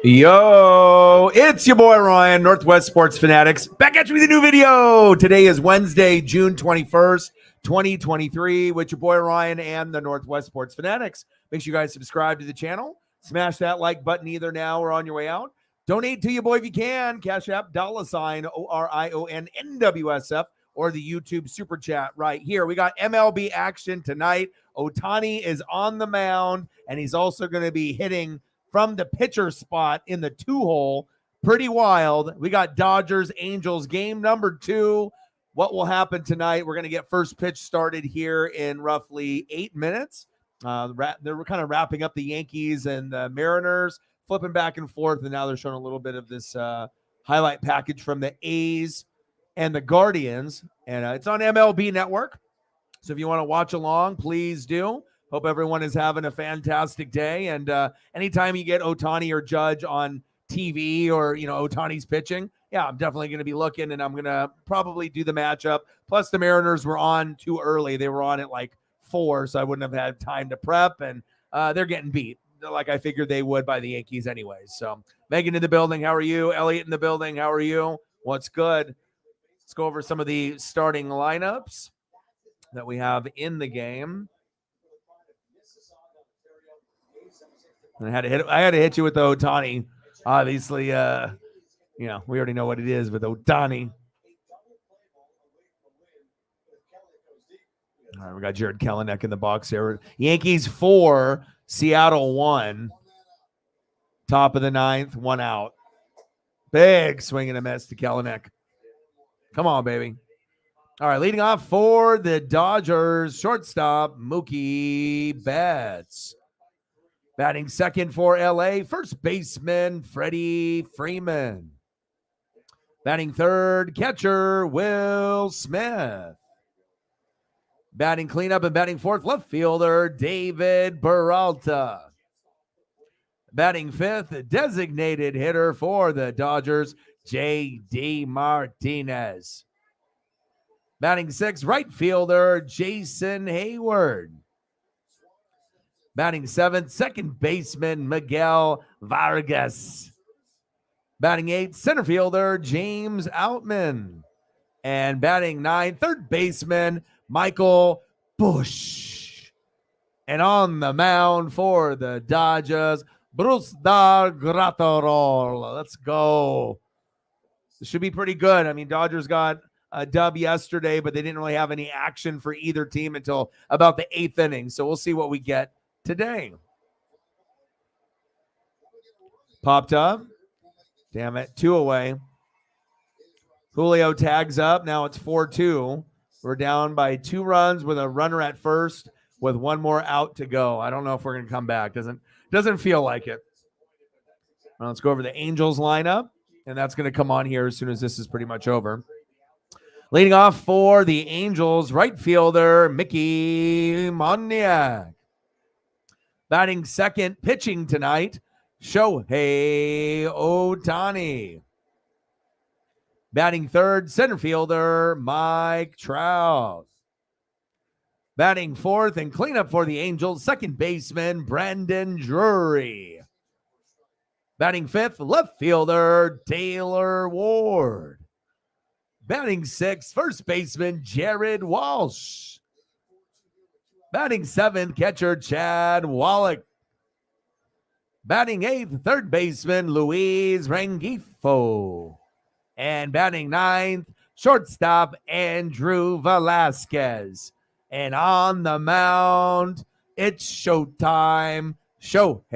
Yo, it's your boy Ryan, Northwest Sports Fanatics, back at you with a new video. Today is Wednesday, June 21st, 2023, with your boy Ryan and the Northwest Sports Fanatics. Make sure you guys subscribe to the channel. Smash that like button either now or on your way out. Donate to your boy if you can. Cash App, $ ORION NWSF, or the YouTube Super Chat right here. We got MLB action tonight. Ohtani is on the mound, and he's also going to be hitting from the pitcher spot in the 2-hole. Pretty wild. We got Dodgers Angels game number 2. What will happen tonight? We're going to get first pitch started here in roughly 8 minutes. They're kind of wrapping up the Yankees and the Mariners, flipping back and forth, and now they're showing a little bit of this highlight package from the A's and the Guardians, and it's on MLB Network. So if you want to watch along, please do. Hope everyone is having a fantastic day. And anytime you get Ohtani or Judge on TV or, Ohtani's pitching, yeah, I'm definitely going to be looking, and I'm going to probably do the matchup. Plus, the Mariners were on too early. They were on at like 4, so I wouldn't have had time to prep, and they're getting beat like I figured they would by the Yankees anyways. So Megan in the building, how are you? Elliot in the building, how are you? What's good? Let's go over some of the starting lineups that we have in the game. And I had to hit you with the Ohtani. Obviously, we already know what it is with Ohtani. All right, we got Jared Kelenic in the box here. Yankees 4, Seattle 1. Top of the 9th, 1 out. Big swing and a miss to Kelenic. Come on, baby. All right, leading off for the Dodgers, shortstop Mookie Betts. Batting second for LA, first baseman Freddie Freeman. Batting third, catcher Will Smith. Batting cleanup and batting fourth, left fielder David Peralta. Batting fifth, designated hitter for the Dodgers, J.D. Martinez. Batting sixth, right fielder Jason Hayward. Batting seventh, second baseman Miguel Vargas. Batting eighth, center fielder James Outman. And batting ninth, third baseman Michael Busch. And on the mound for the Dodgers, Brusdar Graterol. Let's go. This should be pretty good. I mean, Dodgers got a dub yesterday, but they didn't really have any action for either team until about the 8th inning. So we'll see what we get today. Popped up. Damn it. 2 away. Julio tags up. Now it's 4-2. We're down by 2 runs with a runner at first with 1 more out to go. I don't know if we're going to come back. Doesn't feel like it. Well, let's go over the Angels lineup, and that's going to come on here as soon as this is pretty much over. Leading off for the Angels, right fielder Mickey Moniak. Batting second, pitching tonight, Shohei Ohtani. Batting third, center fielder Mike Trout. Batting fourth and cleanup for the Angels, second baseman Brandon Drury. Batting fifth, left fielder Taylor Ward. Batting sixth, first baseman Jared Walsh. Batting seventh, catcher Chad Wallach. Batting eighth, third baseman Luis Rengifo. And batting ninth, shortstop Andrew Velasquez. And on the mound, it's showtime. Shohei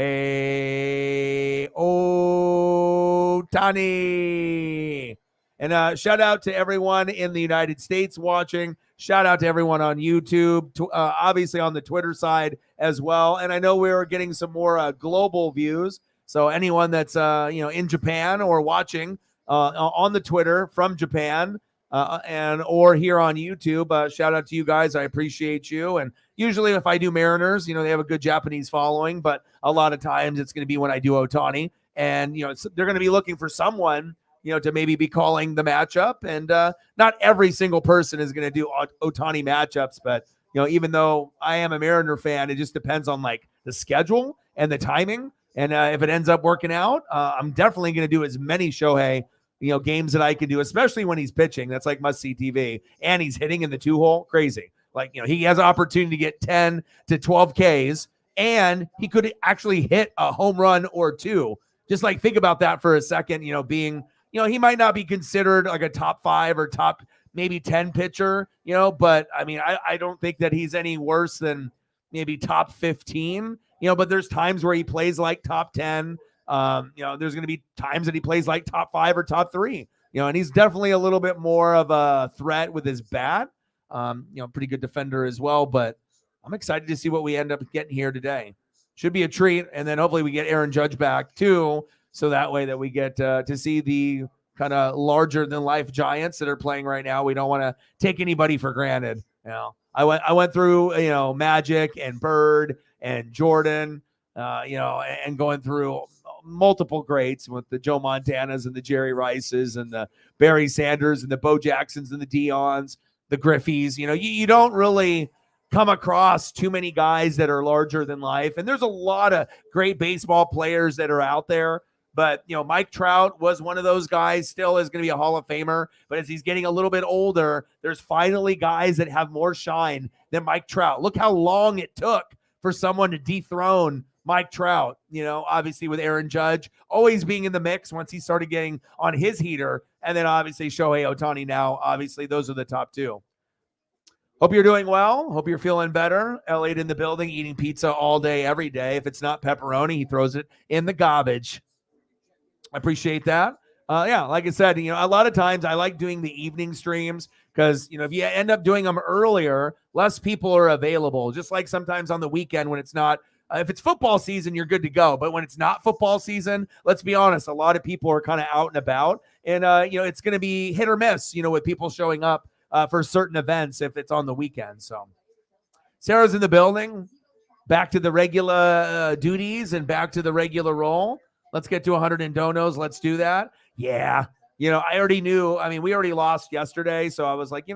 Ohtani. And shout out to everyone in the United States watching. Shout out to everyone on YouTube, obviously on the Twitter side as well. And I know we're getting some more global views. So anyone that's in Japan or watching on the Twitter from Japan or here on YouTube, shout out to you guys. I appreciate you. And usually if I do Mariners, they have a good Japanese following, but a lot of times it's going to be when I do Ohtani. And they're going to be looking for someone to maybe be calling the matchup. And not every single person is going to do Ohtani matchups, but, even though I am a Mariner fan, it just depends on like the schedule and the timing. And if it ends up working out, I'm definitely going to do as many Shohei, games that I can do, especially when he's pitching. That's like must-see TV. And he's hitting in the 2-hole. Crazy. Like, he has an opportunity to get 10 to 12 Ks, and he could actually hit a home run or two. Just like think about that for a second, being, he might not be considered like a top 5 or top maybe 10 pitcher, but I mean, I don't think that he's any worse than maybe top 15, but there's times where he plays like top 10. There's going to be times that he plays like top 5 or top 3, and he's definitely a little bit more of a threat with his bat. Pretty good defender as well, but I'm excited to see what we end up getting here today. Should be a treat. And then hopefully we get Aaron Judge back too. So that way that we get to see the kind of larger than life giants that are playing right now. We don't want to take anybody for granted. I went through, Magic and Bird and Jordan, and going through multiple greats with the Joe Montanas and the Jerry Rices and the Barry Sanders and the Bo Jacksons and the Deons, the Griffeys. You don't really come across too many guys that are larger than life. And there's a lot of great baseball players that are out there. But, Mike Trout was one of those guys, still is going to be a Hall of Famer. But as he's getting a little bit older, there's finally guys that have more shine than Mike Trout. Look how long it took for someone to dethrone Mike Trout, obviously with Aaron Judge always being in the mix once he started getting on his heater. And then obviously Shohei Ohtani now. Obviously, those are the top two. Hope you're doing well. Hope you're feeling better. Elliot in the building, eating pizza all day, every day. If it's not pepperoni, he throws it in the garbage. I appreciate that. Like I said, a lot of times I like doing the evening streams because, if you end up doing them earlier, less people are available. Just like sometimes on the weekend when it's not, if it's football season, you're good to go. But when it's not football season, let's be honest, a lot of people are kind of out and about. And, it's going to be hit or miss, with people showing up for certain events if it's on the weekend. So Sarah's in the building, back to the regular duties and back to the regular role. Let's get to 100 in donos. Let's do that. Yeah. I already knew. I mean, we already lost yesterday. So I was like,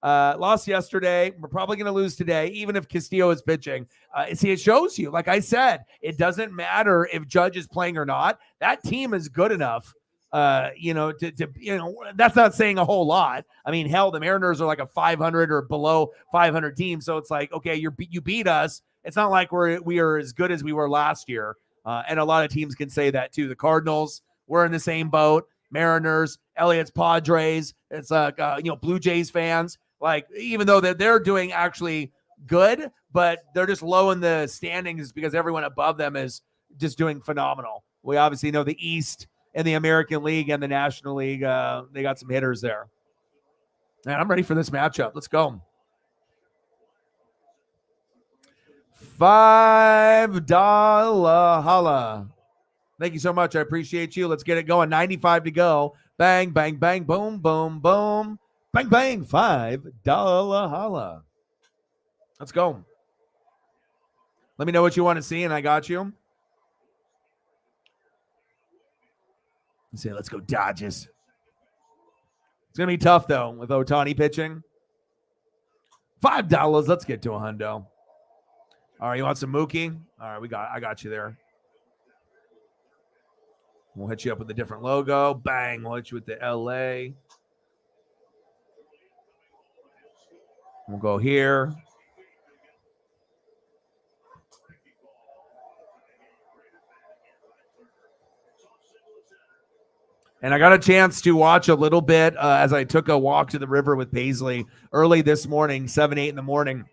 lost yesterday. We're probably going to lose today, even if Castillo is pitching. It shows you, like I said, it doesn't matter if Judge is playing or not. That team is good enough. That's not saying a whole lot. I mean, hell, the Mariners are like a 500 or below 500 team. So it's like, okay, you beat us. It's not like we are as good as we were last year. And a lot of teams can say that too. The Cardinals, we're in the same boat. Mariners, Elliot's Padres. It's like, Blue Jays fans. Like, even though they're doing actually good, but they're just low in the standings because everyone above them is just doing phenomenal. We obviously know the East and the American League and the National League. They got some hitters there. Man, I'm ready for this matchup. Let's go. $5 holla. Thank you so much. I appreciate you. Let's get it going. 95 to go. Bang, bang, bang, boom, boom, boom. Bang, bang. $5 holla. Let's go. Let me know what you want to see, and I got you. Let's see. Let's go Dodgers. It's going to be tough, though, with Ohtani pitching. $5. Let's get to a hundo. All right, you want some Mookie? All right, I got you there. We'll hit you up with a different logo. Bang, we'll hit you with the LA. We'll go here. And I got a chance to watch a little bit as I took a walk to the river with Paisley early this morning, 7, 8 in the morning.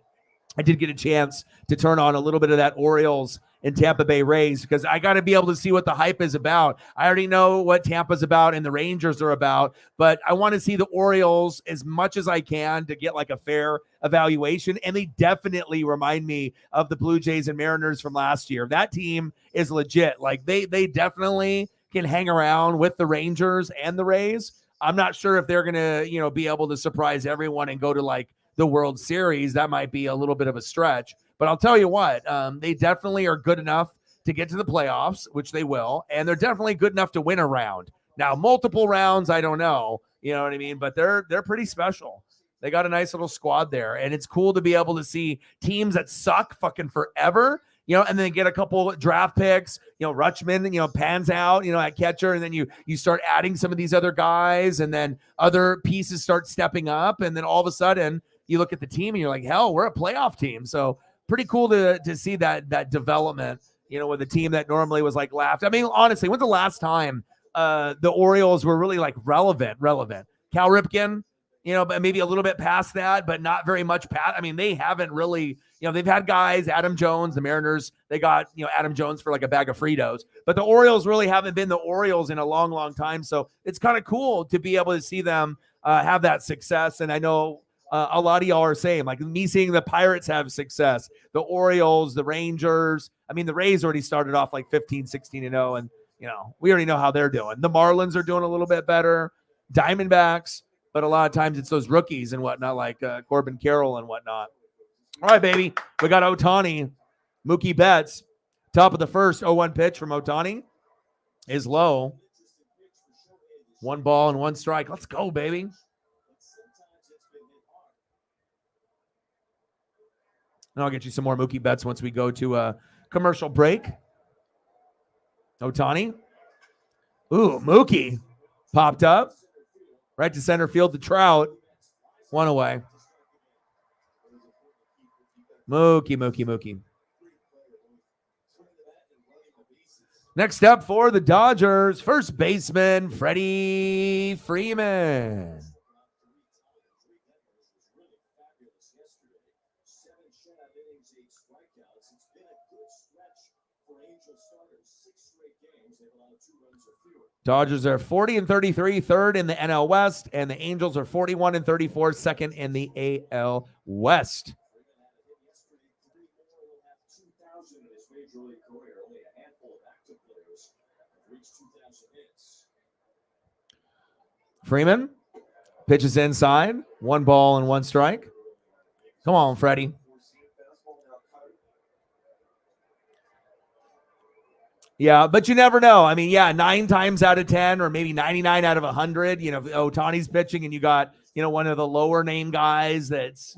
I did get a chance to turn on a little bit of that Orioles and Tampa Bay Rays because I got to be able to see what the hype is about. I already know what Tampa's about and the Rangers are about, but I want to see the Orioles as much as I can to get like a fair evaluation. And they definitely remind me of the Blue Jays and Mariners from last year. That team is legit. Like they definitely can hang around with the Rangers and the Rays. I'm not sure if they're going to, be able to surprise everyone and go to like the World Series. That might be a little bit of a stretch, but I'll tell you what, they definitely are good enough to get to the playoffs, which they will, and they're definitely good enough to win a round. Now, multiple rounds, I don't know, you know what I mean, but they're pretty special. They got a nice little squad there, and it's cool to be able to see teams that suck fucking forever and then they get a couple draft picks, Rutschman, pans out, at catcher. And then you start adding some of these other guys, and then other pieces start stepping up. And then all of a sudden you look at the team and you're like, hell, we're a playoff team. So pretty cool to see that development, with a team that normally was like laughed. I mean, honestly, when's the last time the Orioles were really like relevant? Cal Ripken, but maybe a little bit past that, but not very much past. I mean, they haven't really, they've had guys, Adam Jones, the Mariners, they got, Adam Jones for like a bag of Fritos, but the Orioles really haven't been the Orioles in a long, long time. So it's kind of cool to be able to see them have that success. And I know a lot of y'all are saying, like me seeing the Pirates have success, the Orioles, the Rangers. I mean, the Rays already started off like 15, 16-0, and, we already know how they're doing. The Marlins are doing a little bit better, Diamondbacks. But a lot of times it's those rookies and whatnot, like Corbin Carroll and whatnot. All right, baby. We got Ohtani, Mookie Betts. Top of the first, 0-1 pitch from Ohtani is low. 1 ball and 1 strike. Let's go, baby. And I'll get you some more Mookie Betts once we go to a commercial break. Ohtani. Ooh, Mookie popped up. Right to center field to Trout. 1 away. Mookie. Next up for the Dodgers, first baseman, Freddie Freeman. Dodgers are 40-33, third in the NL West, and the Angels are 41-34, second in the AL West. Freeman pitches inside, 1 ball and 1 strike. Come on, Freddie. Yeah, but you never know. I mean, 9 times out of 10 or maybe 99 out of 100, Ohtani's pitching and you got, one of the lower name guys that's,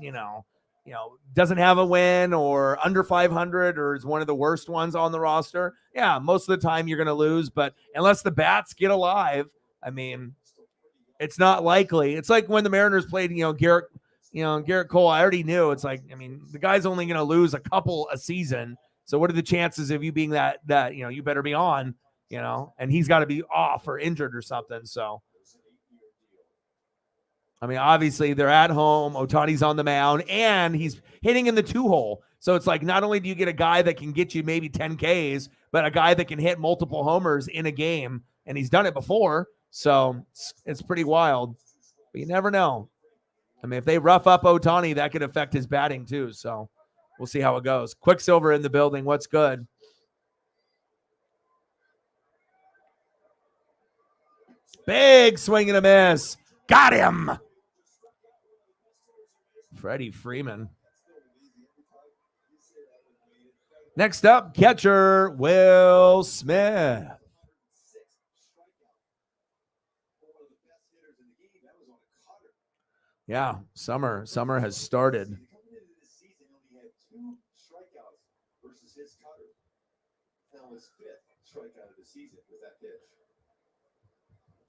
doesn't have a win or under 500 or is one of the worst ones on the roster. Yeah, most of the time you're going to lose, but unless the bats get alive, I mean, it's not likely. It's like when the Mariners played, Garrett Cole, I already knew. It's like, I mean, the guy's only going to lose a couple a season. So what are the chances of you being that you better be on, and he's got to be off or injured or something. So, I mean, obviously they're at home. Ohtani's on the mound and he's hitting in the 2-hole. So it's like, not only do you get a guy that can get you maybe 10 Ks, but a guy that can hit multiple homers in a game. And he's done it before. So it's pretty wild, but you never know. I mean, if they rough up Ohtani, that could affect his batting too. So we'll see how it goes. Quicksilver in the building. What's good? Big swing and a miss. Got him. Freddie Freeman. Next up, catcher Will Smith. Yeah, summer has started. His 5th strikeout of the season with that pitch.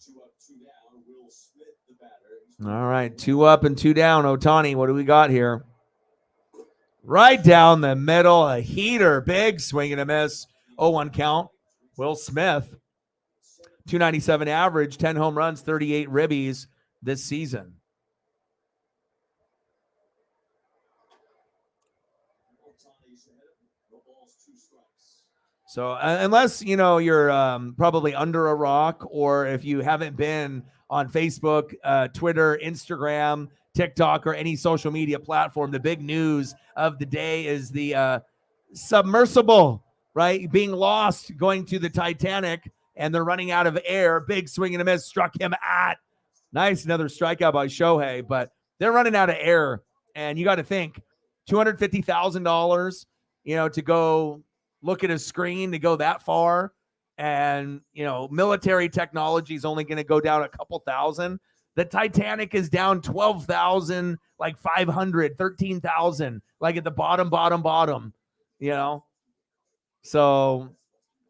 2 up, 2 down. Will Smith, the batter. All right, 2 up and 2 down. Ohtani, what do we got here? Right down the middle, a heater, big swing and a miss. 0-1 count. Will Smith, 297 average, 10 home runs, 38 ribbies this season. So unless, you're probably under a rock, or if you haven't been on Facebook, Twitter, Instagram, TikTok, or any social media platform, the big news of the day is the submersible, right? Being lost, going to the Titanic, and they're running out of air. Big swing and a miss, struck him at. Nice, another strikeout by Shohei, but they're running out of air. And you got to think, $250,000, to go look at a screen to go that far. And, military technology is only going to go down a couple thousand. The Titanic is down 12,000, like 500, 13,000, like at the bottom. So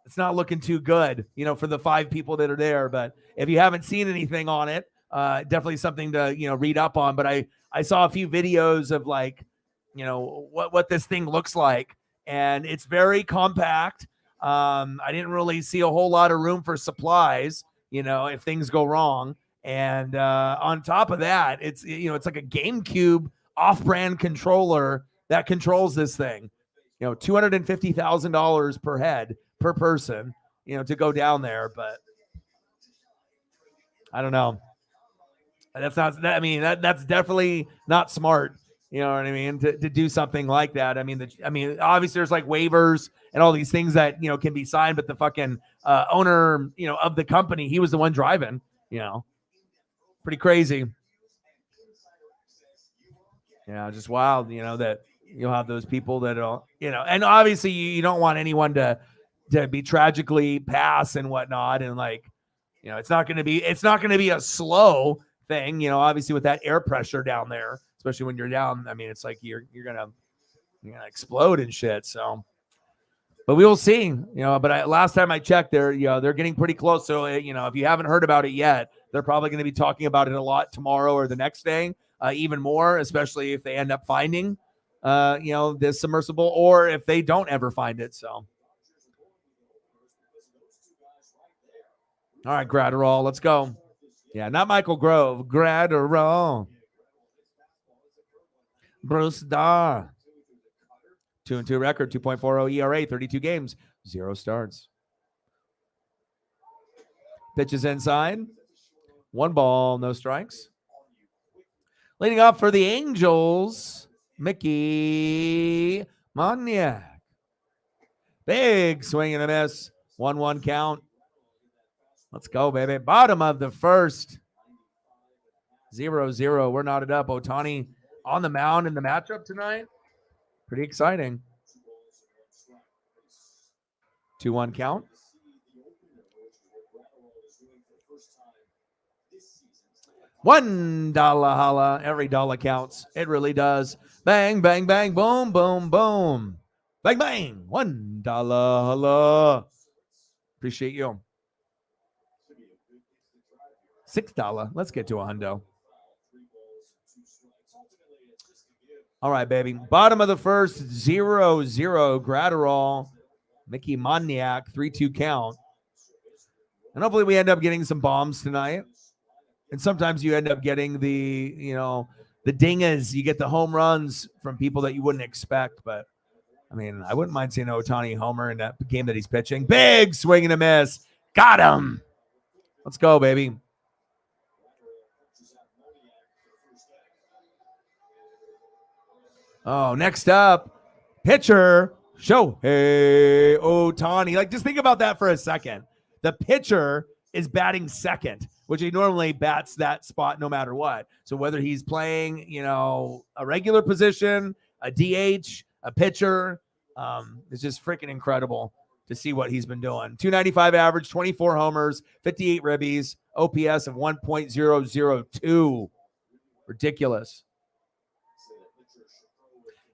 it's not looking too good, for the 5 people that are there. But if you haven't seen anything on it, definitely something to, read up on. But I saw a few videos of like, what this thing looks like, and it's very compact. I didn't really see a whole lot of room for supplies, if things go wrong. And on top of that, it's like a GameCube off-brand controller that controls this thing. $250,000 per head per person, to go down there. But I don't know. That's not. I mean, that's definitely not smart. You know what I mean? To do something like that. I mean, obviously there's like waivers and all these things that can be signed, but the fucking owner, of the company, he was the one driving. Pretty crazy. Yeah, just wild. That you'll have those people that'll, and obviously you don't want anyone to be tragically pass and whatnot, and like, it's not going to be a slow thing, obviously with that air pressure down there, especially when you're down. I mean, it's like you're gonna explode and shit. So, but we will see, But last time I checked, they're getting pretty close. So, if you haven't heard about it yet, they're probably going to be talking about it a lot tomorrow or the next day, even more, especially if they end up finding, this submersible, or if they don't ever find it. So. All right, Gratterall, let's go. Yeah, not Michael Grove, Gratterall. Bruce Dar. 2-2 record, 2.40 ERA, 32 games, 0 starts. Pitches inside. 1 ball, no strikes. Leading off for the Angels, Mickey Moniak. Big swing and a miss. 1-1 count. Let's go, baby. Bottom of the first. 0-0. We're knotted up. Ohtani on the mound in the matchup tonight. Pretty exciting. 2-1 count. $1 holla. Every dollar counts. It really does. Bang, bang, bang, boom, boom, boom. Bang, bang. $1 holla. Appreciate you. $6. Let's get to a hundo. All right, baby. Bottom of the first, 0-0. Gratterall, Mickey Moniak, 3-2 count. And hopefully we end up getting some bombs tonight. And sometimes you end up getting the dingas. You get the home runs from people that you wouldn't expect. But, I mean, I wouldn't mind seeing Ohtani homer in that game that he's pitching. Big swing and a miss. Got him. Let's go, baby. Oh, next up, pitcher Shohei Ohtani. Like, just think about that for a second. The pitcher is batting second, which he normally bats that spot no matter what. So whether he's playing, a regular position, a DH, a pitcher, it's just freaking incredible to see what he's been doing. 295 average, 24 homers, 58 ribbies, OPS of 1.002. Ridiculous.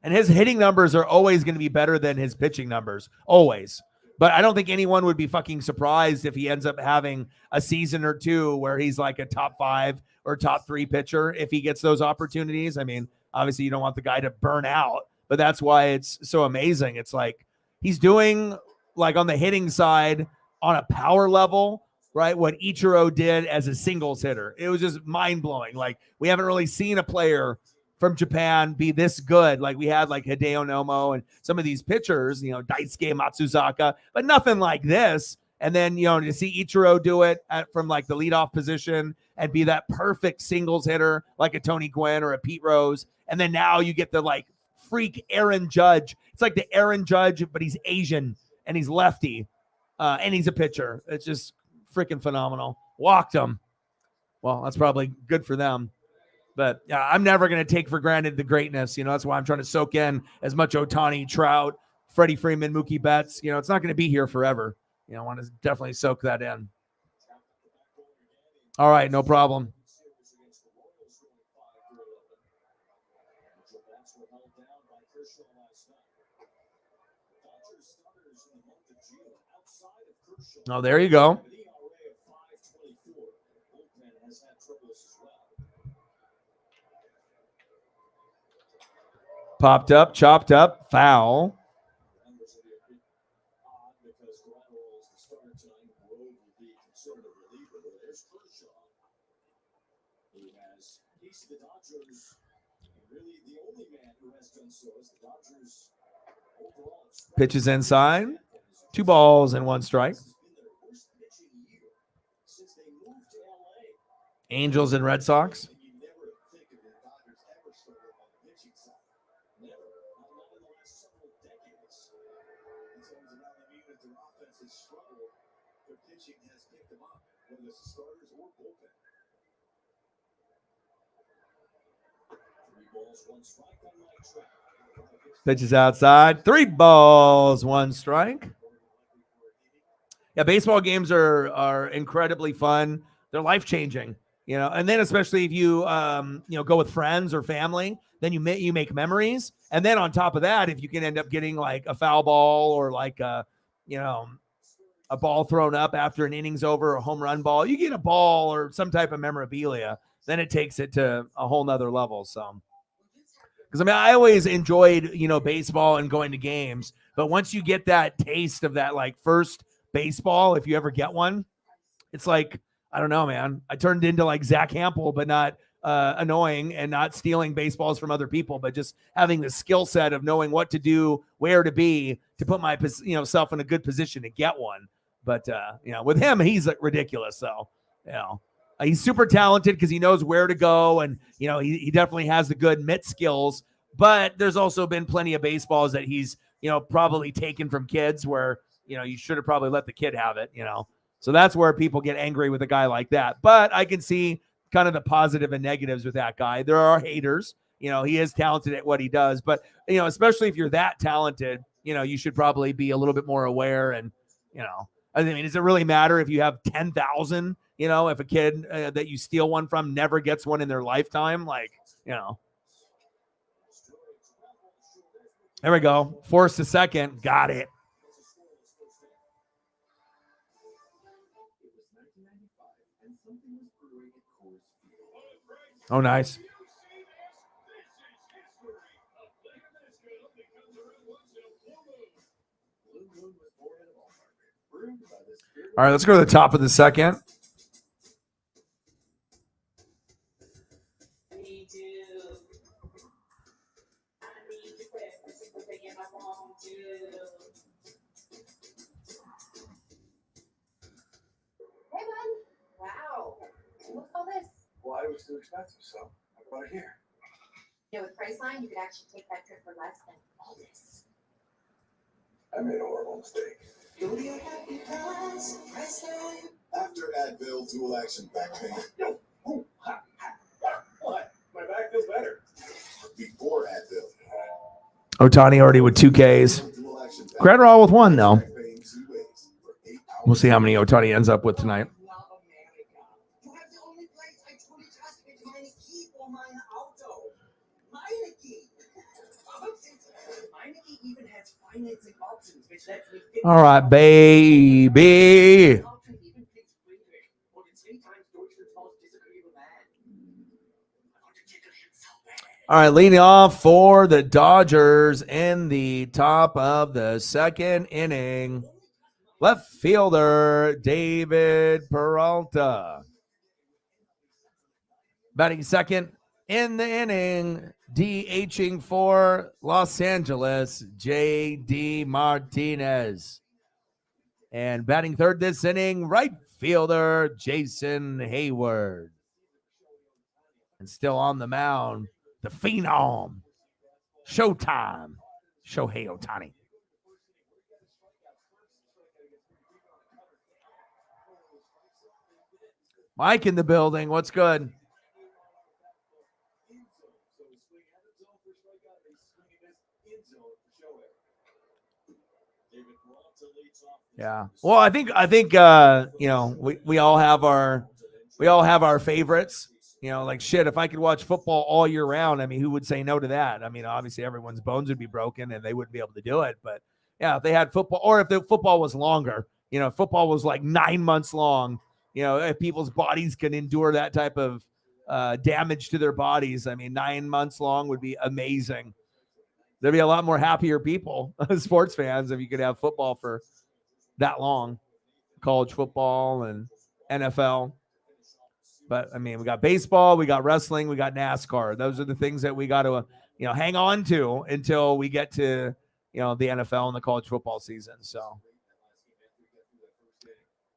And his hitting numbers are always going to be better than his pitching numbers. Always. But I don't think anyone would be fucking surprised if he ends up having a season or two where he's like a top 5 or top 3 pitcher if he gets those opportunities. I mean, obviously you don't want the guy to burn out, but that's why it's so amazing. It's like he's doing, like, on the hitting side on a power level, right, what Ichiro did as a singles hitter. It was just mind-blowing. Like, we haven't really seen a player from Japan be this good. Like, we had like Hideo Nomo and some of these pitchers, Daisuke Matsuzaka, but nothing like this. And then, to see Ichiro do it from like the leadoff position and be that perfect singles hitter like a Tony Gwynn or a Pete Rose. And then now you get the like freak Aaron Judge. It's like the Aaron Judge, but he's Asian and he's lefty and he's a pitcher. It's just freaking phenomenal. Walked him. Well, that's probably good for them. But I'm never going to take for granted the greatness. That's why I'm trying to soak in as much Ohtani, Trout, Freddie Freeman, Mookie Betts. It's not going to be here forever. I want to definitely soak that in. All right, no problem. Oh, there you go. Popped up, chopped up, foul. Pitches inside. 2 balls and 1 strike. Angels and Red Sox. Pitches outside. 3 balls, 1 strike. Yeah, baseball games are incredibly fun. They're life-changing, and then especially if you go with friends or family, then you make memories. And then on top of that, if you can end up getting like a foul ball or like a ball thrown up after an inning's over, a home run ball, you get a ball or some type of memorabilia, then it takes it to a whole nother level. So, because I always enjoyed, baseball and going to games, but once you get that taste of that, like first baseball, if you ever get one, it's like, I don't know, man. I turned into like Zach Hampel, but not annoying and not stealing baseballs from other people, but just having the skill set of knowing what to do, where to be, to put my self in a good position to get one. But with him, he's like ridiculous. So he's super talented because he knows where to go, and he definitely has the good mitt skills. But there's also been plenty of baseballs that he's probably taken from kids where you should have probably let the kid have it. So that's where people get angry with a guy like that. But I can see kind of the positive and negatives with that guy. There are haters. He is talented at what he does. But, especially if you're that talented, you should probably be a little bit more aware. And, I mean, does it really matter if you have 10,000, if a kid that you steal one from never gets one in their lifetime? Like, There we go. Forced to second. Got it. Oh, nice. All right, let's go to the top of the second. Well, it was too expensive, so I brought it here. With Priceline, you could actually take that trip for less than all this. I made a horrible mistake. Go to your happy price, Priceline. After Advil dual action back pain. Yo, ooh, ha, ha. What? My back feels better. Before Advil. Ohtani already with 2 Ks. Gratterall with 1, though. We'll see how many Ohtani ends up with tonight. All right, baby. All right, leading off for the Dodgers in the top of the second inning, left fielder David Peralta. Batting second in the inning, DHing for Los Angeles, J.D. Martinez. And batting third this inning, right fielder Jason Hayward. And still on the mound, the phenom, Showtime, Shohei Ohtani. Mike in the building. What's good? Yeah. Well, I think we all have our favorites. Like shit, if I could watch football all year round, I mean, who would say no to that? I mean, obviously everyone's bones would be broken and they wouldn't be able to do it. But yeah, if they had football, or if the football was longer, If football was like 9 months long, if people's bodies can endure that type of damage to their bodies, I mean, 9 months long would be amazing. There'd be a lot more happier people, sports fans, if you could have football for that long, college football and NFL. But I mean, we got baseball, we got wrestling, we got NASCAR. Those are the things that we got to, hang on to until we get to, the NFL and the college football season. So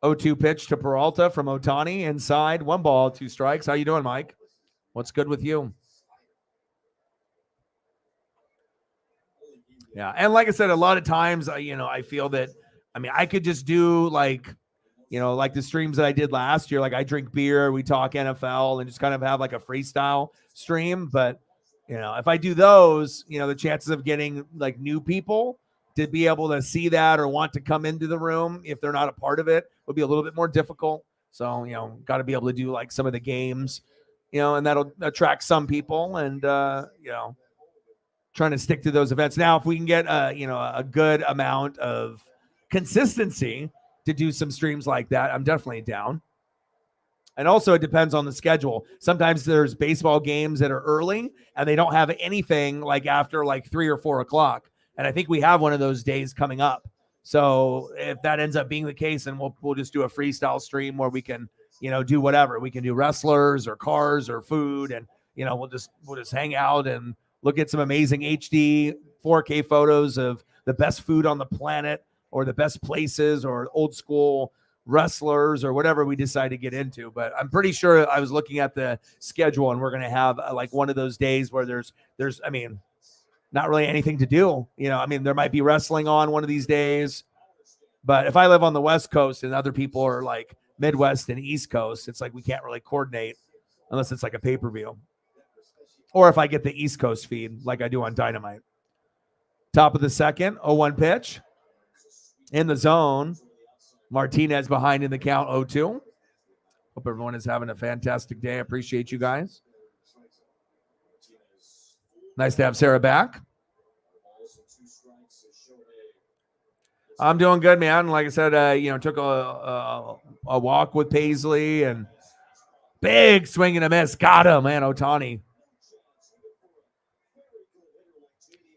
0-2 pitch to Peralta from Ohtani inside, 1 ball, 2 strikes. How you doing, Mike? What's good with you? Yeah, and like I said, a lot of times, I feel that, I could just do like the streams that I did last year. Like I drink beer, we talk NFL, and just kind of have like a freestyle stream. But, if I do those, the chances of getting like new people to be able to see that or want to come into the room if they're not a part of it would be a little bit more difficult. So, got to be able to do like some of the games, and that'll attract some people and, trying to stick to those events. Now, if we can get a good amount of consistency to do some streams like that, I'm definitely down. And also it depends on the schedule. Sometimes there's baseball games that are early and they don't have anything like after like 3 or 4 o'clock. And I think we have one of those days coming up. So if that ends up being the case, then we'll just do a freestyle stream where we can, do whatever. We can do wrestlers or cars or food, and we'll just hang out and look at some amazing HD 4K photos of the best food on the planet or the best places or old school wrestlers or whatever we decide to get into. But I'm pretty sure I was looking at the schedule and we're going to have like one of those days where there's not really anything to do. There might be wrestling on one of these days, but if I live on the West Coast and other people are like Midwest and East Coast, it's like we can't really coordinate unless it's like a pay-per-view. Or if I get the East Coast feed like I do on Dynamite. Top of the second, 0-1 pitch. In the zone, Martinez behind in the count, 0-2. Hope everyone is having a fantastic day. I appreciate you guys. Nice to have Sarah back. I'm doing good, man. Like I said, took a walk with Paisley and big swing and a miss. Got him, man. Ohtani.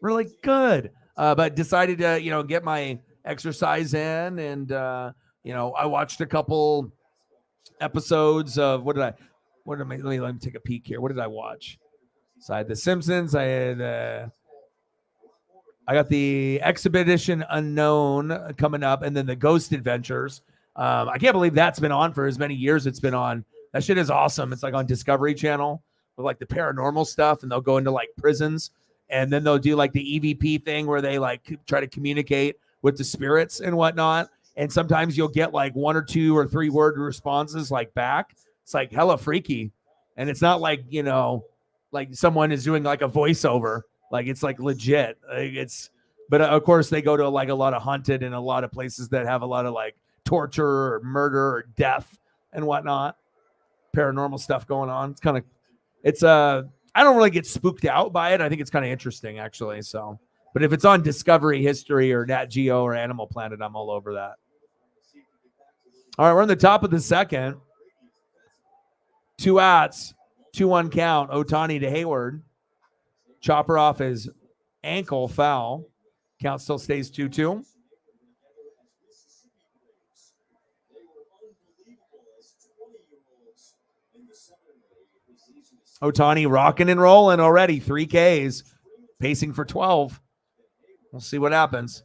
Really good. But decided to, get my exercise in. And, I watched a couple episodes of let me take a peek here. What did I watch? So I had The Simpsons. I got the Expedition Unknown coming up, and then the Ghost Adventures. I can't believe that's been on for as many years it's been on. That shit is awesome. It's like on Discovery Channel with like the paranormal stuff, and they'll go into like prisons, and then they'll do like the EVP thing where they like try to communicate with the spirits and whatnot. And sometimes you'll get like 1 or 2 or 3 word responses like back. It's like hella freaky. And it's not like, like someone is doing like a voiceover. Like it's like legit. But of course they go to like a lot of haunted and a lot of places that have a lot of like torture or murder or death and whatnot. Paranormal stuff going on. I don't really get spooked out by it. I think it's kind of interesting actually. So, but if it's on Discovery History or Nat Geo or Animal Planet, I'm all over that. All right, we're in the top of the second. 2 outs, 2-1 count. Ohtani to Hayward. Chopper off his ankle, foul. Count still stays 2-2. Ohtani rocking and rolling already. 3 Ks, pacing for 12. We'll see what happens.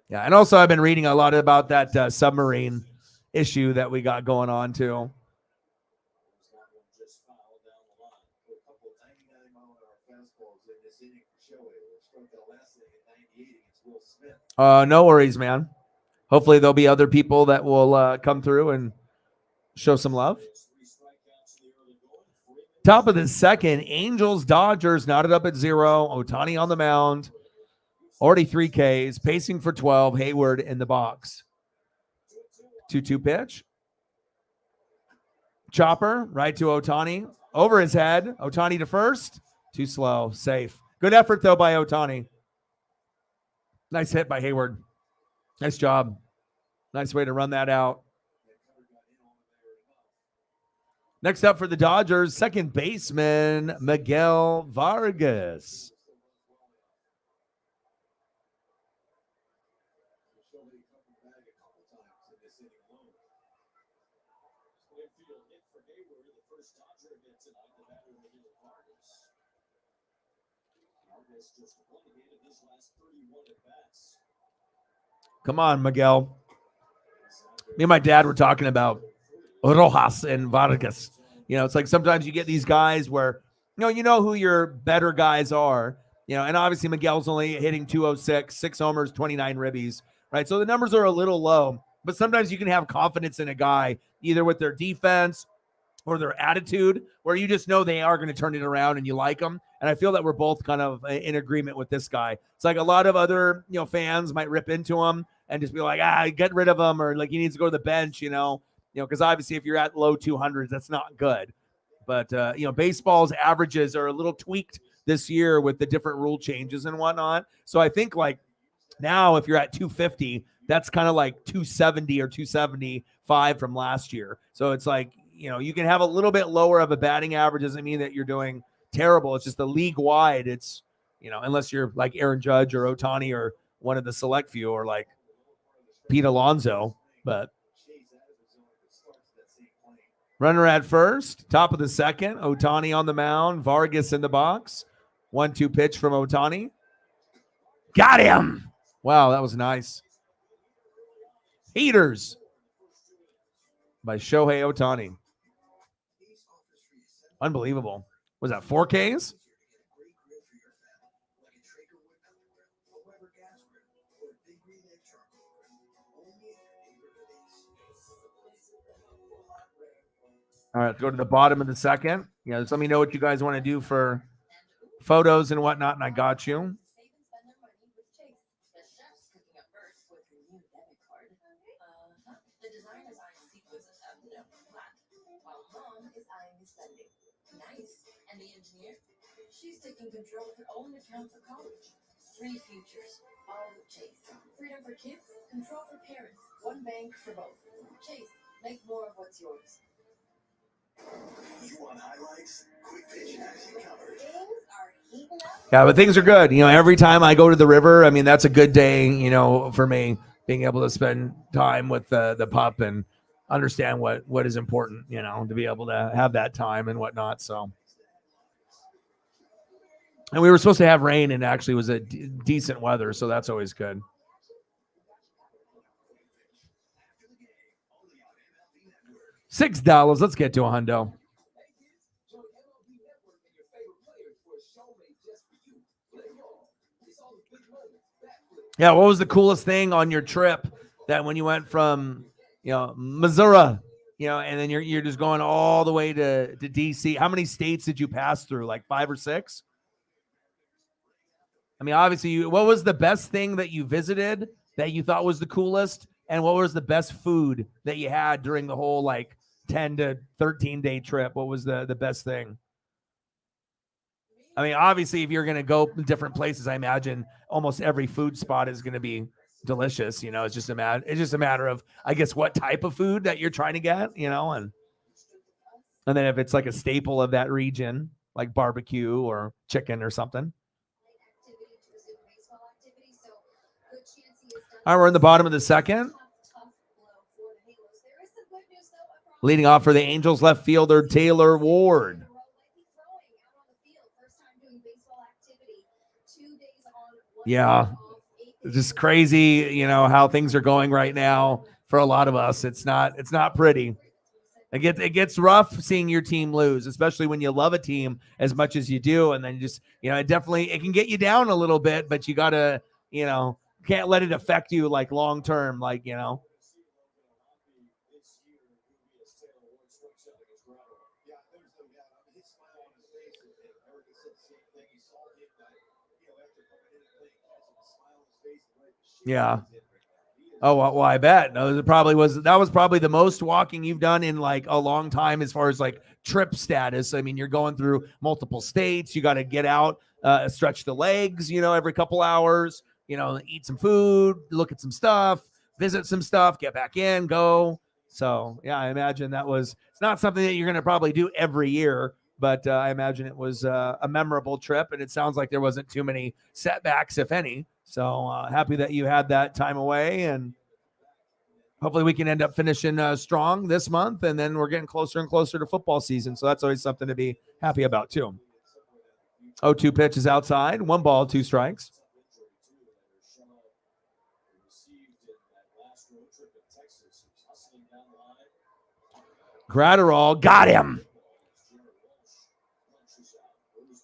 Yeah, and also I've been reading a lot about that submarine issue that we got going on too. No worries, man. Hopefully there'll be other people that will come through and show some love. Top of the second, Angels, Dodgers knotted up at 0. Ohtani on the mound. Already 3 Ks, pacing for 12. Hayward in the box. 2-2 pitch. Chopper, right to Ohtani. over his head. Ohtani to first. Too slow. Safe. Good effort, though, by Ohtani. Nice hit by Hayward. Nice job. Nice way to run that out. Next up for the Dodgers, second baseman, Miguel Vargas. Come on, Miguel. Me and my dad were talking about Rojas and Vargas. You know, it's like sometimes you get these guys where, you know who your better guys are, and obviously Miguel's only hitting 206, 6 homers, 29 ribbies, right? So the numbers are a little low, but sometimes you can have confidence in a guy either with their defense or their attitude, where you just know they are going to turn it around and you like them. And I feel that we're both kind of in agreement with this guy. It's like a lot of other, fans might rip into him and just be like, get rid of him, or like he needs to go to the bench, because obviously if you're at low 200s, that's not good. But, baseball's averages are a little tweaked this year with the different rule changes and whatnot. So I think like now if you're at 250, that's kind of like 270 or 275 from last year. So it's like, you can have a little bit lower of a batting average. Doesn't mean that you're doing terrible. It's just the league wide. It's, unless you're like Aaron Judge or Ohtani or one of the select few or like Pete Alonso, but runner at first, top of the second, Ohtani on the mound, Vargas in the box. 1-2 pitch from Ohtani. Got him. Wow, that was nice. Heaters by Shohei Ohtani. Unbelievable. Was that 4Ks? All right, let's go to the bottom of the second. Just let me know what you guys want to do for photos and whatnot, and I got you. The design is eyeing sequences of flat, while mom is eyeing spending. Nice. And the engineer? She's taking control of her own account for college. 3 futures, all with Chase. Freedom for kids, control for parents. One bank for both. Chase, make more of what's yours. You want highlights? Quick Pitch has you covered. Things are heating up. Yeah, but things are good. Every time I go to the river, I mean, that's a good day, for me, being able to spend time with the pup and understand what is important, to be able to have that time and whatnot. So, and we were supposed to have rain, and actually was a decent weather, so that's always good. $6. Let's get to a hundo. Yeah, what was the coolest thing on your trip that when you went from, Missouri, and then you're just going all the way to DC? How many states did you pass through? Like 5 or 6? I mean, obviously, what was the best thing that you visited that you thought was the coolest? And what was the best food that you had during the whole like 10 to 13 day trip? What was the best thing? I mean, obviously, if you're going to go different places, I imagine almost every food spot is going to be delicious. It's just a matter of, I guess, what type of food that you're trying to get, and then if it's like a staple of that region, like barbecue or chicken or something. All right, we're in the bottom of the second. Leading off for the Angels, left fielder Taylor Ward. Yeah, it's just crazy, how things are going right now for a lot of us. It's not pretty. It gets rough seeing your team lose, especially when you love a team as much as you do, and then just it can get you down a little bit, but you gotta can't let it affect you like long term, like Yeah. Oh, well, I bet. No, that was probably the most walking you've done in like a long time as far as like trip status. I mean, you're going through multiple states. You got to get out, stretch the legs, every couple hours, eat some food, look at some stuff, visit some stuff, get back in, go. So, yeah, I imagine it's not something that you're going to probably do every year, but I imagine it was a memorable trip, and it sounds like there wasn't too many setbacks, if any. So happy that you had that time away, and hopefully we can end up finishing strong this month, and then we're getting closer and closer to football season. So that's always something to be happy about too. 0-2 pitch is outside. 1 ball, 2 strikes. Gratterall got him.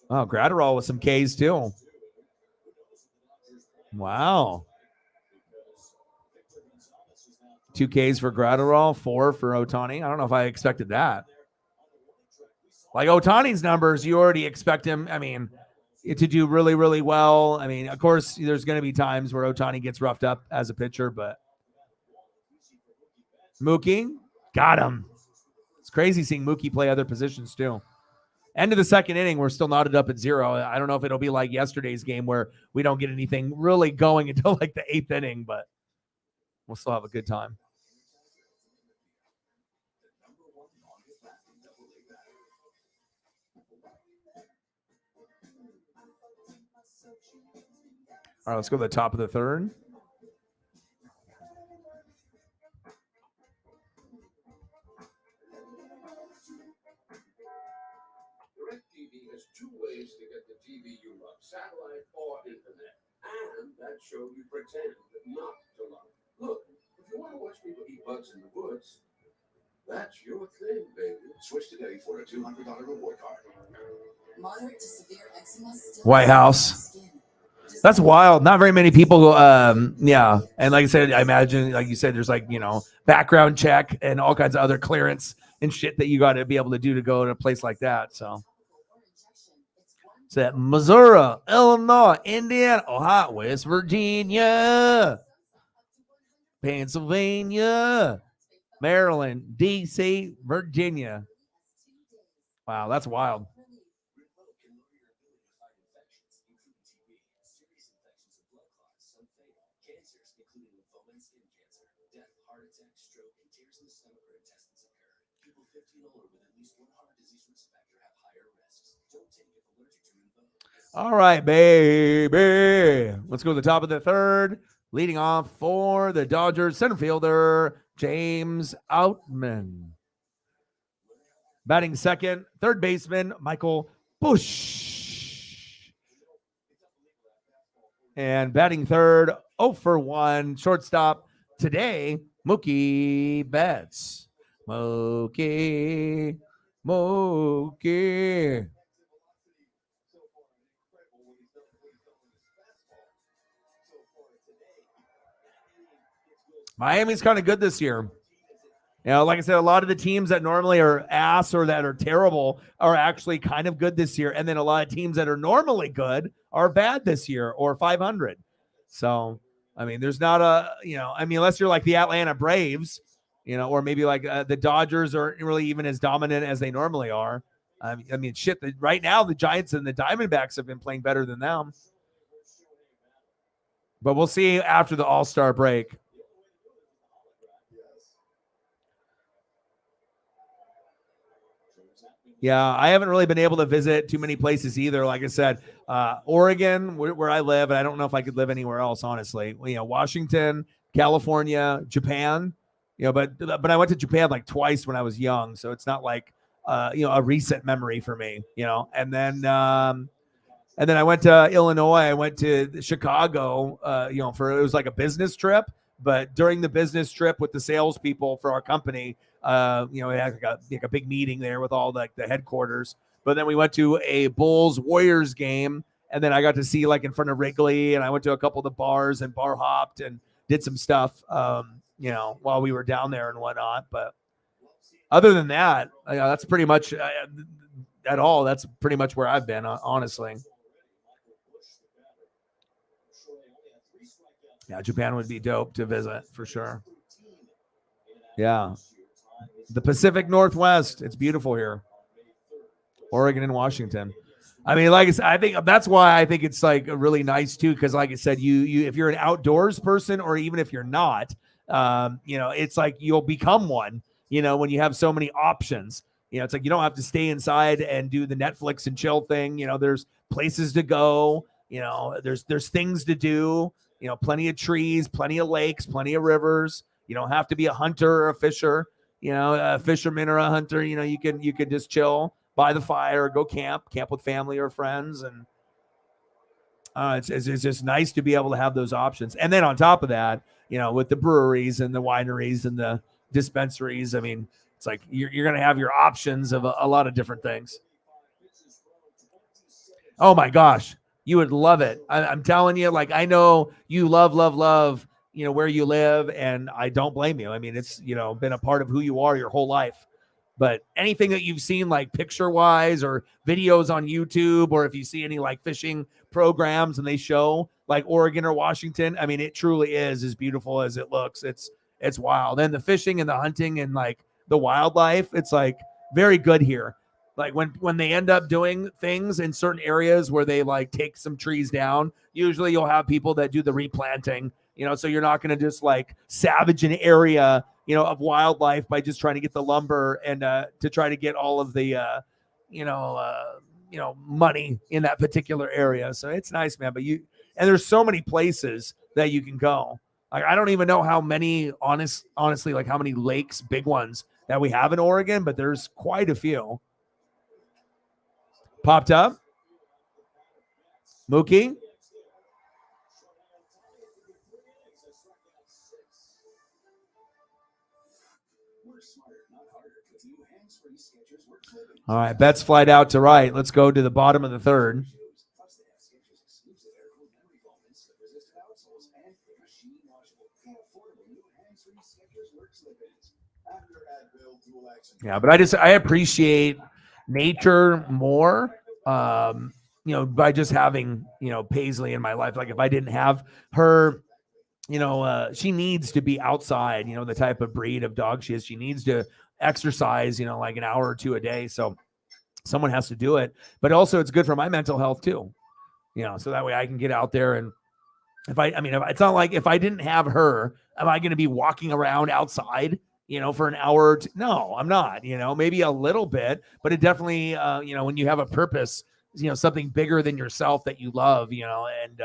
Oh, Gratterall with some Ks too. Wow. 2 Ks for Gratterall, 4 for Ohtani. I don't know if I expected that. Like Ohtani's numbers, you already expect him, to do really, really well. Of course, there's going to be times where Ohtani gets roughed up as a pitcher, but Mookie, got him. It's crazy seeing Mookie play other positions too. End of the second inning, we're still knotted up at 0. I don't know if it'll be like yesterday's game where we don't get anything really going until like the 8th inning, but we'll still have a good time. All right, let's go to the top of the third. DirecTV has 2 ways to get the TV you love, satellite or internet. And that show you pretend not to love. Look, if you want to watch people eat bugs in the woods, that's your thing, baby. Switch today for a $200 reward card. Moderate to severe eczema still White House. That's wild. Not very many people. Yeah. And like I said, I imagine, like you said, there's like, background check and all kinds of other clearance and shit that you got to be able to do to go to a place like that. So that Missouri, Illinois, Indiana, Ohio, West Virginia, Pennsylvania, Maryland, DC, Virginia. Wow, that's wild. All right, baby. Let's go to the top of the third. Leading off for the Dodgers center fielder, James Outman. Batting second, third baseman, Michael Busch. And batting third, 0 for 1, shortstop today, Mookie Betts. Mookie. Miami's kind of good this year. Like I said, a lot of the teams that normally are ass or that are terrible are actually kind of good this year. And then a lot of teams that are normally good are bad this year or 500. So, there's not unless you're like the Atlanta Braves, or maybe like the Dodgers aren't really even as dominant as they normally are. Right now the Giants and the Diamondbacks have been playing better than them. But we'll see after the All-Star break. Yeah, I haven't really been able to visit too many places either. Like I said, Oregon, where I live, and I don't know if I could live anywhere else, honestly. Washington, California, Japan. But I went to Japan like twice when I was young, so it's not like a recent memory for me. And then I went to Illinois. I went to Chicago. It was like a business trip. But during the business trip with the salespeople for our company, we had like a big meeting there with all the headquarters. But then we went to a Bulls Warriors game, and then I got to see like in front of Wrigley, and I went to a couple of the bars and bar hopped and did some stuff, while we were down there and whatnot. But other than that, that's pretty much That's pretty much where I've been, honestly. Yeah, Japan would be dope to visit for sure. Yeah. The Pacific Northwest. It's beautiful here. Oregon and Washington. I mean, like I said, I think that's why I think it's like really nice too, because like I said, you if you're an outdoors person, or even if you're not, it's like you'll become one. When you have so many options, it's like you don't have to stay inside and do the Netflix and chill thing. There's places to go. There's things to do. Plenty of trees, plenty of lakes, plenty of rivers. You don't have to be a hunter or a fisher. A fisherman or a hunter. You can just chill by the fire, go camp with family or friends. And it's just nice to be able to have those options. And then on top of that, with the breweries and the wineries and the dispensaries, I mean, it's like you're going to have your options of a lot of different things. Oh my gosh, you would love it. I'm telling you, like, I know you love, where you live, and I don't blame you. I mean, it's, been a part of who you are your whole life. But anything that you've seen, like picture-wise or videos on YouTube, or if you see any like fishing programs and they show like Oregon or Washington, I mean, it truly is as beautiful as it looks. It's wild. And the fishing and the hunting and like the wildlife, it's like very good here. Like when they end up doing things in certain areas where they like take some trees down, usually you'll have people that do the replanting, so you're not going to just like savage an area of wildlife by just trying to get the lumber and to try to get all of the, money in that particular area. So it's nice, man. But and there's so many places that you can go. Like, I don't even know how many, honestly, like how many lakes, big ones that we have in Oregon, but there's quite a few. Popped up. Mookie. All right, bets flight out to right. Let's go to the bottom of the third. Yeah, but I appreciate nature more, by just having, Paisley in my life. Like if I didn't have her, she needs to be outside, the type of breed of dog she is. She needs to exercise, like an hour or two a day. So someone has to do it, but also it's good for my mental health too, so that way I can get out there. And if it's not like if I didn't have her, am I going to be walking around outside, for an hour or two? No, I'm not, maybe a little bit, but it definitely, when you have a purpose, something bigger than yourself that you love, and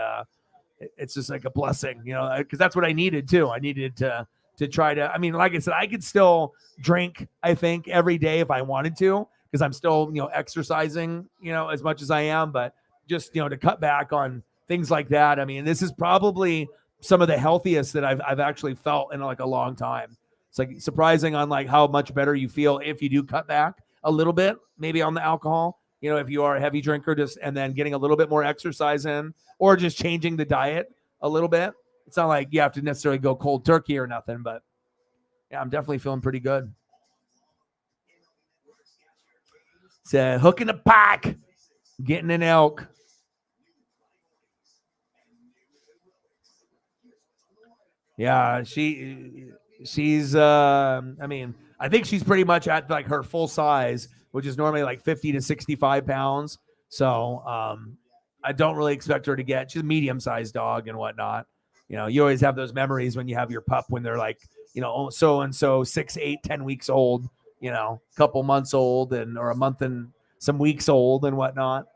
it's just like a blessing, because that's what I needed too. I needed to try to, like I said, I could still drink, I think, every day if I wanted to, because I'm still, exercising, as much as I am, but just, to cut back on things like that. I mean, this is probably some of the healthiest that I've actually felt in like a long time. It's like surprising on like how much better you feel if you do cut back a little bit, maybe on the alcohol, if you are a heavy drinker, and then getting a little bit more exercise in, or just changing the diet a little bit. It's not like you have to necessarily go cold turkey or nothing, but yeah, I'm definitely feeling pretty good. It's a hook in the pack, getting an elk. Yeah, she's I think she's pretty much at like her full size, which is normally like 50 to 65 pounds. So I don't really expect her to get, she's a medium-sized dog and whatnot. You always have those memories when you have your pup when they're like, so-and-so 6, 8, 10 weeks old, a couple months old or a month and some weeks old and whatnot.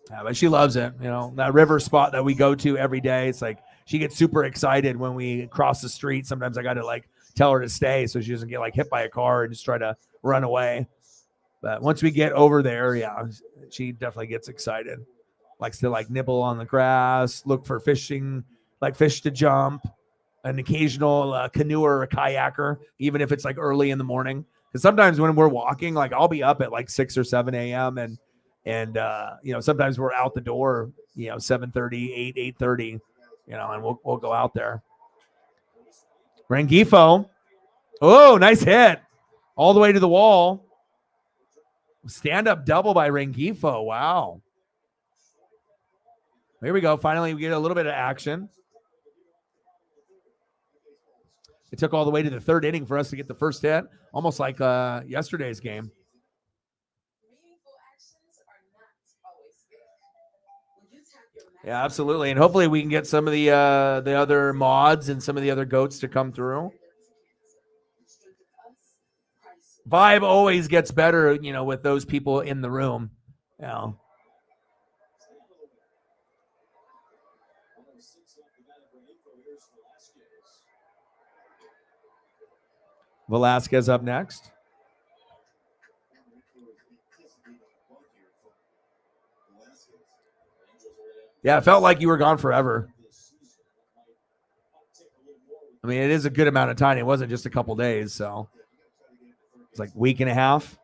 Yeah, but she loves it. That river spot that we go to every day, it's like she gets super excited when we cross the street. Sometimes I got to like tell her to stay so she doesn't get like hit by a car and just try to run away. But once we get over there, yeah, she definitely gets excited. Likes to like nibble on the grass, look for fishing, like fish to jump, an occasional canoer or a kayaker, even if it's like early in the morning. Because sometimes when we're walking, like I'll be up at like 6 or 7 a.m. and sometimes we're out the door, 7:30, 8, 8:30, and we'll go out there. Rengifo. Oh, nice hit. All the way to the wall. Stand-up double by Rengifo. Wow. Here we go. Finally, we get a little bit of action. It took all the way to the third inning for us to get the first hit, almost like yesterday's game. Meaningful actions are not always fair. When you tap your Yeah, absolutely. And hopefully we can get some of the other mods and some of the other goats to come through. Vibe always gets better, with those people in the room. Velasquez up next. Yeah, it felt like you were gone forever. I mean, it is a good amount of time. It wasn't just a couple days, so it's like a week and a half.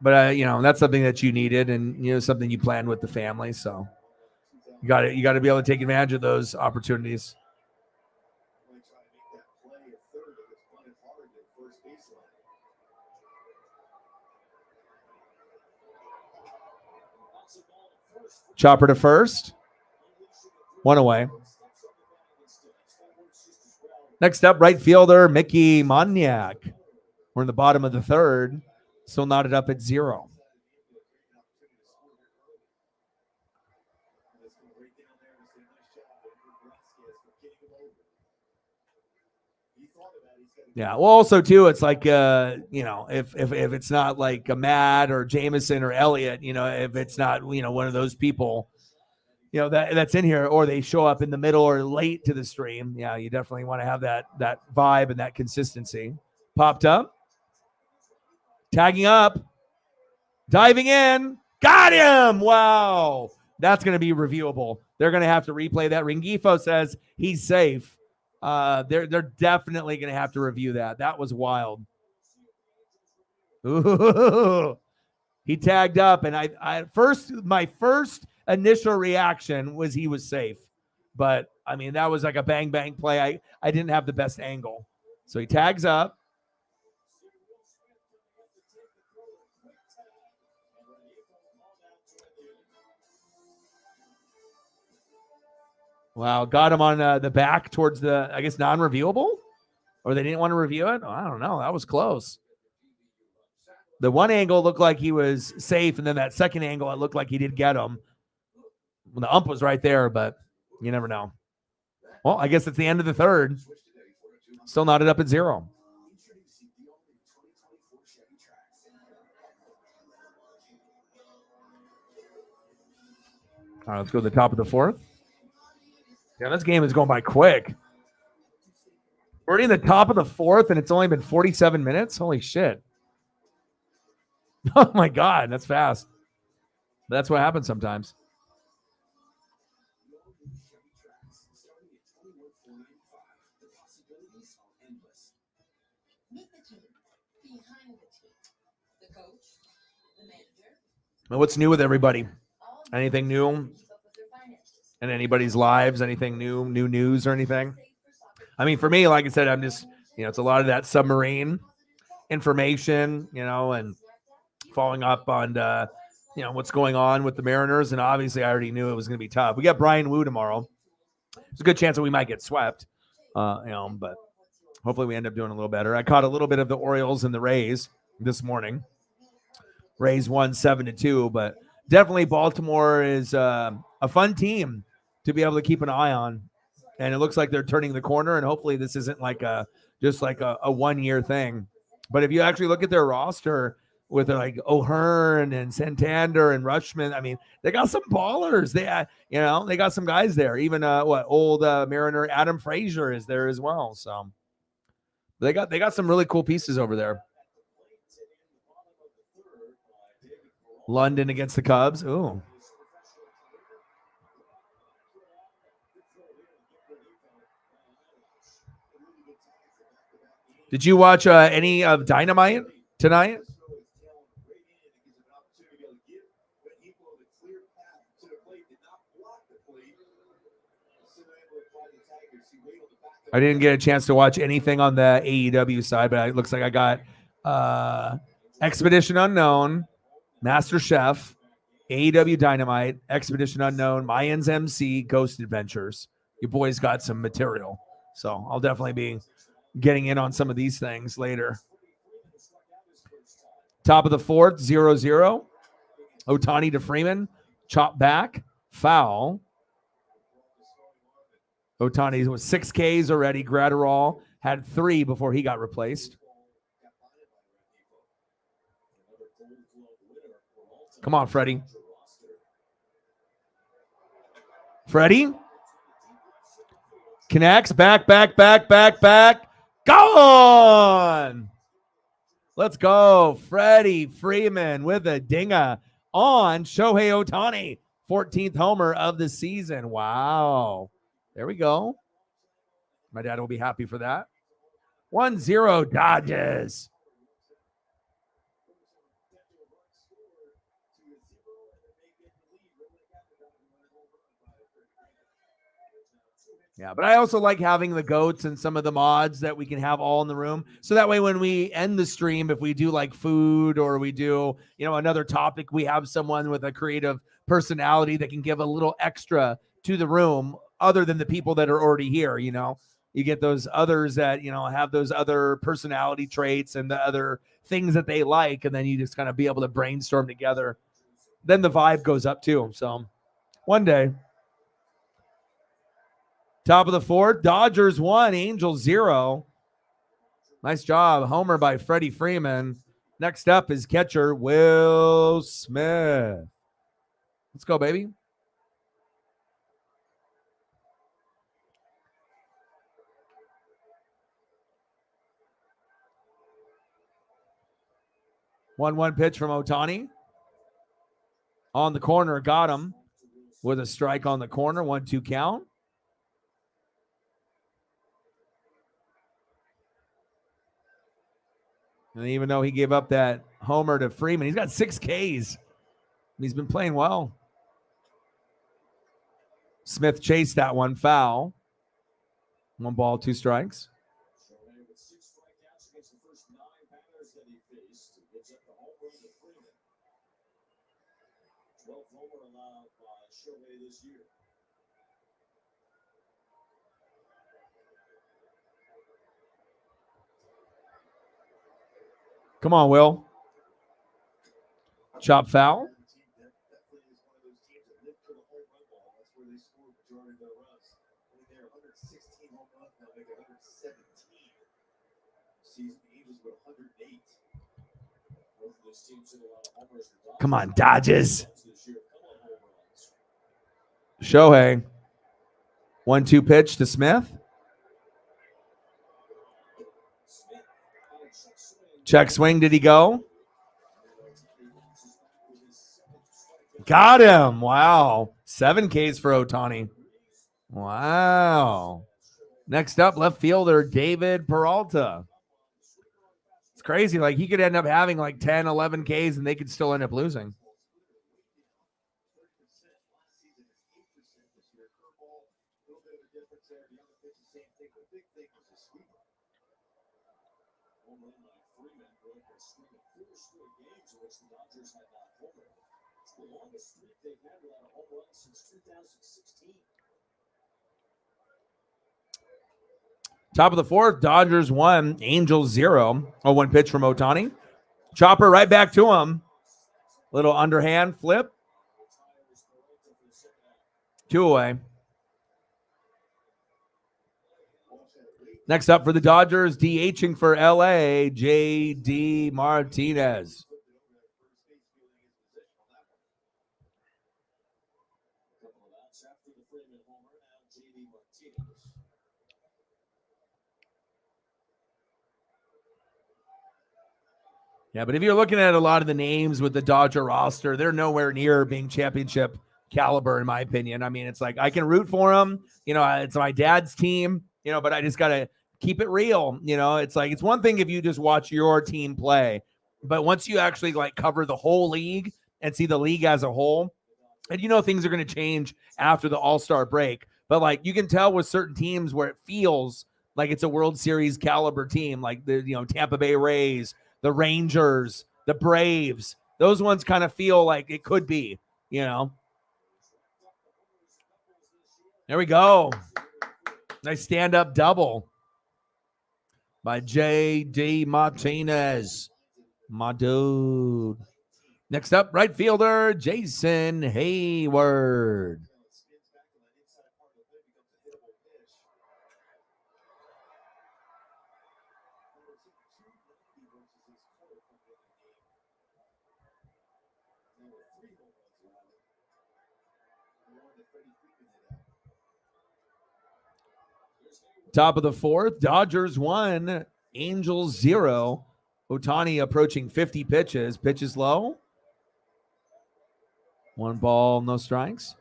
But that's something that you needed, and something you planned with the family. So you got to be able to take advantage of those opportunities. Chopper to first. One away. Next up, right fielder Mickey Moniak. We're in the bottom of the third. Still knotted up at 0. Yeah. Well, also too, it's like if it's not like a Matt or Jameson or Elliott, if it's not one of those people, that's in here, or they show up in the middle or late to the stream. Yeah, you definitely want to have that vibe and that consistency. Popped up, tagging up, diving in, got him! Wow, that's going to be reviewable. They're going to have to replay that. Ringifo says he's safe. They're definitely going to have to review that. That was wild. Ooh. He tagged up, and my first initial reaction was he was safe, but I mean that was like a bang bang play. I didn't have the best angle, so he tags up. Wow, got him on the back towards the, I guess, non-reviewable, or they didn't want to review it. Oh, I don't know. That was close. The one angle looked like he was safe, and then that second angle, it looked like he did get him. Well, the ump was right there, but you never know. Well, I guess it's the end of the third. Still knotted up at 0. All right, let's go to the top of the fourth. Yeah, this game is going by quick. We're already in the top of the fourth, and it's only been 47 minutes. Holy shit. Oh, my God. That's fast. But that's what happens sometimes. Meet the team, behind the team, the coach, the manager. Well, what's new with everybody? Anything new in anybody's lives? Anything new news or anything? I mean, for me, like I said, I'm just, it's a lot of that submarine information, and following up on, what's going on with the Mariners. And obviously, I already knew it was going to be tough. We got Brian Wu tomorrow. There's a good chance that we might get swept, but hopefully we end up doing a little better. I caught a little bit of the Orioles and the Rays this morning. Rays won 7-2, but definitely Baltimore is a fun team to be able to keep an eye on. And it looks like they're turning the corner, and hopefully this isn't like a 1-year thing. But if you actually look at their roster with like O'Hearn and Santander and Rutschman, I mean, they got some ballers. They got some guys there. Even old Mariner Adam Frazier is there as well. So they got some really cool pieces over there. London against the Cubs. Ooh. Did you watch any of Dynamite tonight? I didn't get a chance to watch anything on the AEW side, but it looks like I got Expedition Unknown, Master Chef, AEW Dynamite, Expedition Unknown, Mayans MC, Ghost Adventures. Your boy's got some material. So I'll definitely be getting in on some of these things later. Top of the fourth, 0-0. Otani to Freeman. Chop back. Foul. Otani was 6 Ks already. Gratterall had 3 before he got replaced. Come on, Freddie. Freddie connects. Back. Gone. Let's go. Freddie Freeman with a dinger on Shohei Otani. 14th homer of the season. Wow. There we go. My dad will be happy for that. 1-0 Dodgers. Yeah, but I also like having the goats and some of the mods that we can have all in the room. So that way when we end the stream, if we do like food or we do, another topic, we have someone with a creative personality that can give a little extra to the room other than the people that are already here. You get those others that, have those other personality traits and the other things that they like. And then you just kind of be able to brainstorm together. Then the vibe goes up too. So one day. Top of the fourth, Dodgers 1, Angels 0. Nice job. Homer by Freddie Freeman. Next up is catcher Will Smith. Let's go, baby. One pitch from Otani. On the corner, got him with a strike on the corner. 1-2 count. And even though he gave up that homer to Freeman, he's got 6 Ks. He's been playing well. Smith chased that one, foul. 1 ball, 2 strikes. With 6 strikeouts against the first 9 batters that he faced, he gives up the home run to Freeman. 12th homer allowed by Shohei this year. Come on, Will. Chop foul. Come on, Dodgers. Shohei. 1-2 pitch to Smith. Check swing. Did he go? Got him. Wow. 7 Ks for Otani. Wow. Next up, left fielder David Peralta. It's crazy. Like, he could end up having like 10, 11 Ks and they could still end up losing. Top of the fourth, Dodgers 1, Angels 0. 0-1 pitch from Otani. Chopper right back to him. Little underhand flip. 2 away. Next up for the Dodgers, DHing for LA, J.D. Martinez. Yeah, but if you're looking at a lot of the names with the Dodger roster, they're nowhere near being championship caliber, in my opinion. I mean, it's like I can root for them. It's my dad's team, but I just got to keep it real. It's like it's one thing if you just watch your team play, but once you actually like cover the whole league and see the league as a whole, and things are going to change after the All-Star break. But like you can tell with certain teams where it feels like it's a World Series caliber team, like the Tampa Bay Rays, the Rangers, the Braves, those ones kind of feel like it could be. you know. There we go. Nice stand-up double by J.D. Martinez. My dude. Next up, right fielder Jason Hayward. Top of the fourth, Dodgers 1, Angels 0. Ohtani approaching 50 pitches. Pitches low. 1 ball, no strikes.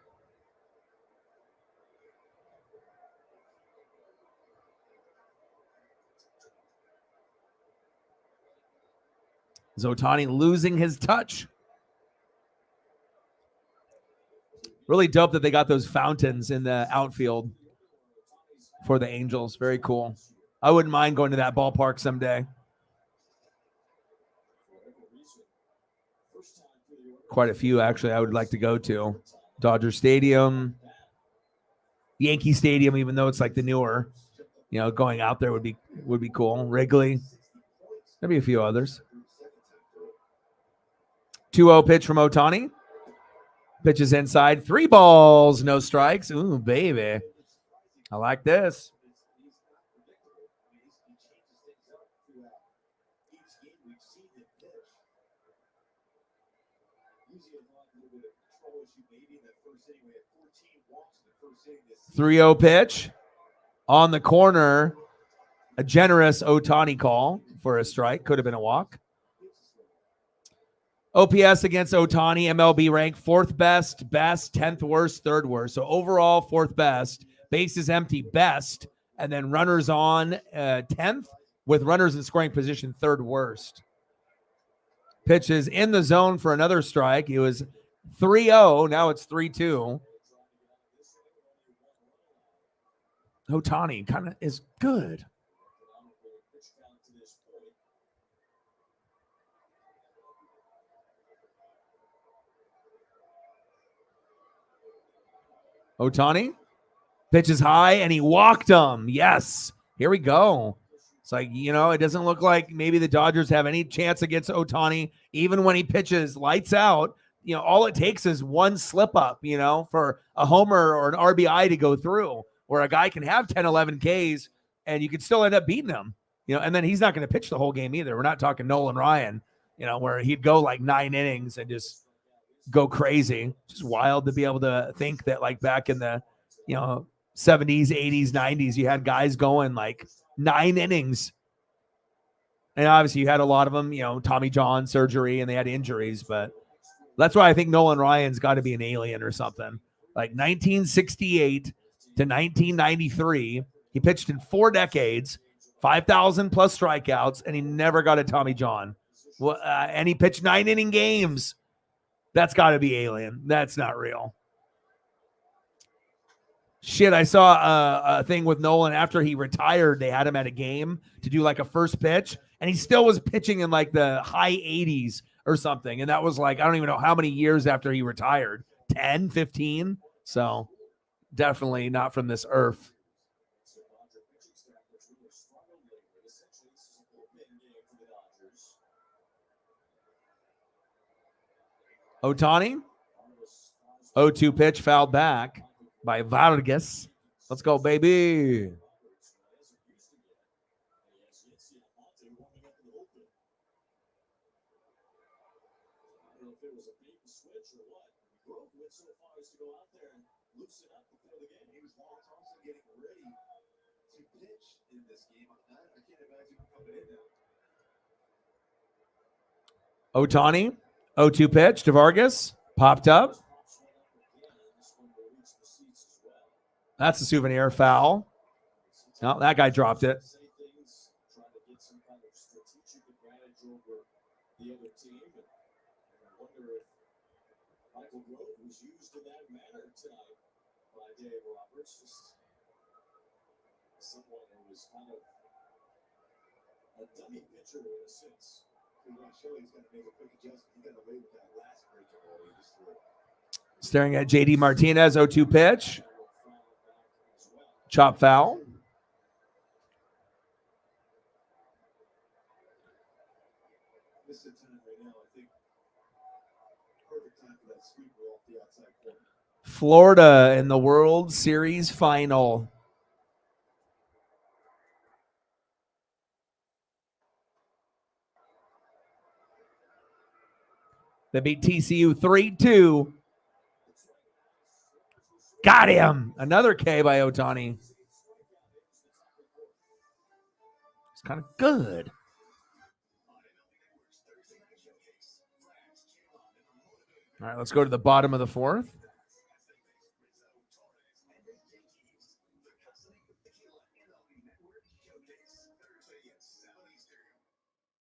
Is Ohtani losing his touch? Really dope that they got those fountains in the outfield for the Angels. Very cool. I wouldn't mind going to that ballpark someday. Quite a few, actually, I would like to go to. Dodger Stadium, Yankee Stadium, even though it's like the newer, going out there would be cool. Wrigley, maybe a few others. 2-0 pitch from Ohtani. Pitches inside. 3 balls, no strikes. Ooh, baby. I like this. Three-0 pitch on the corner. A generous Ohtani call for a strike. Could have been a walk. OPS against Ohtani, MLB rank 4th best, 10th worst, 3rd worst. So overall, 4th best. Bases empty, best. And then runners on, 10th. With runners in scoring position, 3rd worst. Pitches in the zone for another strike. It was 3-0. Now it's 3-2. Ohtani kind of is good. Ohtani pitches high and he walked him. Yes. Here we go. It's like, it doesn't look like maybe the Dodgers have any chance against Ohtani, even when he pitches lights out. All it takes is one slip up, for a homer or an RBI to go through, where a guy can have 10, 11 Ks and you could still end up beating him, and then he's not going to pitch the whole game either. We're not talking Nolan Ryan, where he'd go like 9 innings and just go crazy. Just wild to be able to think that like back in the, 70s, 80s, 90s, you had guys going like 9 innings. And obviously you had a lot of them, Tommy John surgery and they had injuries, but that's why I think Nolan Ryan's got to be an alien or something. Like 1968 to 1993, he pitched in 4 decades, 5,000 plus strikeouts, and he never got a Tommy John. And he pitched 9-inning games. That's got to be alien. That's not real. Shit, I saw a thing with Nolan after he retired. They had him at a game to do like a first pitch, and he still was pitching in like the high 80s or something. And that was like, I don't even know how many years after he retired, 10, 15. So definitely not from this earth. Ohtani, 0-2 pitch, fouled back by Vargas. Let's go, baby. Ohtani, 0-2 pitch to Vargas, popped up. That's a souvenir foul. No, that guy dropped it. Staring at JD Martinez, 0-2 pitch. Chop foul. This is the time right now, I think. Perfect time for that sweeper off the outside corner. Florida in the World Series final. They beat TCU 3-2. Got him. Another K by Ohtani. It's kind of good. All right, let's go to the bottom of the fourth.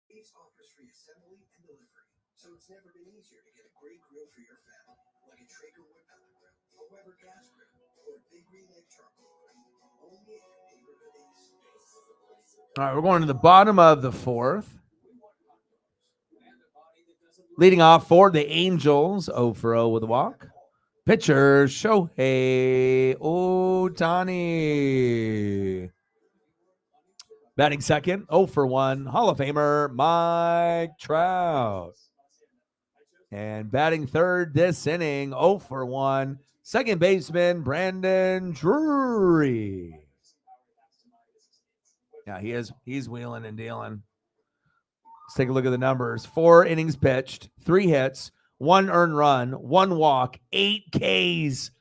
Ace offers free assembly and delivery, so it's never been easier to get a great grill for your family, like a Traeger wood pellet grill, a Weber gas grill, or a Big Green Egg charcoal grill. Only at your neighborhood Ace. All right, we're going to the bottom of the fourth. Leading off for the Angels, 0 for 0 with a walk. Pitcher, Shohei Ohtani. Batting second, 0 for 1, Hall of Famer Mike Trout. And batting third this inning, 0 for 1, second baseman Brandon Drury. Yeah, he's wheeling and dealing. Let's take a look at the numbers. 4 innings pitched, 3 hits, 1 earned run, 1 walk, 8 Ks.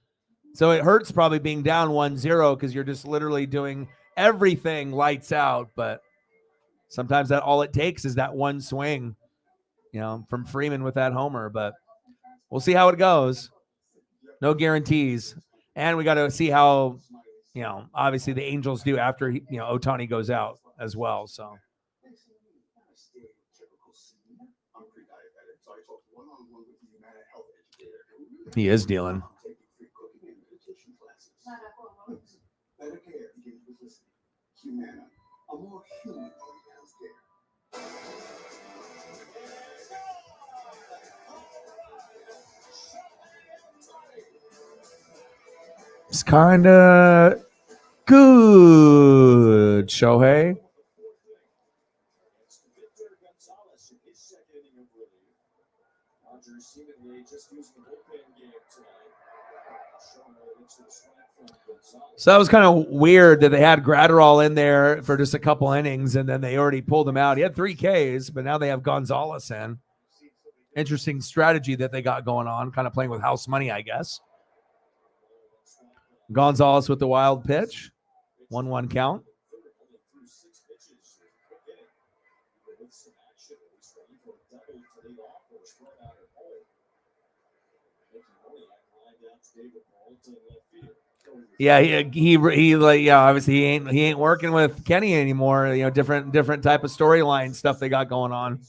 So it hurts probably being down 1-0 because you're just literally doing everything lights out. But sometimes that all it takes is that one swing, from Freeman with that homer. But we'll see how it goes. No guarantees. And we got to see how, obviously the Angels do after, Ohtani goes out as well. So. He is dealing. Better care begins with listening. Humana, a more human healthcare. It's kind of good, Shohei. So that was kind of weird that they had Gratterall in there for just a couple innings, and then they already pulled him out. He had 3 Ks, but now they have Gonzalez in. Interesting strategy that they got going on, kind of playing with house money, I guess. Gonzalez with the wild pitch. 1-1 count. Yeah, obviously he ain't working with Kenny anymore. Different type of storyline stuff they got going on.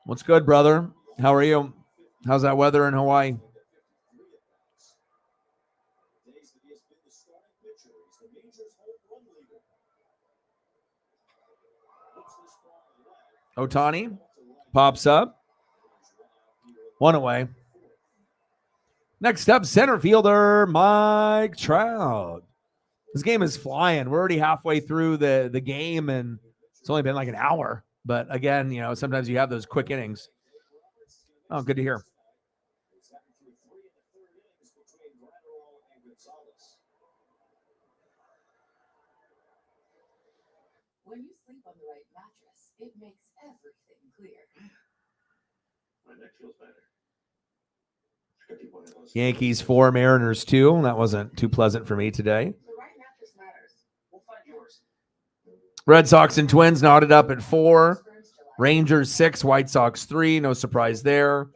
What's good, brother? How are you? How's that weather in Hawaii? Ohtani pops up. 1 away. Next up, center fielder Mike Trout. This game is flying. We're already halfway through the game, and it's only been like an hour. But again, sometimes you have those quick innings. Oh, good to hear. When you sleep on the right mattress, it makes everything clear. My neck feels better. Yankees 4, Mariners 2. That wasn't too pleasant for me today. The right mattress matters. We'll find yours. Red Sox and Twins knotted up at 4. Rangers 6, White Sox 3. No surprise there.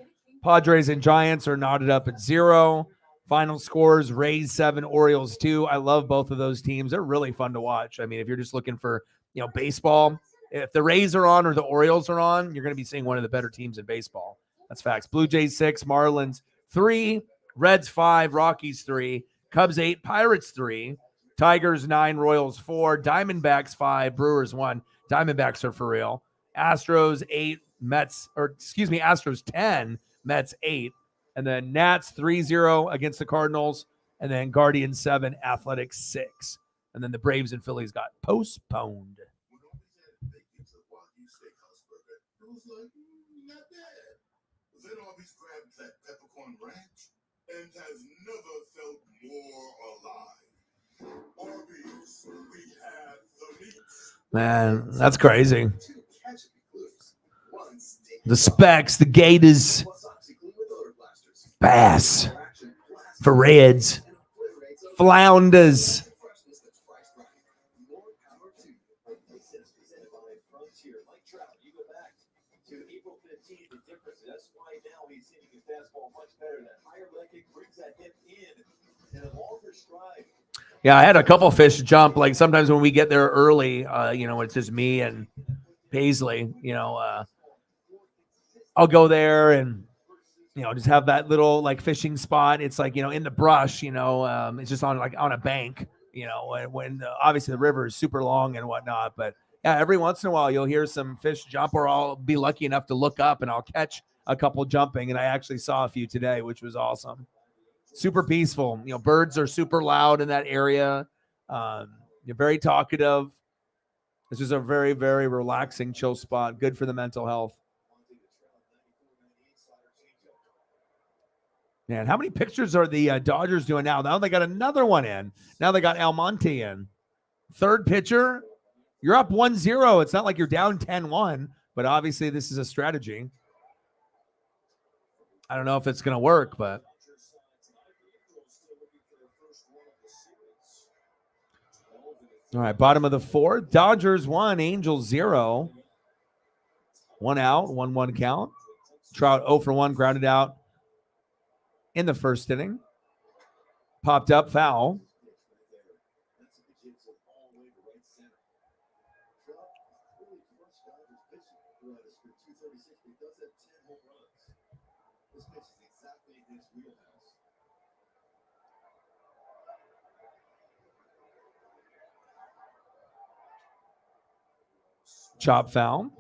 Padres and Giants are knotted up at 0. Final scores, Rays 7, Orioles 2. I love both of those teams. They're really fun to watch. I mean, if you're just looking for, baseball, if the Rays are on or the Orioles are on, you're going to be seeing one of the better teams in baseball. That's facts. Blue Jays 6, Marlins 3, Reds 5, Rockies 3, Cubs 8, Pirates 3, Tigers 9, Royals 4, Diamondbacks 5, Brewers 1. Diamondbacks are for real. Astros 8, Astros 10, Mets 8. And then Nats 3-0 against the Cardinals. And then Guardians 7, Athletics 6. And then the Braves and Phillies got postponed. When all these had bacon to Wagyu steakhouse burger, it was like, not bad. But then all these grabbed that peppercorn ranch and has never felt more alive. Arby's, we had the meat. Man, that's crazy. Two ketchup clips, one steak. The Specs, the Gators, Plus OxyClean with odor blasters. Bass, Action blast. for Reds, And a flavor aids of Flounders. freshness that's priced right. More power to you. This is presented by Frontier Lake Trout. You go back to April 15th, the difference. That's why now he's hitting his fastball much better. That higher leg kick brings that hip in a longer stride. Yeah, I had a couple fish jump. Like sometimes when we get there early, it's just me and Paisley, I'll go there and, just have that little like fishing spot. It's like, in the brush, it's just on a bank, when obviously the river is super long and whatnot. But yeah, every once in a while you'll hear some fish jump, or I'll be lucky enough to look up and I'll catch a couple jumping. And I actually saw a few today, which was awesome. Super peaceful. Birds are super loud in that area. You're very talkative. This is a very, very relaxing, chill spot. Good for the mental health. Man, how many pictures are the Dodgers doing now? Now they got another one in. Now they got Almonte in. Third pitcher. You're up 1-0. It's not like you're down 10-1, but obviously this is a strategy. I don't know if it's going to work, but all right, bottom of the fourth. Dodgers 1, Angels 0. 1 out, 1-1 count. Trout 0 for 1, grounded out in the first inning. Popped up, foul. Chop foul.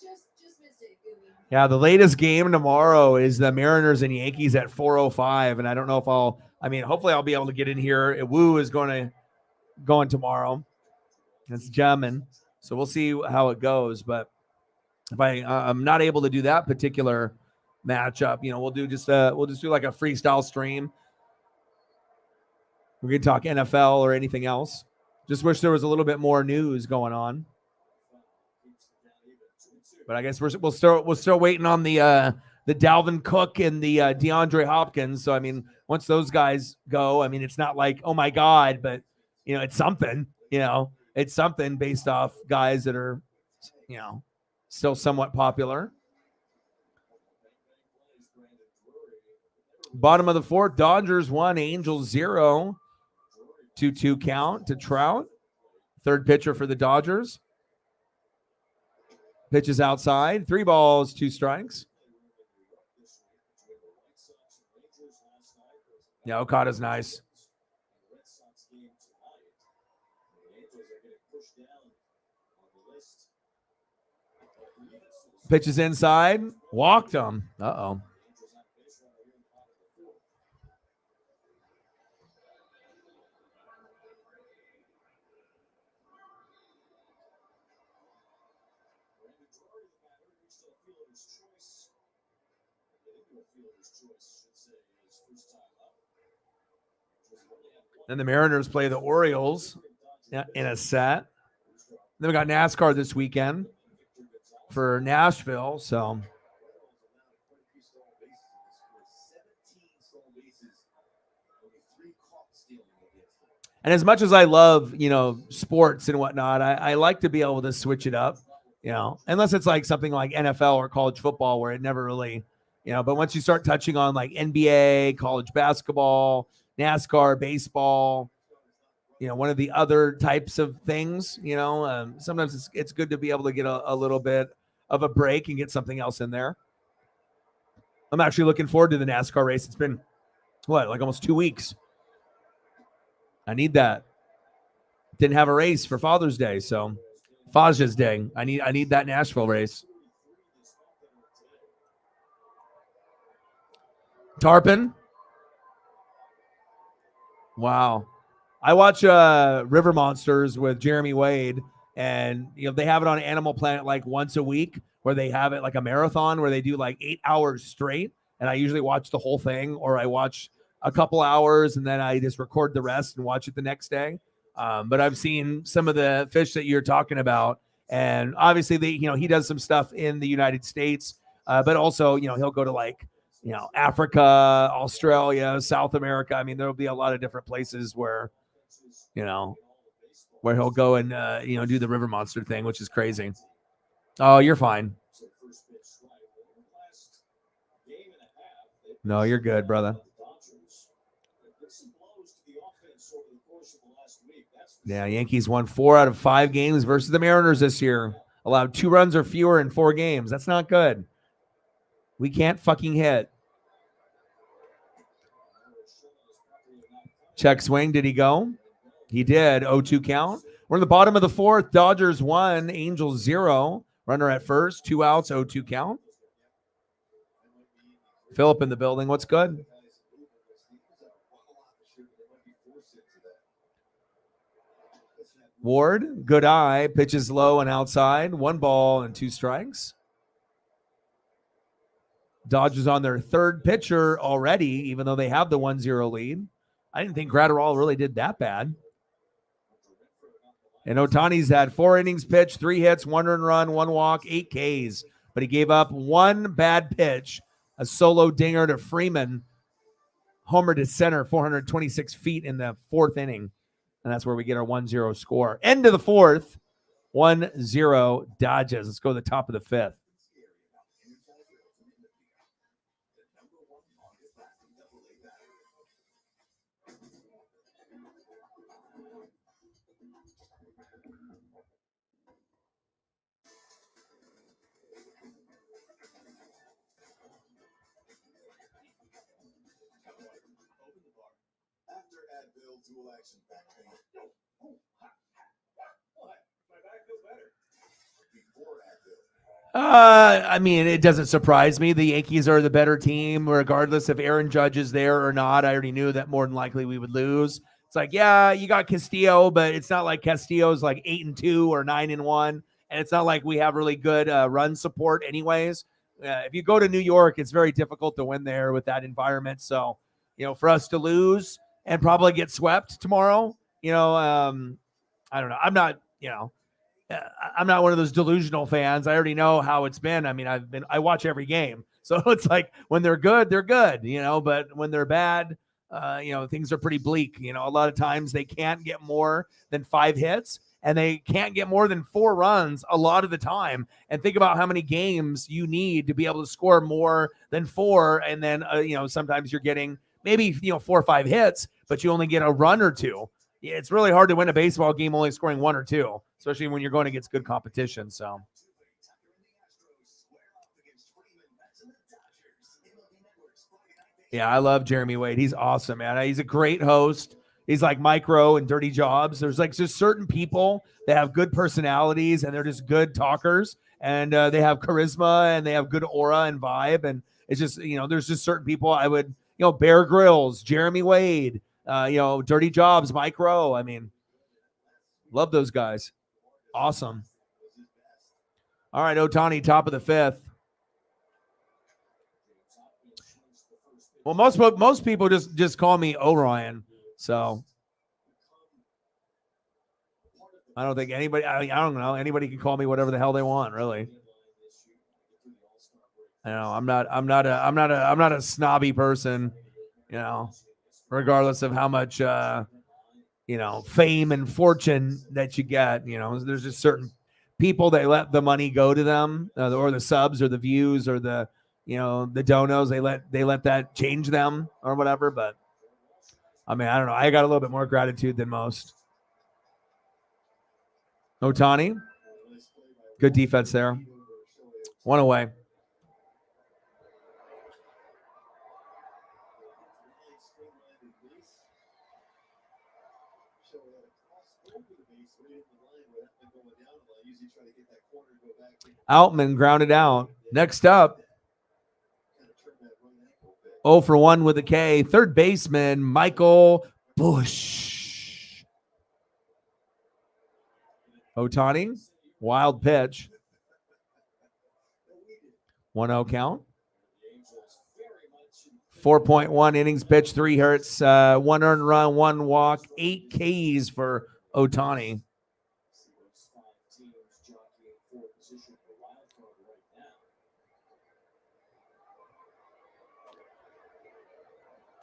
Just missed it, Gooey. Yeah, the latest game tomorrow is the Mariners and Yankees at 4:05, and I don't know if hopefully I'll be able to get in here. Woo is going tomorrow. It's jamming, so we'll see how it goes. But if I'm not able to do that particular matchup, we'll just do like a freestyle stream. We can talk NFL or anything else. Just wish there was a little bit more news going on. But I guess we're still waiting on the Dalvin Cook and the DeAndre Hopkins. So once those guys go, it's not like, oh my God, but it's something. It's something based off guys that are still somewhat popular. Bottom of the fourth, Dodgers 1, Angels 0. 2-2 count to Trout. Third pitcher for the Dodgers. Pitches outside. 3 balls, 2 strikes. Yeah, Okada's nice. Pitches inside. Walked him. Uh-oh. Then the Mariners play the Orioles in a set. Then we got NASCAR this weekend for Nashville. So, and as much as I love, sports and whatnot, I like to be able to switch it up, unless it's like something like NFL or college football where it never really, but once you start touching on like NBA, college basketball, NASCAR, baseball, one of the other types of things, sometimes it's good to be able to get a little bit of a break and get something else in there. I'm actually looking forward to the NASCAR race. It's been What, like almost 2 weeks? I need that. Didn't have a race for Father's Day, so Faja's Day. I need that Nashville race. Tarpon. Wow. I watch River Monsters with Jeremy Wade, and they have it on Animal Planet like once a week, where they have it like a marathon where they do like 8 hours straight. And I usually watch the whole thing, or I watch a couple hours and then I just record the rest and watch it the next day. But I've seen some of the fish that you're talking about, and obviously he does some stuff in the United States, but also he'll go to like Africa, Australia, South America. I mean, there'll be a lot of different places where he'll go and do the river monster thing, which is crazy. Oh, you're fine. No, you're good, brother. Yeah, Yankees won 4 out of 5 games versus the Mariners this year. Allowed 2 runs or fewer in 4 games. That's not good. We can't fucking hit. Check swing. Did he go? He did. 0-2 count. We're in the bottom of the 4th. Dodgers 1, Angels 0. Runner at first. 2 outs. 0-2 count. Philip in the building. What's good? Ward, good eye, pitches low and outside. 1 ball and 2 strikes. Dodgers on their 3rd pitcher already, even though they have the 1-0 lead. I didn't think Gratterall really did that bad. And Ohtani's had 4 innings pitched, 3 hits, 1 earned run, 1 walk, 8 Ks. But he gave up 1 bad pitch, a solo dinger to Freeman, homer to center, 426 feet in the 4th inning. And that's where we get our 1-0 score. End of the 4th, 1-0 Dodgers. Let's go to the top of the 5th. I mean, it doesn't surprise me. The Yankees are the better team, regardless if Aaron Judge is there or not. I already knew that more than likely we would lose. It's like, yeah, you got Castillo, but it's not like Castillo's like 8-2 or 9-1, and it's not like we have really good run support, anyways. If you go to New York, it's very difficult to win there with that environment. So, for us to lose and probably get swept tomorrow, I don't know. I'm not one of those delusional fans. I already know how it's been. I mean, I watch every game. So it's like when they're good, but when they're bad, things are pretty bleak. A lot of times they can't get more than 5 hits and they can't get more than 4 runs a lot of the time. And think about how many games you need to be able to score more than 4. And then, sometimes you're getting maybe, 4 or 5 hits, but you only get a run or 2. It's really hard to win a baseball game only scoring 1 or 2, especially when you're going against good competition. So, yeah, I love Jeremy Wade. He's awesome, man. He's a great host. He's like Micro and Dirty Jobs. There's like just certain people that have good personalities and they're just good talkers, and they have charisma and they have good aura and vibe. And it's just, there's just certain people I would, Bear Grylls, Jeremy Wade, Dirty Jobs, Micro. I mean, love those guys. Awesome. All right, Ohtani, top of the 5th. Well, most people just call me Orion, so I don't think anybody. I don't know. Anybody can call me whatever the hell they want, really. I know I'm not a snobby person, regardless of how much fame and fortune that you get. There's just certain people that let the money go to them, or the subs, or the views, or the donos. They let that change them or whatever. But I mean, I don't know. I got a little bit more gratitude than most. Ohtani, good defense there. 1 away. swing line to base. Show that across over the base, right in the line where that's been going down a lot. Usually try to get that corner, go back. Outman grounded out. Next up, Kind of turn that right ankle a bit. 0 for 1 with a K. Third baseman, Michael Bush. Otani, wild pitch. 1-0 count. 4.1 innings pitched, 3 hits, 1 earned run, 1 walk, 8 Ks for Otani.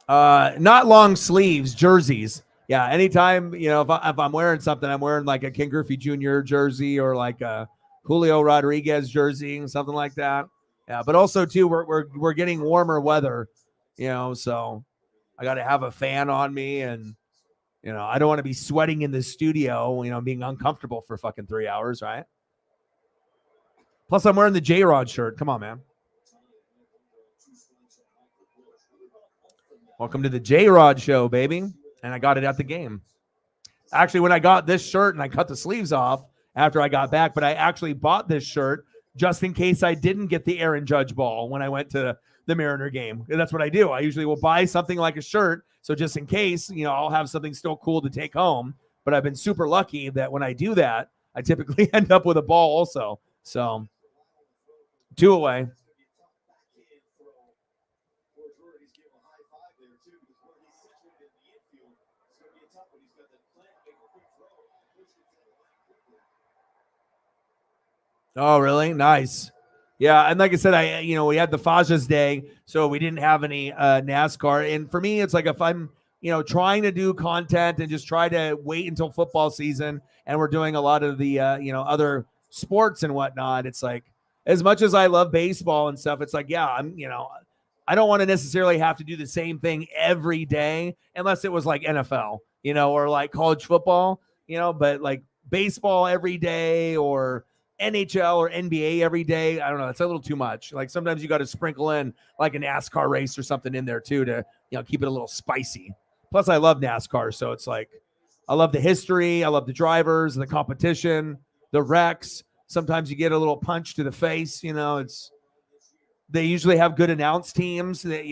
Not long sleeves, jerseys. Yeah, anytime, if I'm wearing something, I'm wearing like a Ken Griffey Jr. jersey or like a Julio Rodriguez jersey, something like that. Yeah, but also too, we're getting warmer weather, so I got to have a fan on me, and I don't want to be sweating in the studio, being uncomfortable for fucking 3 hours, right? Plus, I'm wearing the J-Rod shirt. Come on, man. Welcome to the J-Rod show, baby. And I got it at the game. Actually, when I got this shirt and I cut the sleeves off after I got back, but I actually bought this shirt just in case I didn't get the Aaron Judge ball when I went to the Mariner game. And that's what I do. I usually will buy something like a shirt. So just in case, I'll have something still cool to take home. But I've been super lucky that when I do that, I typically end up with a ball also. So 2 away. Oh, really? Nice. Yeah, and like I said, we had the Faja's Day, so we didn't have any NASCAR. And for me, it's like if I'm, trying to do content and just try to wait until football season, and we're doing a lot of the, other sports and whatnot, it's like, as much as I love baseball and stuff, it's like, yeah, I don't want to necessarily have to do the same thing every day unless it was like NFL, or like college football, but like baseball every day or NHL or NBA every day. I don't know. It's a little too much. Like sometimes you got to sprinkle in like a NASCAR race or something in there too to, keep it a little spicy. Plus I love NASCAR. So it's like, I love the history. I love the drivers, the competition, the wrecks. Sometimes you get a little punch to the face, they usually have good announce teams that,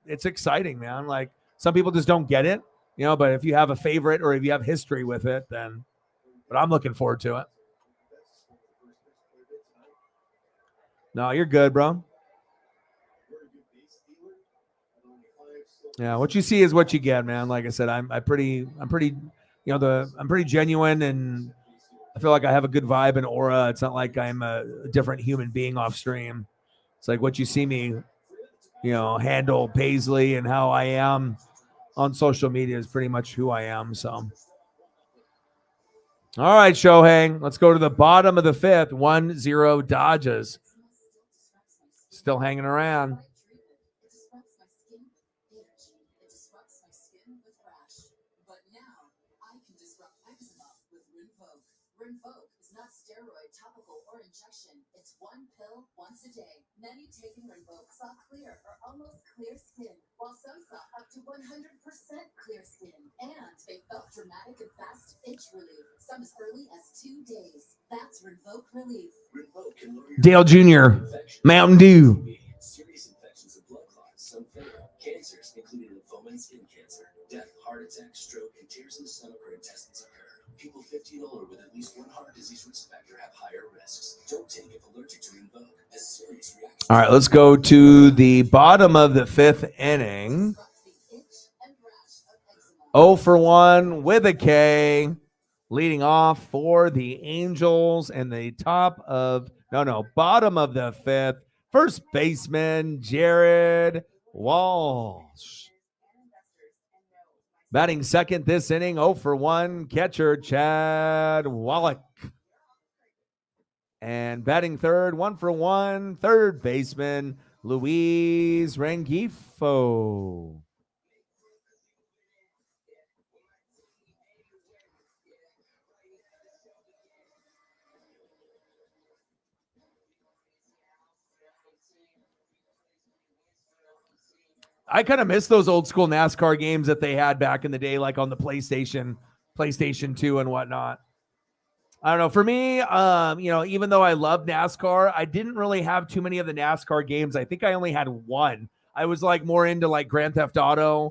it's exciting, man. Like some people just don't get it, but if you have a favorite or if you have history with it, then, but I'm looking forward to it. No, you're good, bro. Yeah, what you see is what you get, man. Like I said, I'm pretty, I'm pretty genuine, and I feel like I have a good vibe and aura. It's not like I'm a different human being off stream. It's like what you see me, handle Paisley and how I am on social media is pretty much who I am. So, all right, Shohei, let's go to the bottom of the 5th. 1-0 Dodgers. Still hanging around. Rinvoq is not steroid, topical, or injection. It's 1 pill once a day. Many taking Rinvoq saw clear or almost clear skin, while some saw up to 100% clear skin. And they felt dramatic and fast itch relief, some as early as 2 days. That's Rinvoq Relief. Dale Jr., Mountain Dew. Serious infections of blood clots, some fatal. Cancers, including lymphoma and skin cancer. Death, heart attack, stroke, and tears in the stomach or intestines occur. People 50 and older with at least one heart disease risk factor have higher risks. Don't take if allergic to Rinvoq. A serious reaction. All right, let's go to the bottom of the 5th inning. 0 for 1 with a K. Leading off for the Angels and the bottom of the 5th. First baseman, Jared Walsh. Batting second this inning, 0 for 1, catcher Chad Wallach. And batting third, 1 for 1, third baseman Luis Rengifo. I kind of miss those old school NASCAR games that they had back in the day, like on the PlayStation 2 and whatnot. I don't know. For me, even though I love NASCAR, I didn't really have too many of the NASCAR games. I think I only had one. I was like more into like Grand Theft Auto,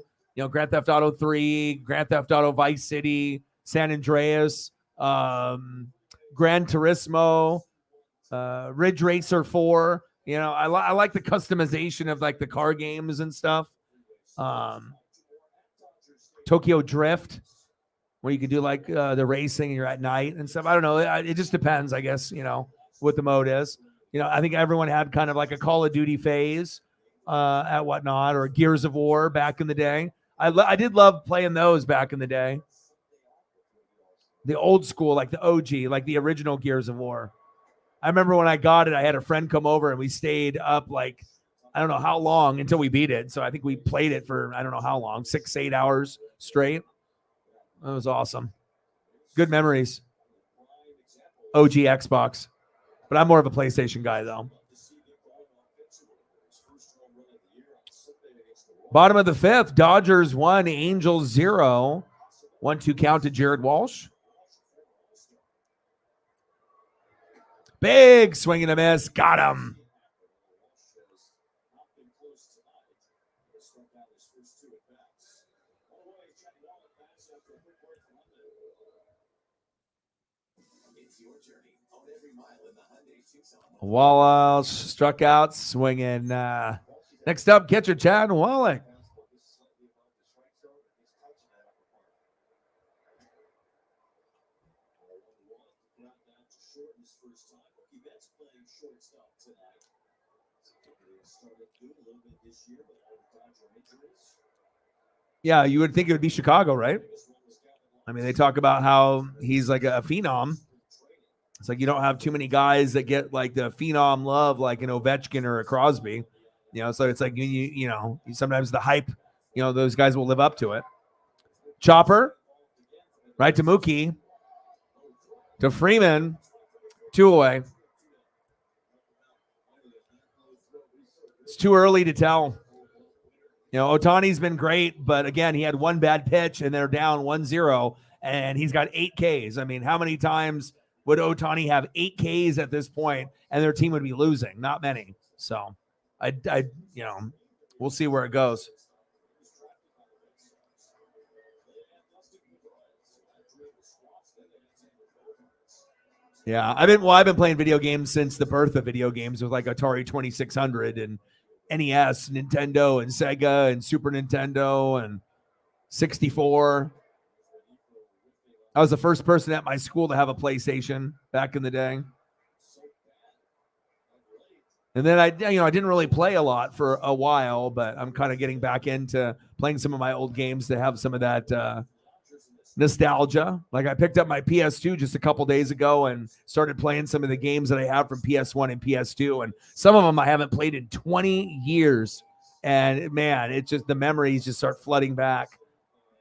Grand Theft Auto 3, Grand Theft Auto Vice City, San Andreas, Gran Turismo, Ridge Racer 4. I like the customization of like the car games and stuff. Tokyo Drift, where you can do like the racing and you're at night and stuff. I don't know. It just depends, I guess, what the mode is. I think everyone had kind of like a Call of Duty phase at whatnot, or Gears of War back in the day. I did love playing those back in the day. The old school, like the OG, like the original Gears of War. I remember when I got it, I had a friend come over and we stayed up like, I don't know how long until we beat it. So I think we played it for, I don't know how long, 6-8 hours straight. That was awesome. Good memories. OG Xbox. But I'm more of a PlayStation guy, though. Bottom of the fifth, Dodgers 1, Angels 0. 1-2 count to Jared Walsh. Big swing and a miss. Got him. Walsh struck out swinging. Next up, catcher Chad Wallach. Yeah, you would think it would be Chicago, right? I mean, they talk about how he's like a phenom. It's like you don't have too many guys that get like the phenom love like an Ovechkin or a Crosby. So it's like, sometimes the hype, those guys will live up to it. Chopper, right to Mookie, to Freeman, 2 away. It's too early to tell. Ohtani's been great, but again, he had one bad pitch and they're down 1-0 and he's got 8 Ks. I mean, how many times would Ohtani have 8 Ks at this point and their team would be losing? Not many. So we'll see where it goes. Yeah, I've been playing video games since the birth of video games with like Atari 2600 and NES, Nintendo, and Sega, and Super Nintendo, and 64. I was the first person at my school to have a PlayStation back in the day. And then I didn't really play a lot for a while, but I'm kind of getting back into playing some of my old games to have some of that nostalgia. Like I picked up my PS2 just a couple days ago and started playing some of the games that I have from PS1 and PS2. And some of them I haven't played in 20 years. And man, it's just the memories just start flooding back.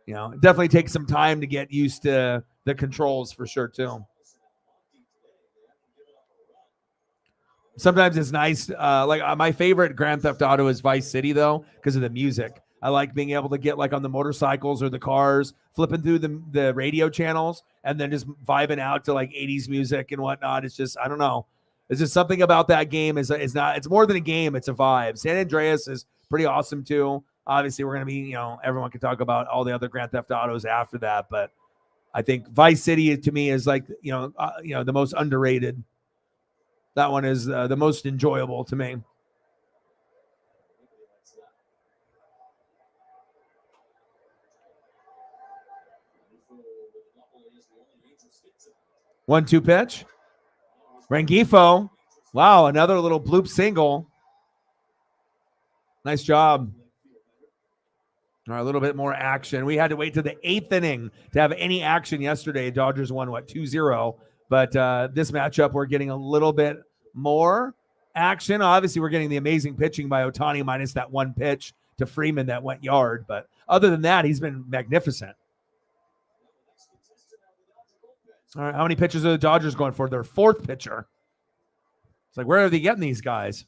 It definitely takes some time to get used to the controls for sure too. Sometimes it's nice. My favorite Grand Theft Auto is Vice City though, because of the music. I like being able to get like on the motorcycles or the cars, flipping through the radio channels and then just vibing out to like 80s music and whatnot. It's just, I don't know. It's just something about that game it's more than a game. It's a vibe. San Andreas is pretty awesome too. Obviously we're going to be, everyone can talk about all the other Grand Theft Autos after that. But I think Vice City to me is like, the most underrated. That one is the most enjoyable to me. One-two pitch. Rengifo. Wow, another little bloop single. Nice job. All right, a little bit more action. We had to wait to the 8th inning to have any action yesterday. Dodgers won, 2-0. But this matchup, we're getting a little bit more action. Obviously, we're getting the amazing pitching by Ohtani minus that one pitch to Freeman that went yard. But other than that, he's been magnificent. All right, how many pitchers are the Dodgers going for? Their 4th pitcher. It's like, where are they getting these guys?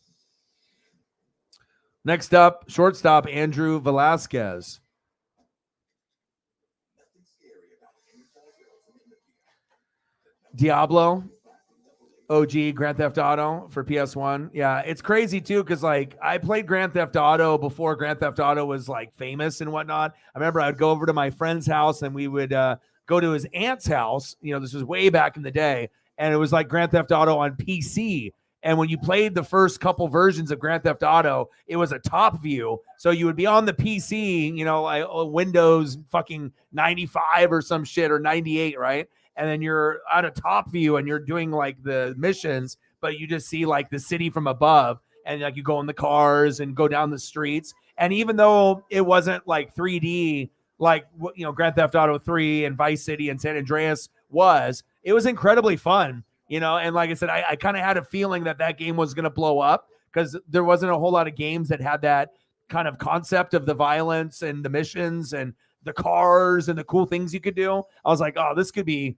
Next up, shortstop Andrew Velasquez. Diablo, OG Grand Theft Auto for PS1. Yeah, it's crazy too because like I played Grand Theft Auto before Grand Theft Auto was like famous and whatnot. I remember I'd go over to my friend's house and we would go to his aunt's house. You know, this was way back in the day, and it was like Grand Theft Auto on PC. And when you played the first couple versions of Grand Theft Auto, it was a top view. So you would be on the PC, you know, like Windows fucking 95 or some shit, or 98, right? And then you're at a top view and you're doing like the missions, but you just see like the city from above, and like you go in the cars and go down the streets. And even though it wasn't like 3D, like, you know, Grand Theft Auto 3 and Vice City and San Andreas was, it was incredibly fun, you know? And like I said, I kind of had a feeling that that game was going to blow up because there wasn't a whole lot of games that had that kind of concept of the violence and the missions and the cars and the cool things you could do. I was like, oh, this could be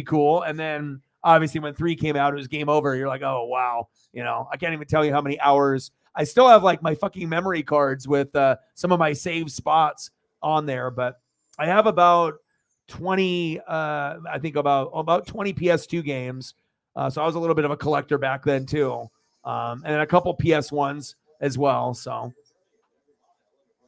cool. And then obviously when 3 came out, it was game over. You're like, oh, wow. You know, I can't even tell you how many hours. I still have like my fucking memory cards with some of my save spots on there, but I have about 20, I think about 20 PS2 games. So I was a little bit of a collector back then too. And then a couple PS1s as well. So,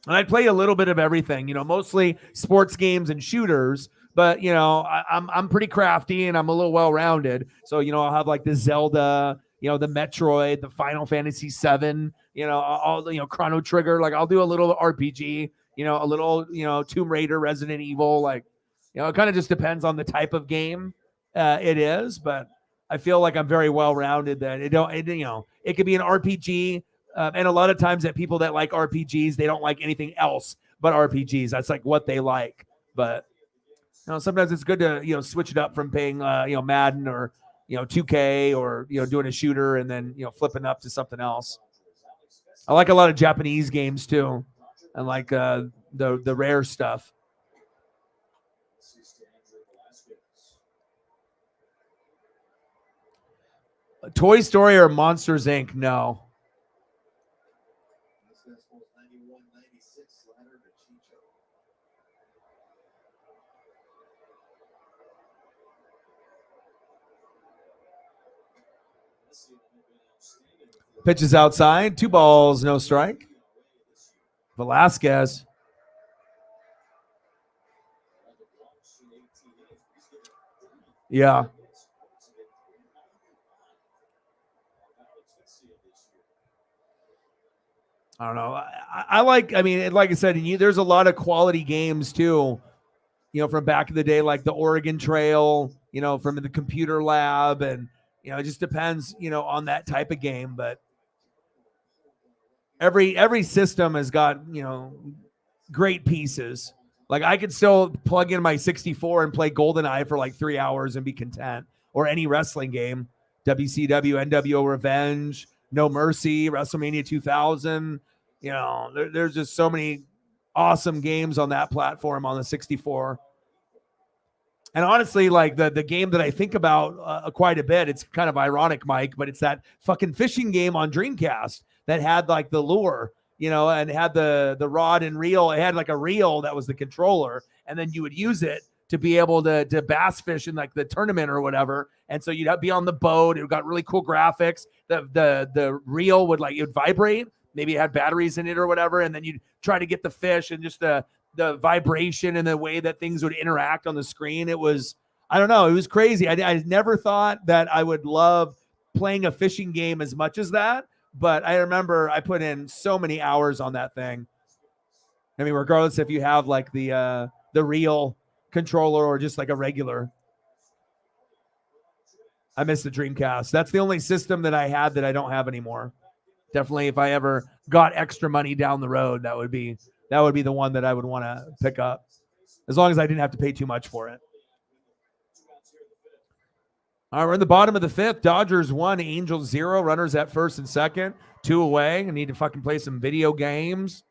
and I play a little bit of everything, you know, mostly sports games and shooters, but you know, I'm pretty crafty and I'm a little well-rounded. So, you know, I'll have like the Zelda, you know, the Metroid, the Final Fantasy 7, you know, all, you know, Chrono Trigger. Like I'll do a little RPG, you know, a little, you know, Tomb Raider, Resident Evil. Like, you know, it kind of just depends on the type of game it is, but I feel like I'm very well-rounded that you know, it could be an RPG. And a lot of times that people that like RPGs, they don't like anything else but RPGs. That's like what they like. But, you know, sometimes it's good to, you know, switch it up from playing, you know, Madden or, you know, 2K or, you know, doing a shooter and then, you know, flipping up to something else. I like a lot of Japanese games too. And like the rare stuff. Toy Story or Monsters Inc. No. Pitches outside. 2 balls, no strike. Velasquez. Yeah. I don't know. I like, I mean, like I said, there's a lot of quality games too, you know, from back in the day, like the Oregon Trail, you know, from the computer lab. And, you know, it just depends, you know, on that type of game. But every system has got, you know, great pieces. Like I could still plug in my 64 and play GoldenEye for like 3 hours and be content, or any wrestling game, WCW, NWO Revenge, No Mercy, WrestleMania 2000. You know, there's just so many awesome games on that platform on the 64. And honestly, like the game that I think about quite a bit, it's kind of ironic, Mike, but it's that fucking fishing game on Dreamcast that had like the lure, you know, and had the rod and reel. It had like a reel that was the controller, and then you would use it to be able to bass fish in like the tournament or whatever. And so you'd be on the boat. It got really cool graphics. The reel would like, it would vibrate. Maybe it had batteries in it or whatever. And then you'd try to get the fish, and just the vibration and the way that things would interact on the screen. It was, I don't know. It was crazy. I never thought that I would love playing a fishing game as much as that. But I remember I put in so many hours on that thing. I mean, regardless if you have like the reel controller or just like a regular. I miss the Dreamcast. That's the only system that I had that I don't have anymore. Definitely, if I ever got extra money down the road, that would be the one that I would want to pick up, as long as I didn't have to pay too much for it. All right, we're in the bottom of the 5th. Dodgers 1, Angels 0. Runners at first and second. 2 away. I need to fucking play some video games.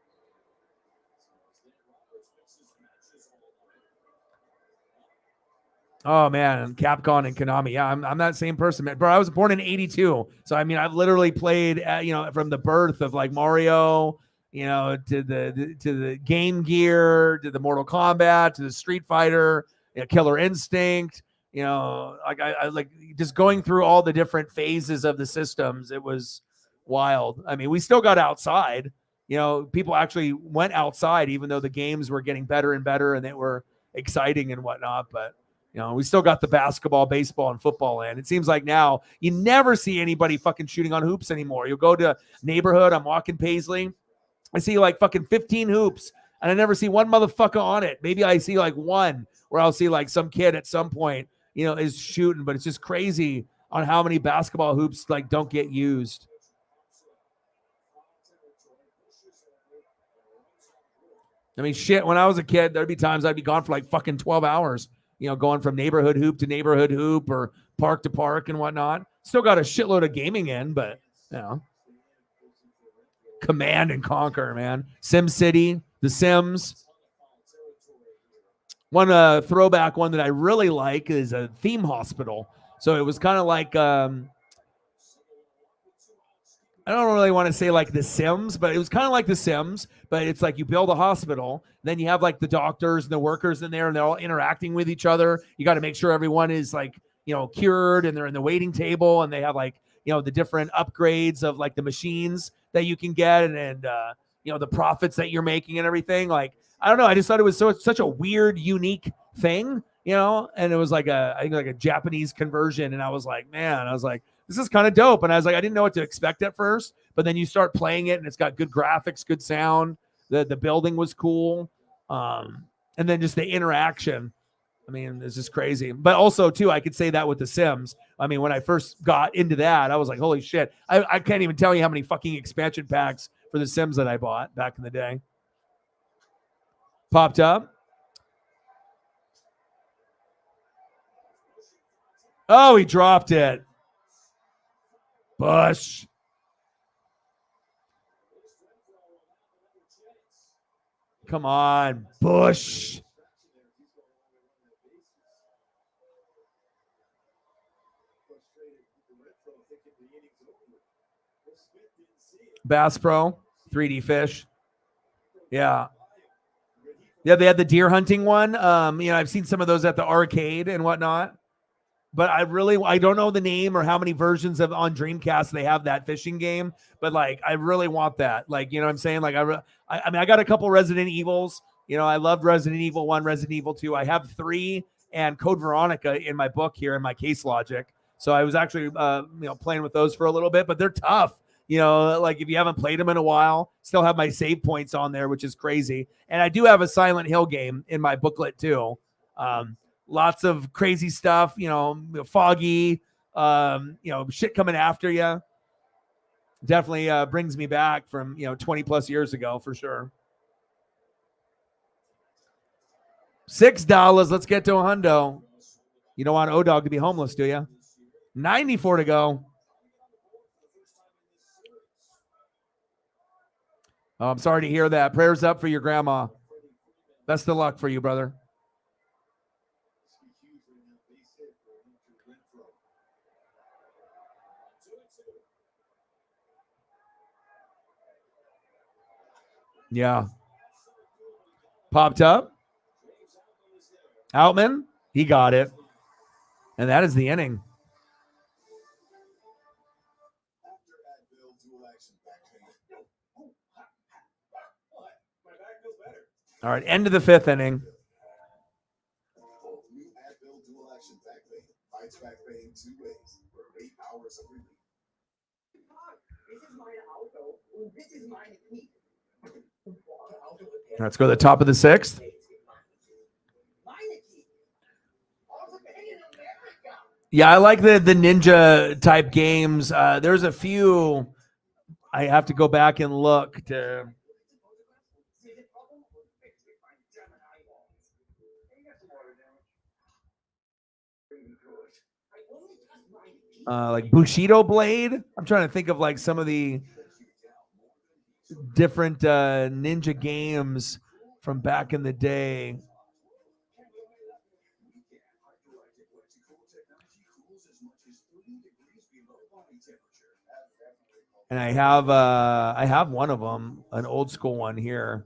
Oh, man, Capcom and Konami. Yeah, I'm that same person, man. Bro, I was born in 82. So, I mean, I've literally played, you know, from the birth of like Mario, to the Game Gear, to the Mortal Kombat, to the Street Fighter, Killer Instinct. Like I like just going through all the different phases of the systems. It was wild. I mean, we still got outside. People actually went outside, even though the games were getting better and better, and they were exciting and whatnot. But we still got the basketball, baseball, and football in. It seems like now you never see anybody fucking shooting on hoops anymore. You'll go to a neighborhood. I'm walking Paisley. I see like fucking 15 hoops, and I never see one motherfucker on it. Maybe I see like one where I'll see like some kid at some point, is shooting, but it's just crazy on how many basketball hoops like don't get used. I mean, shit, when I was a kid, there'd be times I'd be gone for like fucking 12 hours, going from neighborhood hoop to neighborhood hoop or park to park and whatnot. Still got a shitload of gaming in, but, Command and Conquer, man. Sim City, The Sims. One throwback one that I really like is a Theme Hospital. So it was kind of like, I don't really want to say like The Sims, but it was kind of like The Sims, but it's like you build a hospital, then you have like the doctors and the workers in there, and they're all interacting with each other. You got to make sure everyone is like, cured, and they're in the waiting table, and they have like, the different upgrades of like the machines that you can get, and the profits that you're making and everything. Like, I don't know. I just thought it was such a weird, unique thing, and it was like I think like a Japanese conversion. And I was like, this is kind of dope. And I was like, I didn't know what to expect at first, but then you start playing it and it's got good graphics, good sound. The building was cool. And then just the interaction. I mean, it's just crazy. But also too, I could say that with The Sims. I mean, when I first got into that, I was like, holy shit. I can't even tell you how many fucking expansion packs for The Sims that I bought back in the day. Popped up. Oh, he dropped it. Bush. Come on, Bush. Bass Pro, 3D Fish. Yeah. Yeah, they had the deer hunting one. I've seen some of those at the arcade and whatnot. But I don't know the name or how many versions of on Dreamcast they have that fishing game. But like, I really want that. Like, you know what I'm saying? Like, I mean, I got a couple Resident Evils. I loved Resident Evil 1, Resident Evil 2. I have 3 and Code Veronica in my book here in my Case Logic. So I was actually, playing with those for a little bit, but they're tough. Like if you haven't played them in a while, still have my save points on there, which is crazy. And I do have a Silent Hill game in my booklet too. Lots of crazy stuff, foggy, shit coming after you. Definitely brings me back from, 20 plus years ago for sure. $6. Let's get to a hundo. You don't want O-Dog to be homeless, do you? 94 to go. Oh, I'm sorry to hear that. Prayers up for your grandma. Best of luck for you, brother. Yeah. Popped up. Outman, he got it. And that is the inning. All right, end of the 5th inning. New Advil Dual Action Back Pain. Fights back pain 2 ways for 8 hours of relief. This is my key. Let's go to the top of the 6th. Yeah, I like the ninja type games. There's a few. I have to go back and look to. Like Bushido Blade. I'm trying to think of like some of the different ninja games from back in the day. And I have one of them, an old school one here.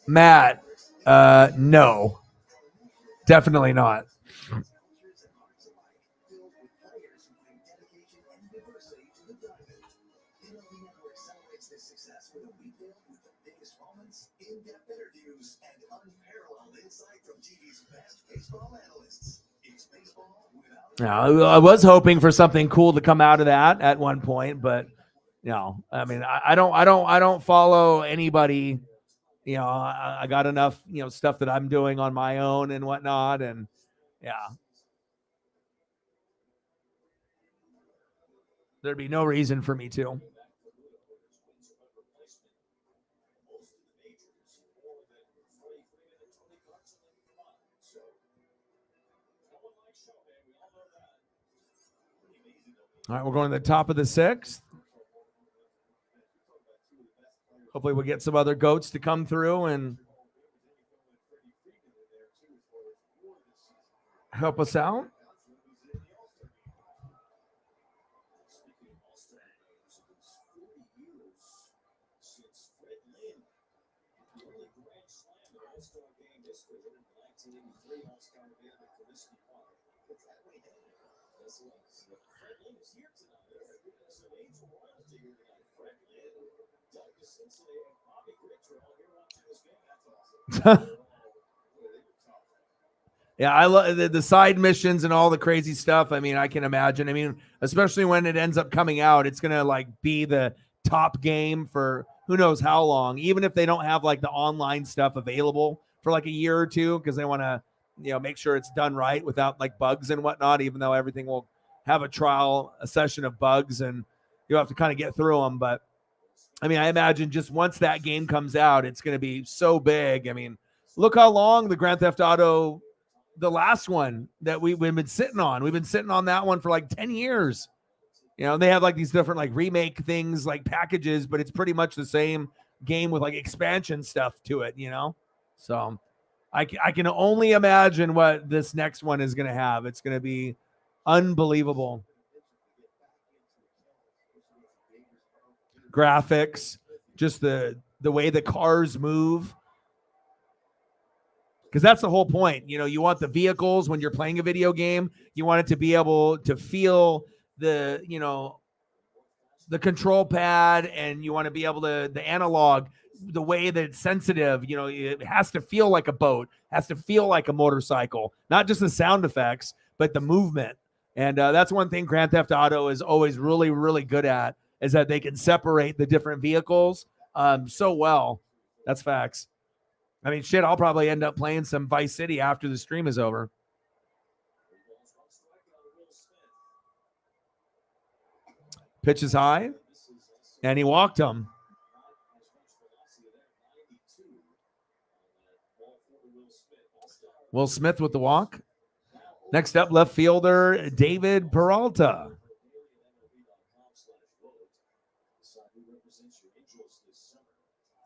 Matt, no, definitely not. In-depth interviews and unparalleled insight from TV's best baseball analysts. It's baseball without. Now, I was hoping for something cool to come out of that at one point, but I mean, I don't follow anybody. I got enough, stuff that I'm doing on my own and whatnot, and yeah, there'd be no reason for me to. All right, we're going to the top of the sixth. Hopefully we'll get some other goats to come through and help us out. Yeah, I love the side missions and all the crazy stuff. I mean, I can imagine. I mean, especially when it ends up coming out, it's gonna like be the top game for who knows how long. Even if they don't have like the online stuff available for like a year or two, because they want to, make sure it's done right without like bugs and whatnot. Even though everything will have a session of bugs, and you'll have to kind of get through them. But I mean, I imagine just once that game comes out, it's going to be so big. I mean, look how long the Grand Theft Auto, the last one that we've been sitting on. We've been sitting on that one for like 10 years. They have like these different like remake things, like packages, but it's pretty much the same game with like expansion stuff to it, So I can only imagine what this next one is going to have. It's going to be unbelievable. Graphics, just the way the cars move. Because that's the whole point. You want the vehicles when you're playing a video game, you want it to be able to feel the control pad, and you want to be able to, the analog, the way that it's sensitive, it has to feel like a boat, has to feel like a motorcycle, not just the sound effects, but the movement. And that's one thing Grand Theft Auto is always really, really good at, is that they can separate the different vehicles so well. That's facts. I mean, shit, I'll probably end up playing some Vice City after the stream is over. Pitch is high, and he walked him. Will Smith with the walk. Next up, left fielder David Peralta.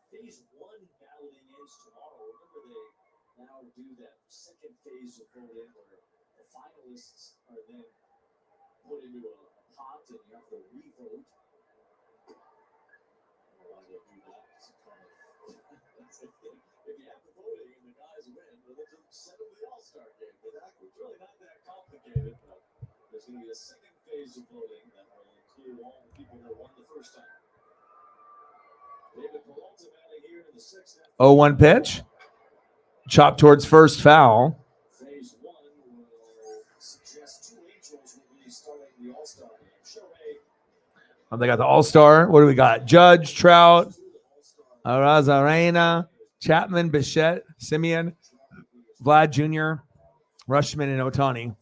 Phase one balloting ends tomorrow. Remember, they now do that second phase of voting where the finalists are then put into a pot and you have to re-vote. I don't know why they do that. If you have the voting and the guys win, then they just send them to the All-Star game. But it's really not that complicated. But there's going to be a second phase of voting that will include all the people that won the first time. 0-1 pitch. Chop towards first, foul. Phase one will suggest two Angels will be starting the All-Star game. They got the All-Star. What do we got? Judge, Trout, Arozarena, Chapman, Bichette, Simeon, Vlad Jr., Rushman, and Ohtani.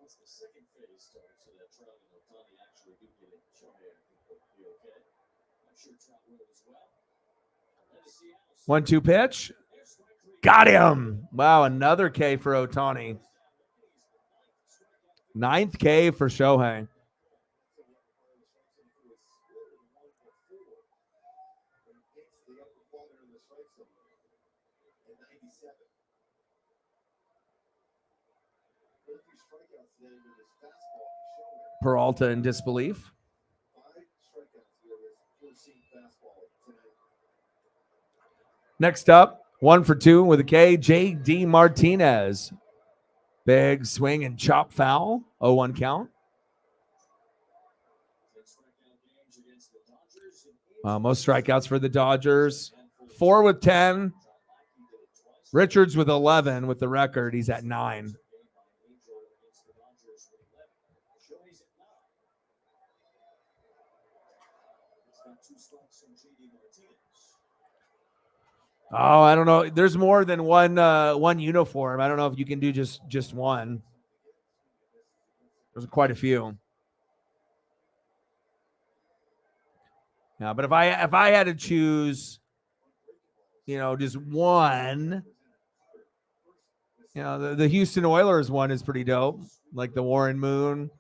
once the second phase starts, so that Trout and Ohtani actually do get it, Shohei, I think will be okay. I'm sure Trout will as well. And the Seattle 1-2 pitch. Got him. Wow, another K for Ohtani. 9th K for Shohei. Peralta in disbelief. Next up, 1 for 2 with a K, J.D. Martinez. Big swing and chop foul. 0-1 count. Most strikeouts for the Dodgers. 4 with 10. Richards with 11 with the record. He's at 9. Oh, I don't know. There's more than one uniform. I don't know if you can do just one. There's quite a few. Yeah, but if I had to choose, just one, the Houston Oilers one is pretty dope. Like the Warren Moon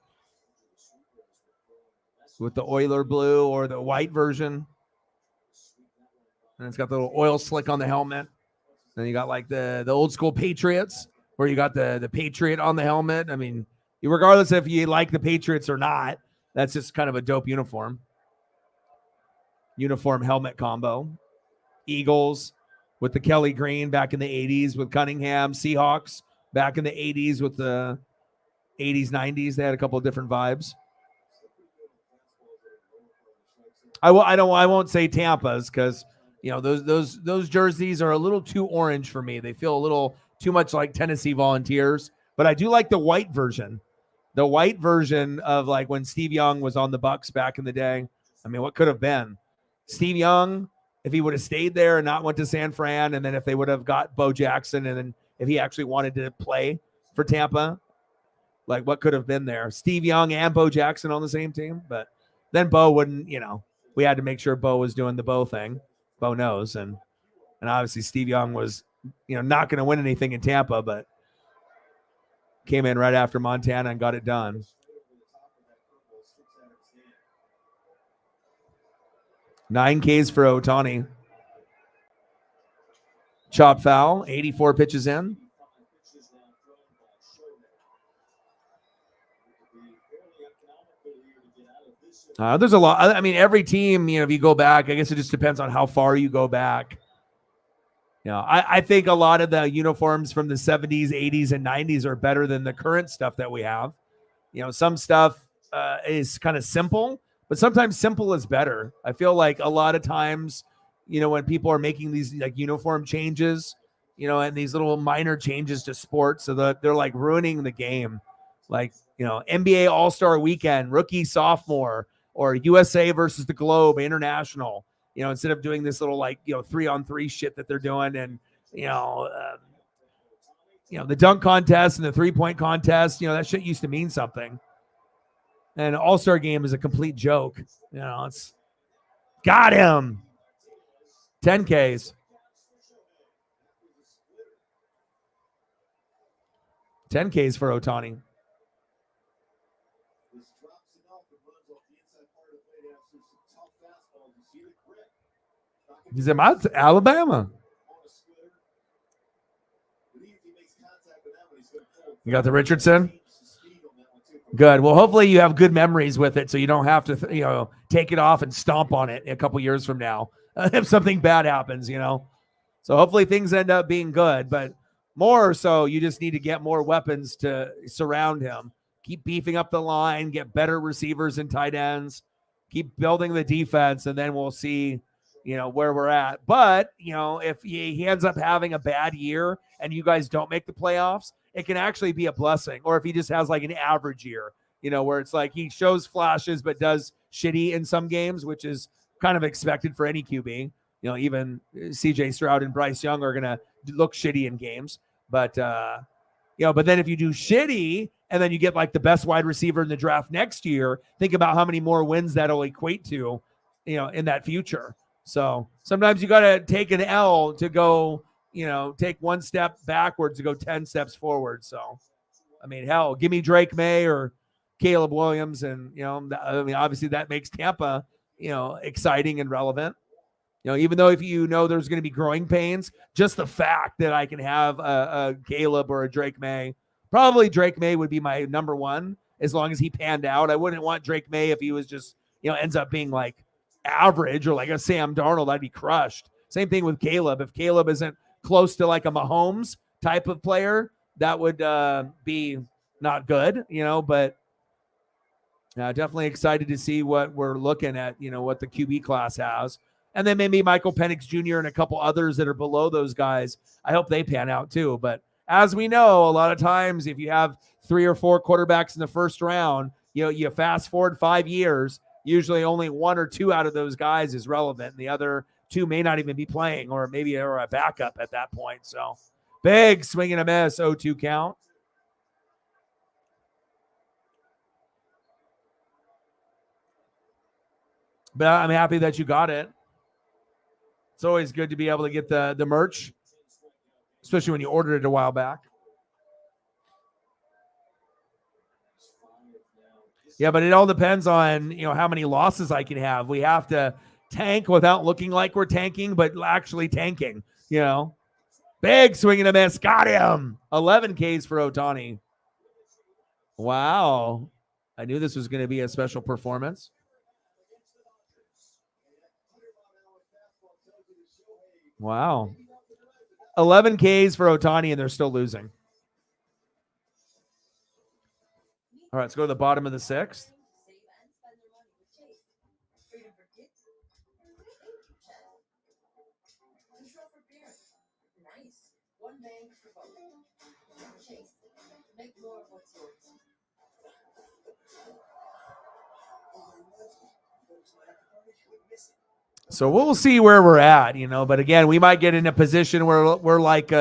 with the Oiler blue or the white version. And it's got the little oil slick on the helmet. Then you got like the old school Patriots where you got the Patriot on the helmet. I mean, regardless if you like the Patriots or not, that's just kind of a dope uniform. Uniform helmet combo. Eagles with the Kelly Green back in the 80s with Cunningham. Seahawks back in the 80s with the 80s, 90s. They had a couple of different vibes. I won't say Tampa's because those jerseys are a little too orange for me. They feel a little too much like Tennessee Volunteers. But I do like the white version. The white version of like when Steve Young was on the Bucs back in the day. I mean, what could have been? Steve Young, if he would have stayed there and not went to San Fran, and then if they would have got Bo Jackson, and then if he actually wanted to play for Tampa, like what could have been there? Steve Young and Bo Jackson on the same team. But then Bo wouldn't, we had to make sure Bo was doing the Bo thing. Bo knows. And obviously Steve Young was, not going to win anything in Tampa, but came in right after Montana and got it done. Nine Ks for Ohtani. Chop foul, 84 pitches in. There's a lot. I mean, every team, if you go back, I guess it just depends on how far you go back. I think a lot of the uniforms from the 70s, 80s, and 90s are better than the current stuff that we have. Some stuff is kind of simple, but sometimes simple is better. I feel like a lot of times, when people are making these like uniform changes, and these little minor changes to sports, so that they're like ruining the game. Like, NBA All-Star Weekend, rookie, sophomore, or USA versus the Globe International, instead of doing this little 3-on-3 shit that they're doing. And, the dunk contest and the 3-point contest, that shit used to mean something. And All-Star Game is a complete joke. It's got him. 10 Ks. 10 Ks for Ohtani. He's about Alabama. You got the Richardson? Good. Well, hopefully you have good memories with it so you don't have to, take it off and stomp on it a couple years from now if something bad happens, So hopefully things end up being good, but more so you just need to get more weapons to surround him. Keep beefing up the line, get better receivers and tight ends, keep building the defense, and then we'll see, where we're at. But, if he ends up having a bad year and you guys don't make the playoffs, it can actually be a blessing. Or if he just has like an average year, where it's like he shows flashes but does shitty in some games, which is kind of expected for any QB. Even CJ Stroud and Bryce Young are going to look shitty in games. But But then if you do shitty and then you get like the best wide receiver in the draft next year, think about how many more wins that'll equate to, in that future. So sometimes you got to take an L to go, take one step backwards to go 10 steps forward. So, I mean, hell, give me Drake May or Caleb Williams. And, obviously that makes Tampa, exciting and relevant. Even though if there's going to be growing pains, just the fact that I can have a Caleb or a Drake May, probably Drake May would be my number one as long as he panned out. I wouldn't want Drake May if he was just, ends up being like average or like a Sam Darnold. I'd be crushed. Same thing with Caleb. If Caleb isn't close to like a Mahomes type of player, that would be not good, but definitely excited to see what we're looking at, what the QB class has. And then maybe Michael Penix Jr. and a couple others that are below those guys. I hope they pan out too. But as we know, a lot of times if you have 3 or 4 quarterbacks in the first round, you fast forward 5 years, usually only 1 or 2 out of those guys is relevant. And the other 2 may not even be playing, or maybe are a backup at that point. So big swing and a miss, 0-2 count. But I'm happy that you got it. It's always good to be able to get the merch, especially when you ordered it a while back. Yeah, but it all depends on, how many losses I can have. We have to tank without looking like we're tanking, but actually tanking, Big swing and a miss. Got him. 11 Ks for Ohtani. Wow. I knew this was going to be a special performance. Wow. 11 Ks for Ohtani, and they're still losing. All right, let's go to the bottom of the 6th. Nice. One bank for both. Chase, make more of what's yours. So we'll see where we're at, but again, we might get in a position where we're like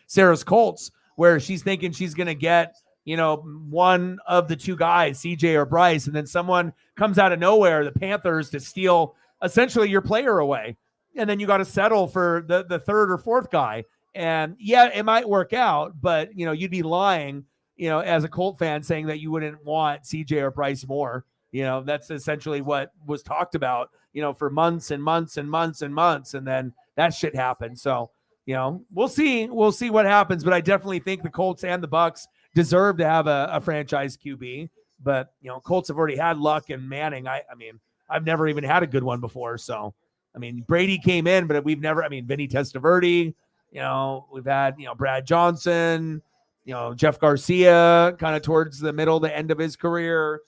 Sarah's Colts, where she's thinking she's going to get, one of the 2 guys, CJ or Bryce, and then someone comes out of nowhere, the Panthers, to steal essentially your player away. And then you got to settle for the 3rd or 4th guy. And yeah, it might work out, but you'd be lying, as a Colt fan, saying that you wouldn't want CJ or Bryce more. That's essentially what was talked about, for months and months and months and months. And then that shit happened. So, we'll see what happens, but I definitely think the Colts and the Bucks deserve to have a franchise QB, but Colts have already had Luck and Manning. I mean, I've never even had a good one before. So, I mean, Brady came in, but we've never, Vinny Testaverde, we've had, Brad Johnson, Jeff Garcia kind of towards the middle, the end of his career,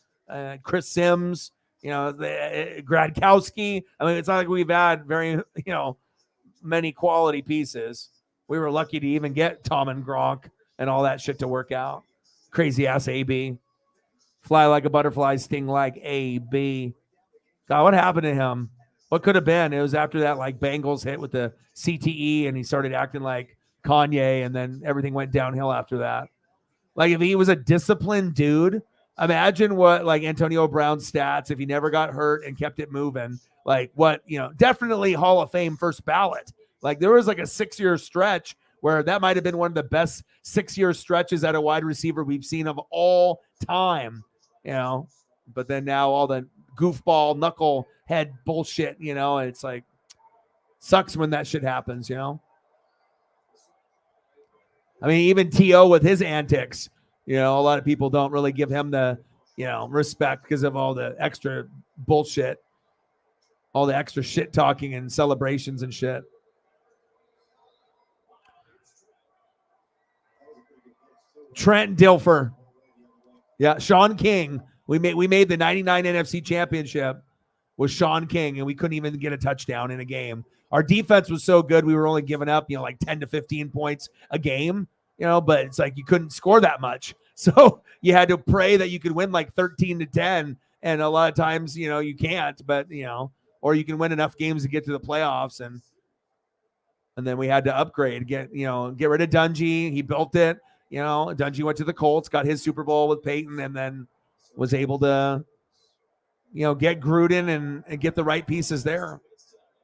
Chris Sims, Gradkowski. It's not like we've had very, many quality pieces. We were lucky to even get Tom and Gronk and all that shit to work out. Crazy ass AB. Fly like a butterfly, sting like AB. God, what happened to him? What could have been? It was after that like Bengals hit with the CTE and he started acting like Kanye, and then everything went downhill after that. Like if he was a disciplined dude, imagine what like Antonio Brown's stats if he never got hurt and kept it moving. Like what, definitely Hall of Fame first ballot. Like there was like a 6-year stretch where that might have been one of the best 6-year stretches at a wide receiver we've seen of all time, but then now all the goofball knucklehead bullshit, and it's like sucks when that shit happens, even T.O. with his antics, a lot of people don't really give him the, respect because of all the extra bullshit, all the extra shit talking and celebrations and shit. Trent Dilfer. Yeah, Sean King. We made the 99 NFC championship with Sean King, and we couldn't even get a touchdown in a game. Our defense was so good, we were only giving up, like 10 to 15 points a game, but it's like you couldn't score that much. So you had to pray that you could win like 13 to 10. And a lot of times, you can't, but, or you can win enough games to get to the playoffs. And then we had to upgrade, get rid of Dungy. He built it. You know, Dungy went to the Colts, got his Super Bowl with Peyton, and then was able to, you know, get Gruden and get the right pieces there.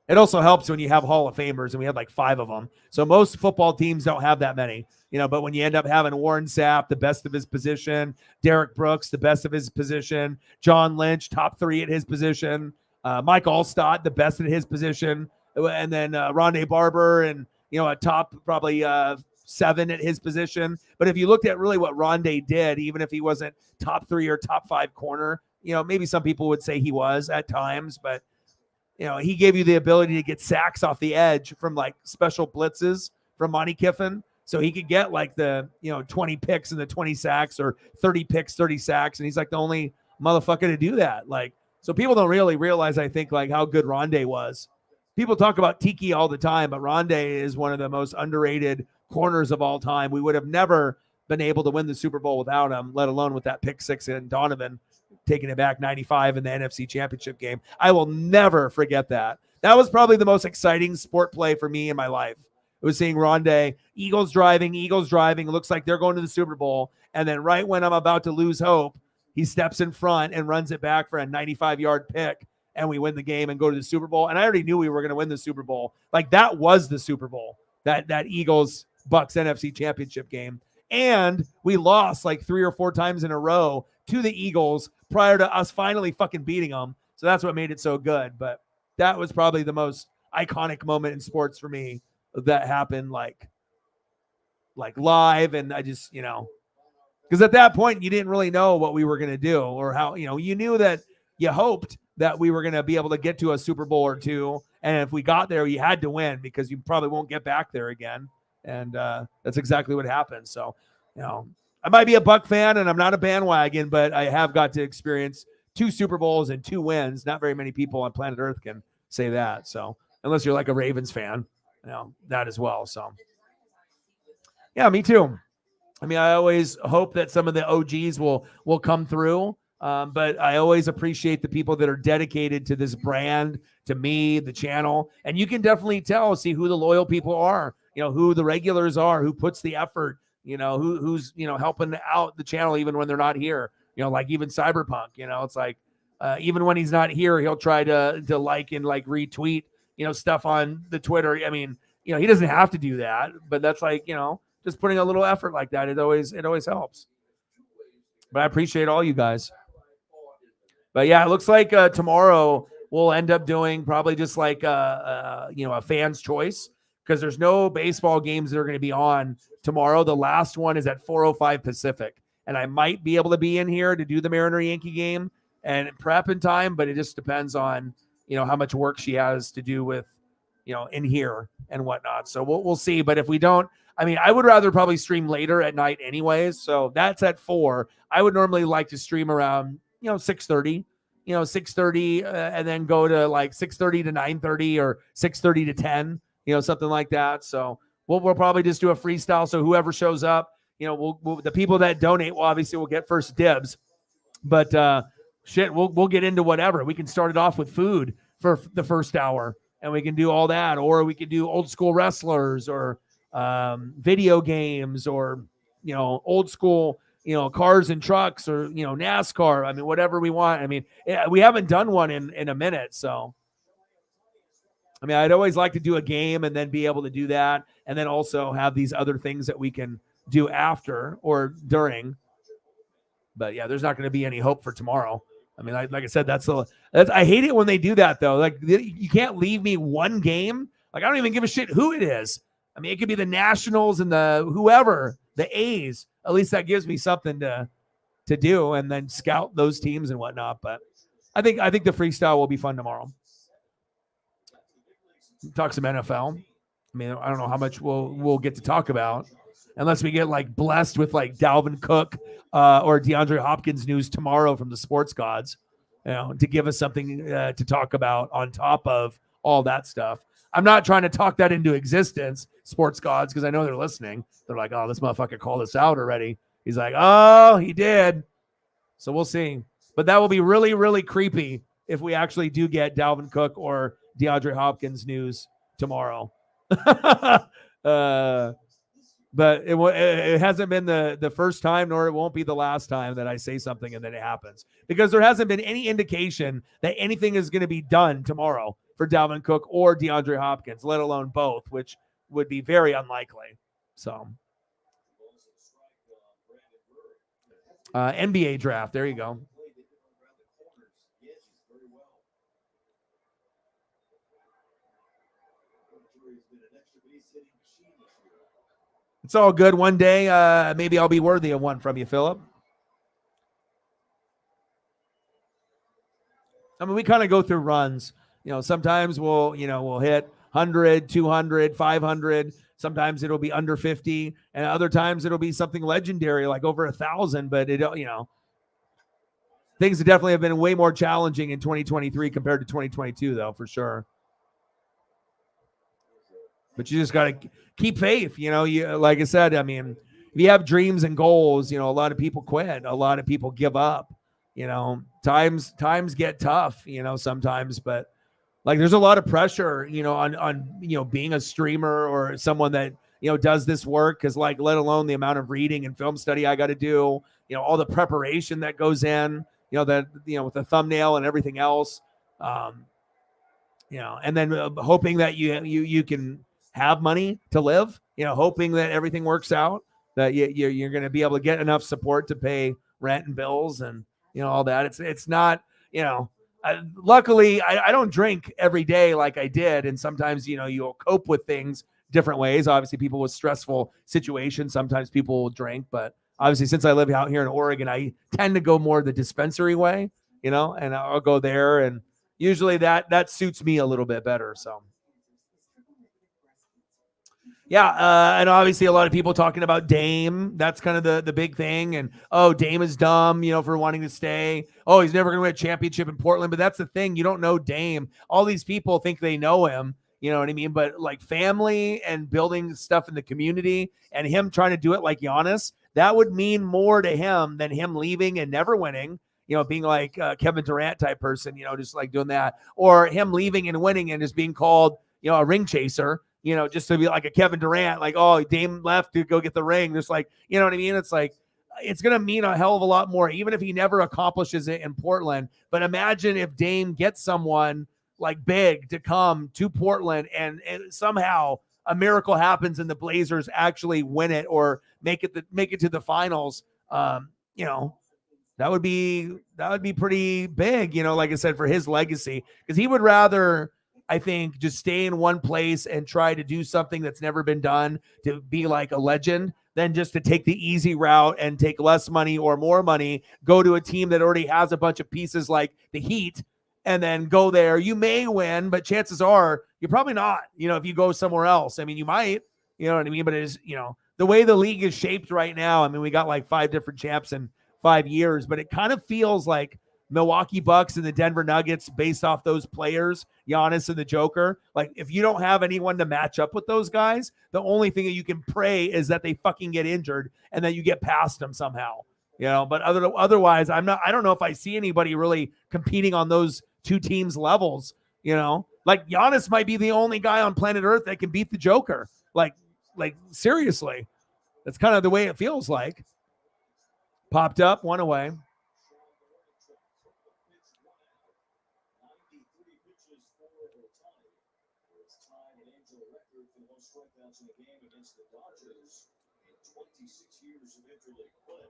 It also helps when you have Hall of Famers, and we had like 5 of them. So most football teams don't have that many, you know, but when you end up having Warren Sapp, the best of his position, Derek Brooks, the best of his position, John Lynch, top 3 at his position, Mike Allstott, the best at his position, and then Rondé Barber, and, you know, a top probably 7 at his position. But if you looked at really what Rondé did, even if he wasn't top 3 or top 5 corner, you know, maybe some people would say he was at times, but you know, he gave you the ability to get sacks off the edge from like special blitzes from Monty Kiffin. So he could get like the, you know, 20 picks and the 20 sacks, or 30 picks, 30 sacks. And he's like the only motherfucker to do that. Like, so people don't really realize, I think, like how good Rondé was. People talk about Tiki all the time, but Rondé is one of the most underrated corners of all time. We would have never been able to win the Super Bowl without him, let alone with that pick 6 in Donovan taking it back 95 in the NFC Championship game. I will never forget that. That was probably the most exciting sport play for me in my life. It was seeing Rondé, Eagles driving. It looks like they're going to the Super Bowl. And then right when I'm about to lose hope, he steps in front and runs it back for a 95-yard pick, and we win the game and go to the Super Bowl. And I already knew we were going to win the Super Bowl. Like, that was the Super Bowl, that Eagles-Bucks NFC Championship game. And we lost like 3 or 4 times in a row to the Eagles prior to us finally fucking beating them. So that's what made it so good. But that was probably the most iconic moment in sports for me that happened like live. And I just, you know, because at that point you didn't really know what we were going to do, or how, you know, you knew that you hoped that we were going to be able to get to a Super Bowl or 2. And if we got there, you had to win, because you probably won't get back there again. And that's exactly what happened. So, you know, I might be a Buck fan and I'm not a bandwagon, but I have got to experience 2 Super Bowls and 2 wins. Not very many people on planet Earth can say that. So unless you're like a Ravens fan, you know, that as well. So yeah, me too. I mean, I always hope that some of the OGs will come through. But I always appreciate the people that are dedicated to this brand, to me, the channel. And you can definitely see who the loyal people are, you know, who the regulars are, who puts the effort, you know, who's, you know, helping out the channel even when they're not here, you know, like even Cyberpunk, you know, it's like, even when he's not here, he'll try to like and like retweet, you know, stuff on the Twitter. I mean, you know, he doesn't have to do that, but that's like, you know, just putting a little effort like that. It always helps. But I appreciate all you guys. But yeah, it looks like tomorrow we'll end up doing probably just like you know, a fan's choice, because there's no baseball games that are going to be on tomorrow. The last one is at 4:05 Pacific, and I might be able to be in here to do the Mariner Yankee game and prep in time, but it just depends on, you know, how much work she has to do with, you know, in here and whatnot. So we'll see. But if we don't, I mean, I would rather probably stream later at night anyways. So that's at 4. I would normally like to stream around, you know, 6:30, you know, 6:30, and then go to like 6:30 to 9:30 or 6:30 to 10, you know, something like that. So we'll probably just do a freestyle. So whoever shows up, you know, we'll the people that donate will obviously will get first dibs. But we'll get into whatever. We can start it off with food for the first hour, and we can do all that, or we can do old school wrestlers, or video games, or, you know, old school, you know, cars and trucks, or, you know, NASCAR. I mean, whatever we want. I mean, we haven't done one in a minute. So, I mean, I'd always like to do a game and then be able to do that. And then also have these other things that we can do after or during. But yeah, there's not going to be any hope for tomorrow. I mean, like I said, that's I hate it when they do that though. Like, you can't leave me one game. Like, I don't even give a shit who it is. I mean, it could be the Nationals and the whoever, the A's. At least that gives me something to do, and then scout those teams and whatnot. But I think the freestyle will be fun tomorrow. Talk some NFL. I mean, I don't know how much we'll get to talk about, unless we get like blessed with like Dalvin Cook or DeAndre Hopkins news tomorrow from the sports gods, you know, to give us something to talk about on top of all that stuff. I'm not trying to talk that into existence, sports gods, because I know they're listening. They're like, oh, this motherfucker called us out already. He's like, oh, he did. So we'll see. But that will be really, really creepy if we actually do get Dalvin Cook or DeAndre Hopkins news tomorrow. But But it hasn't been the first time, nor it won't be the last time that I say something and then it happens, because there hasn't been any indication that anything is going to be done tomorrow for Dalvin Cook or DeAndre Hopkins, let alone both, which would be very unlikely. So NBA draft. There you go. It's all good. One day, maybe I'll be worthy of one from you, Philip. I mean, we kind of go through runs. Sometimes we'll hit 100, 200, 500. Sometimes it'll be under 50, and other times it'll be something legendary, like over 1,000. But things definitely have been way more challenging in 2023 compared to 2022, though, for sure. But you just got to keep faith. Like I said, I mean, if you have dreams and goals, a lot of people quit. A lot of people give up. Times get tough, sometimes, but like there's a lot of pressure, on being a streamer or someone that, does this work. Cause like, let alone the amount of reading and film study I got to do, all the preparation that goes in, with the thumbnail and everything else. And then hoping that you can have money to live, hoping that everything works out, that you're going to be able to get enough support to pay rent and bills and, all that. It's not, luckily I don't drink every day like I did. And sometimes, you'll cope with things different ways. Obviously people with stressful situations, sometimes people will drink, but obviously since I live out here in Oregon, I tend to go more the dispensary way, and I'll go there, and usually that suits me a little bit better. So yeah, and obviously a lot of people talking about Dame. That's kind of the big thing. And, Dame is dumb, for wanting to stay. Oh, he's never going to win a championship in Portland. But that's the thing. You don't know Dame. All these people think they know him. You know what I mean? But like family and building stuff in the community and him trying to do it like Giannis, that would mean more to him than him leaving and never winning, being like Kevin Durant type person, just like doing that. Or him leaving and winning and just being called, a ring chaser. Just to be like a Kevin Durant, like, oh, Dame left to go get the ring. There's like, you know what I mean? It's like, it's going to mean a hell of a lot more, even if he never accomplishes it in Portland. But imagine if Dame gets someone like big to come to Portland and somehow a miracle happens and the Blazers actually win it or make it to the finals. That would be pretty big, like I said, for his legacy, because he would rather, I think, just stay in one place and try to do something that's never been done to be like a legend than just to take the easy route and take less money or more money, go to a team that already has a bunch of pieces like the Heat, and then go there. You may win, but chances are you're probably not, if you go somewhere else. I mean, you might, you know what I mean? But it's, the way the league is shaped right now, I mean, we got like 5 different champs in 5 years, but it kind of feels like Milwaukee Bucks and the Denver Nuggets based off those players, Giannis and the Joker. Like, if you don't have anyone to match up with those guys, the only thing that you can pray is that they fucking get injured and that you get past them somehow, but otherwise I don't know if I see anybody really competing on those two teams levels, like Giannis might be the only guy on planet Earth that can beat the Joker. Like seriously, that's kind of the way it feels like. Popped up, one away. In the game against the Dodgers in 26 years of Major League play.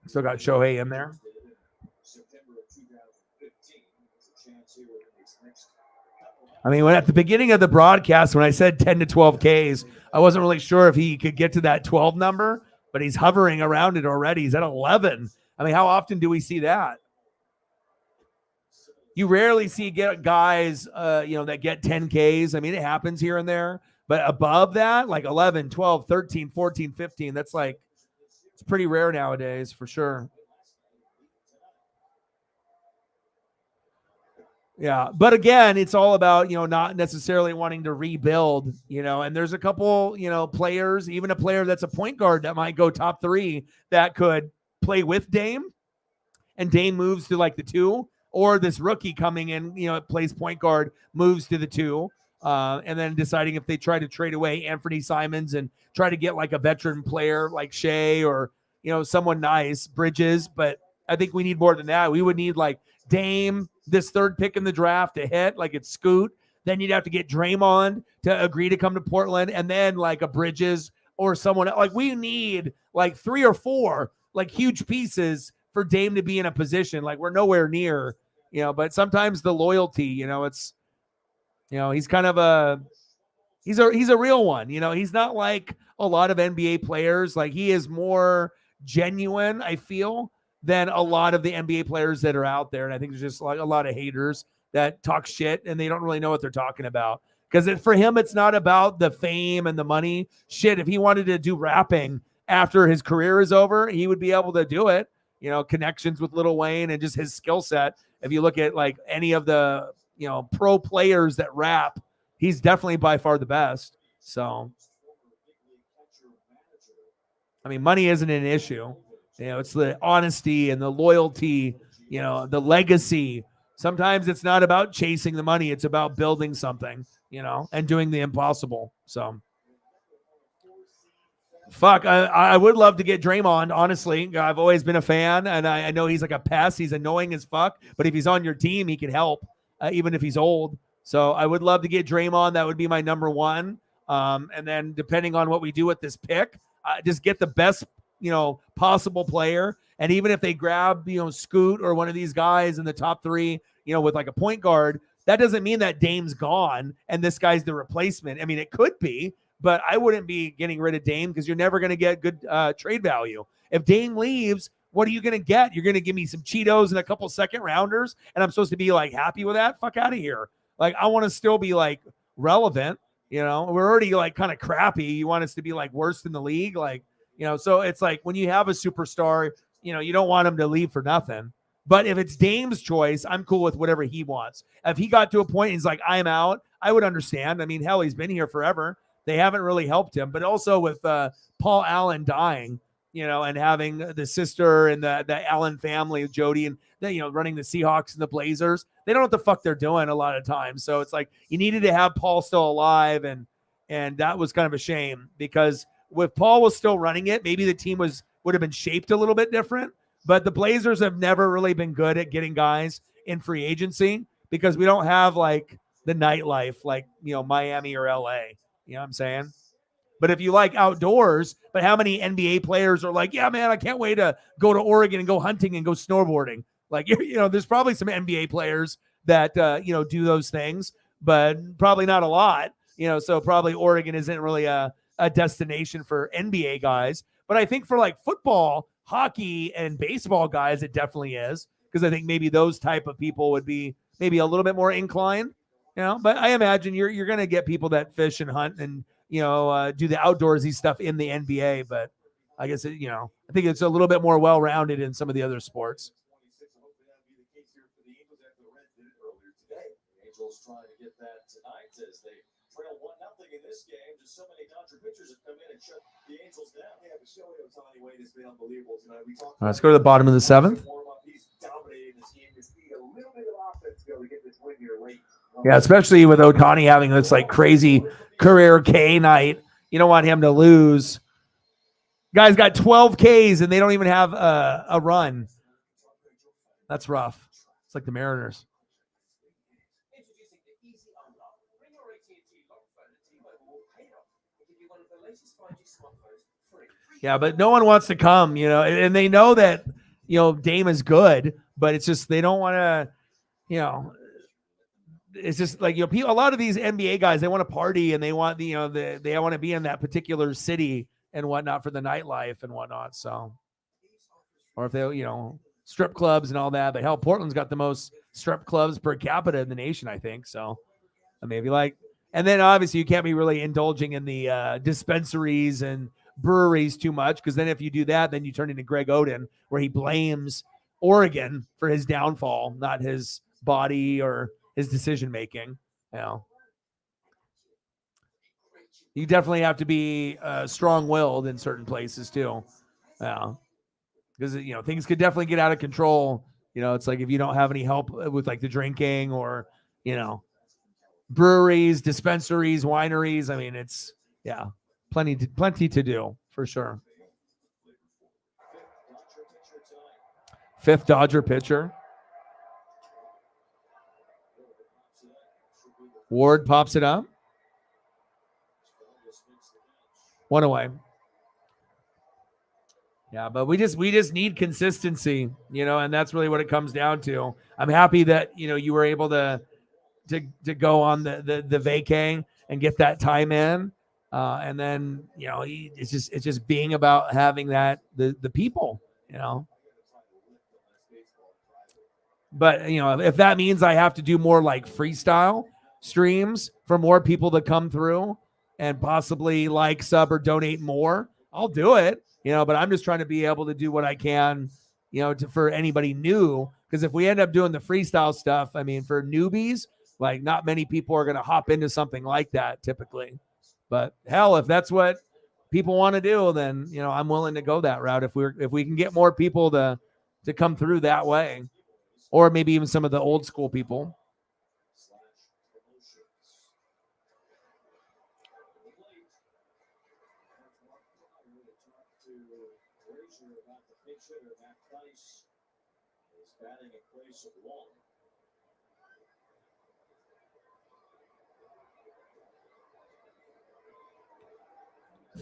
Still got Shohei in there. September of 2015. There's a chance here with his next. I mean, when at the beginning of the broadcast, when I said 10 to 12 Ks, I wasn't really sure if he could get to that 12 number, but he's hovering around it already. He's at 11. I mean, how often do we see that? You rarely see guys, that get 10 Ks. I mean, it happens here and there. But above that, like 11, 12, 13, 14, 15, that's like, it's pretty rare nowadays for sure. Yeah. But again, it's all about, not necessarily wanting to rebuild, and there's a couple, players, even a player that's a point guard that might go top 3 that could play with Dame, and Dame moves to like the 2, or this rookie coming in, plays point guard, moves to the 2. and then deciding if they try to trade away Anthony Simons and try to get like a veteran player like Shea or, someone nice, Bridges. But I think we need more than that. We would need like Dame, this third pick in the draft to hit, like it's Scoot. Then you'd have to get Draymond to agree to come to Portland, and then like a Bridges or someone. Like we need like 3 or 4 like huge pieces for Dame to be in a position. Like we're nowhere near, but sometimes the loyalty, it's, he's kind of he's a real one. He's not like a lot of NBA players. Like he is more genuine, I feel, than a lot of the NBA players that are out there. And I think there's just like a lot of haters that talk shit and they don't really know what they're talking about. Because for him, it's not about the fame and the money. Shit, if he wanted to do rapping after his career is over, he would be able to do it. Connections with Lil Wayne and just his skill set. If you look at like any of the, pro players that rap, he's definitely by far the best. So, I mean, money isn't an issue. It's the honesty and the loyalty, the legacy. Sometimes it's not about chasing the money. It's about building something, and doing the impossible. So, fuck, I would love to get Draymond, honestly. I've always been a fan, and I know he's like a pest. He's annoying as fuck, but if he's on your team, he can help, even if he's old. So I would love to get Draymond. That would be my number one. And then depending on what we do with this pick, just get the best, possible player. And even if they grab, Scoot or one of these guys in the top 3, with like a point guard, that doesn't mean that Dame's gone and this guy's the replacement. I mean, it could be, but I wouldn't be getting rid of Dame because you're never going to get good trade value. If Dame leaves, what are you going to get? You're going to give me some Cheetos and a couple second rounders, and I'm supposed to be like happy with that? Fuck out of here. Like, I want to still be like relevant. We're already like kind of crappy. You want us to be like worst in the league. Like, so it's like when you have a superstar, you don't want him to leave for nothing. But if it's Dame's choice, I'm cool with whatever he wants. If he got to a point and he's like, I'm out, I would understand. I mean, hell, he's been here forever. They haven't really helped him. But also with Paul Allen dying, and having the sister and the Allen family, Jody, and running the Seahawks and the Blazers, they don't know what the fuck they're doing a lot of times. So it's like you needed to have Paul still alive, and that was kind of a shame because if Paul was still running it, maybe the team would have been shaped a little bit different. But the Blazers have never really been good at getting guys in free agency because we don't have like the nightlife like Miami or LA. You know what I'm saying? But if you like outdoors, but how many NBA players are like, yeah, man, I can't wait to go to Oregon and go hunting and go snowboarding. Like, there's probably some NBA players that, do those things, but probably not a lot, so probably Oregon isn't really a destination for NBA guys. But I think for like football, hockey, and baseball guys, it definitely is because I think maybe those type of people would be maybe a little bit more inclined, but I imagine you're going to get people that fish and hunt and, do the outdoorsy stuff in the NBA, but I guess, I think it's a little bit more well-rounded in some of the other sports. Angels trying to get that tonight as they trail 1-0 in this game. Just so many Dodger pitchers have come in and shut the Angels down. Yeah, but Shohei Ohtani Wade has been unbelievable tonight. We talked. Let's go to the bottom of the 7th. He's dominating this game. Just need a little bit of offense to be able to get this win here late. Yeah, especially with Ohtani having this like crazy career K night. You don't want him to lose. Guy's got 12 Ks and they don't even have a run. That's rough. It's like the Mariners. Introducing the Easy Unlock. Bring your AT&T lock phone and T-Mobile will pay it off and give you one of the latest 5G smartphones free. Yeah, but no one wants to come, and they know that, Dame is good, but it's just they don't want to, it's just like, people, a lot of these NBA guys, they want to party and they want, they want to be in that particular city and whatnot for the nightlife and whatnot. So, or if they, strip clubs and all that, but hell, Portland's got the most strip clubs per capita in the nation, I think. So maybe and then obviously you can't be really indulging in the dispensaries and breweries too much. Cause then if you do that, then you turn into Greg Oden where he blames Oregon for his downfall, not his body or his decision-making. You definitely have to be strong-willed in certain places too. Because, things could definitely get out of control. It's like if you don't have any help with like the drinking or, breweries, dispensaries, wineries. I mean, it's plenty to do for sure. Fifth Dodger pitcher. Ward pops it up. One away. Yeah, but we just need consistency, and that's really what it comes down to. I'm happy that you were able to go on the vacay and get that time in, and then it's just being about having that the people, But if that means I have to do more like freestyle streams for more people to come through and possibly like, sub, or donate more, I'll do it. But I'm just trying to be able to do what I can, for anybody new. Because if we end up doing the freestyle stuff, I mean, for newbies, like not many people are going to hop into something like that typically. But hell, if that's what people want to do, then I'm willing to go that route. If we can get more people to come through that way, or maybe even some of the old school people.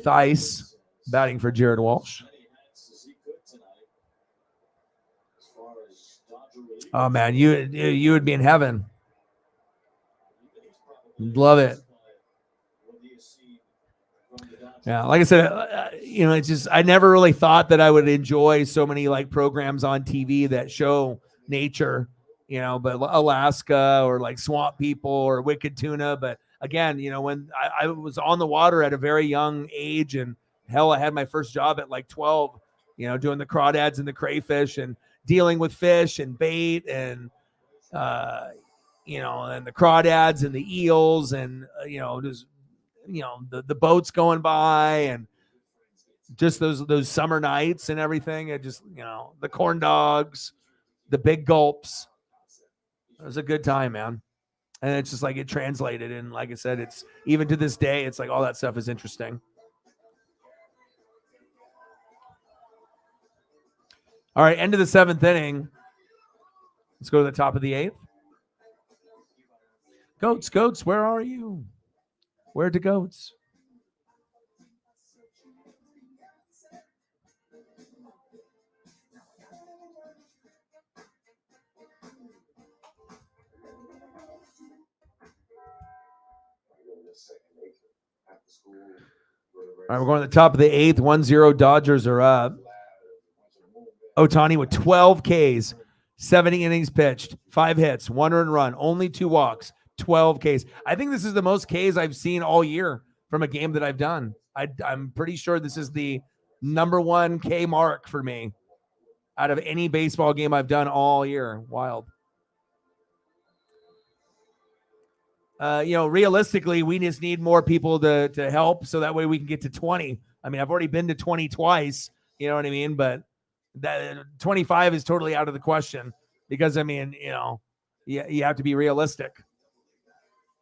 Theis batting for Jared Walsh. Oh man, you would be in heaven. Love it. Yeah, like I said, it's just I never really thought that I would enjoy so many like programs on TV that show nature, but Alaska or like Swamp People or Wicked Tuna. But again, when I was on the water at a very young age, and hell, I had my first job at like 12, doing the crawdads and the crayfish and dealing with fish and bait and and the crawdads and the eels and just the boats going by and just those summer nights and everything. It just the corn dogs, the big gulps. It was a good time, man. And it's just like it translated, and like I said, it's even to this day, it's like all that stuff is interesting. All right, end of the 7th inning. Let's go to the top of the 8th. Goats, where are you? Where the goats? All right, we're going to the top of the 8th. 1-0 Dodgers are up. Ohtani with 12 Ks, 70 innings pitched, 5 hits, 1 earned run, only 2 walks, 12 Ks. I think this is the most Ks I've seen all year from a game that I've done. I'm pretty sure this is the number 1 K mark for me out of any baseball game I've done all year. Wild. Realistically, we just need more people to help so that way we can get to 20. I mean, I've already been to 20 twice, you know what I mean? But that 25 is totally out of the question because, I mean, you have to be realistic.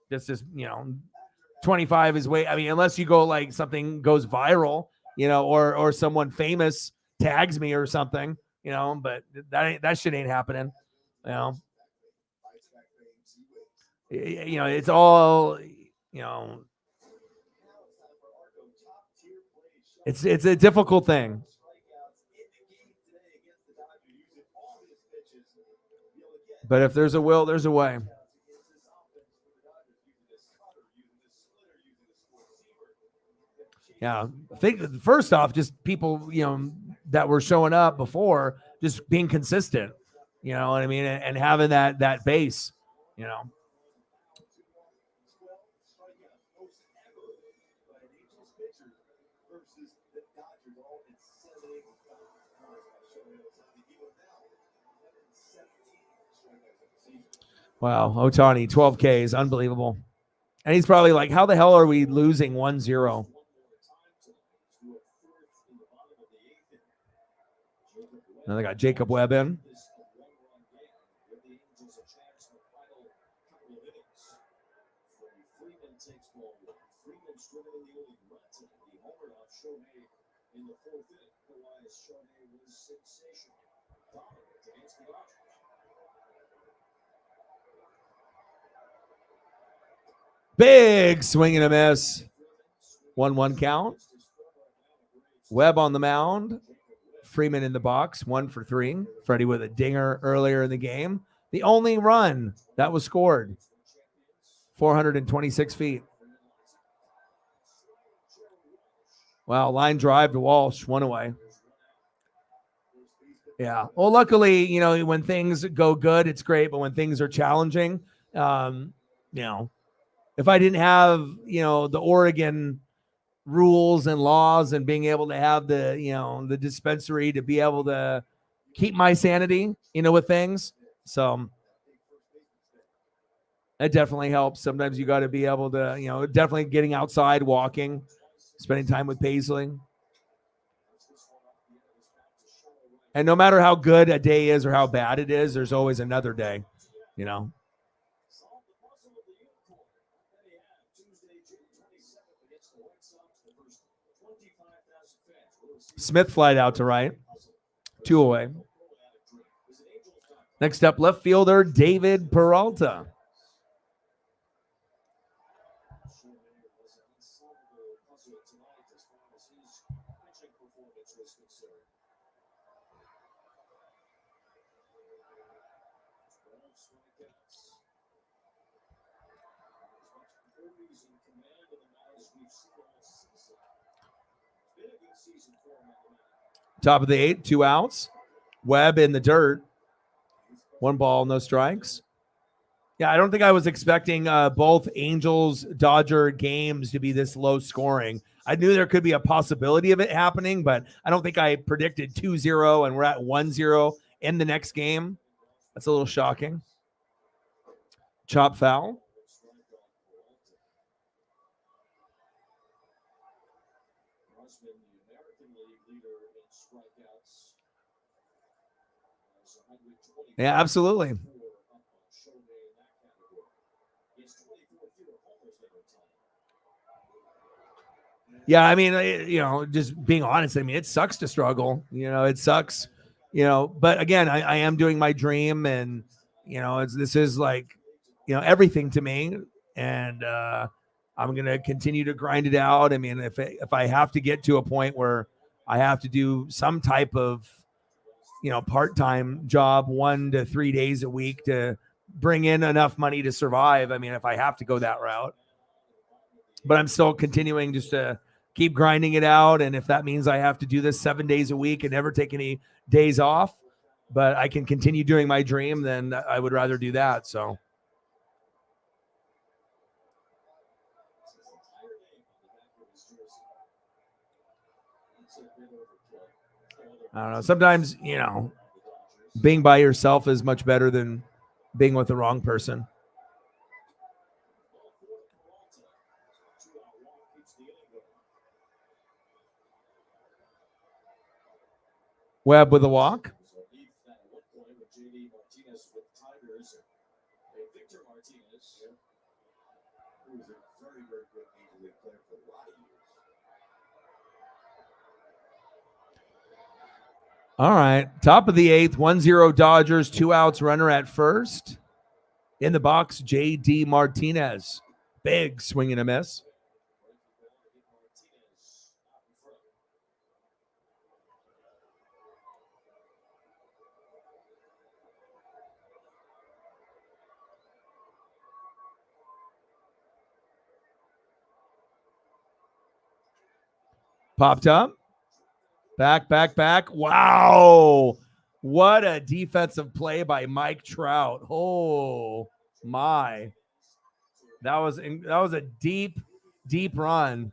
This is, 25 is way, I mean, unless you go like something goes viral, or someone famous tags me or something, but that shit ain't happening, it's all, it's a difficult thing. But if there's a will, there's a way. Yeah, I think first off, just people, that were showing up before, just being consistent, you know what I mean, and having that base, Wow, Ohtani, 12 Ks, unbelievable. And he's probably like, how the hell are we losing 1-0? Now they got Jacob Webb in. Shohei in the fourth inning. Otherwise, Shohei was sensational. Dominant against the Dodgers. Big swing and a miss. 1-1 count. Webb on the mound. Freeman in the box, 1 for 3. Freddie with a dinger earlier in the game. The only run that was scored. 426 feet. Wow, line drive to Walsh, 1 away. Yeah. Well, luckily, you know, when things go good, it's great. But when things are challenging, you know, if I didn't have, you know, the Oregon rules and laws and being able to have the, you know, the dispensary to be able to keep my sanity, you know, with things. So that definitely helps. Sometimes you got to be able to, you know, definitely getting outside, walking, spending time with Paisley. And no matter how good a day is or how bad it is, there's always another day, you know. Smith flied out to right. 2 away. Next up, left fielder David Peralta. Top of the 8th, 2 outs. Webb in the dirt. 1 ball, no strikes. Yeah, I don't think I was expecting both Angels-Dodger games to be this low scoring. I knew there could be a possibility of it happening, but I don't think I predicted 2-0 and we're at 1-0 in the next game. That's a little shocking. Chop foul. Yeah, absolutely. Yeah, I mean, you know, just being honest, I mean, it sucks to struggle. You know, it sucks, you know, but again, I am doing my dream and, you know, this is like, you know, everything to me. And I'm going to continue to grind it out. I mean, if I have to get to a point where I have to do some type of, you know, part-time job 1 to 3 days a week to bring in enough money to survive. I mean, if I have to go that route, but I'm still continuing just to keep grinding it out. And if that means I have to do this 7 days a week and never take any days off, but I can continue doing my dream, then I would rather do that. So I don't know. Sometimes, you know, being by yourself is much better than being with the wrong person. Webb with a walk. All right. Top of the 8th, 1-0 Dodgers, 2 outs, runner at first. In the box, J.D. Martinez. Big swing and a miss. Popped up. Back. Wow. What a defensive play by Mike Trout. Oh, my. That was a deep run.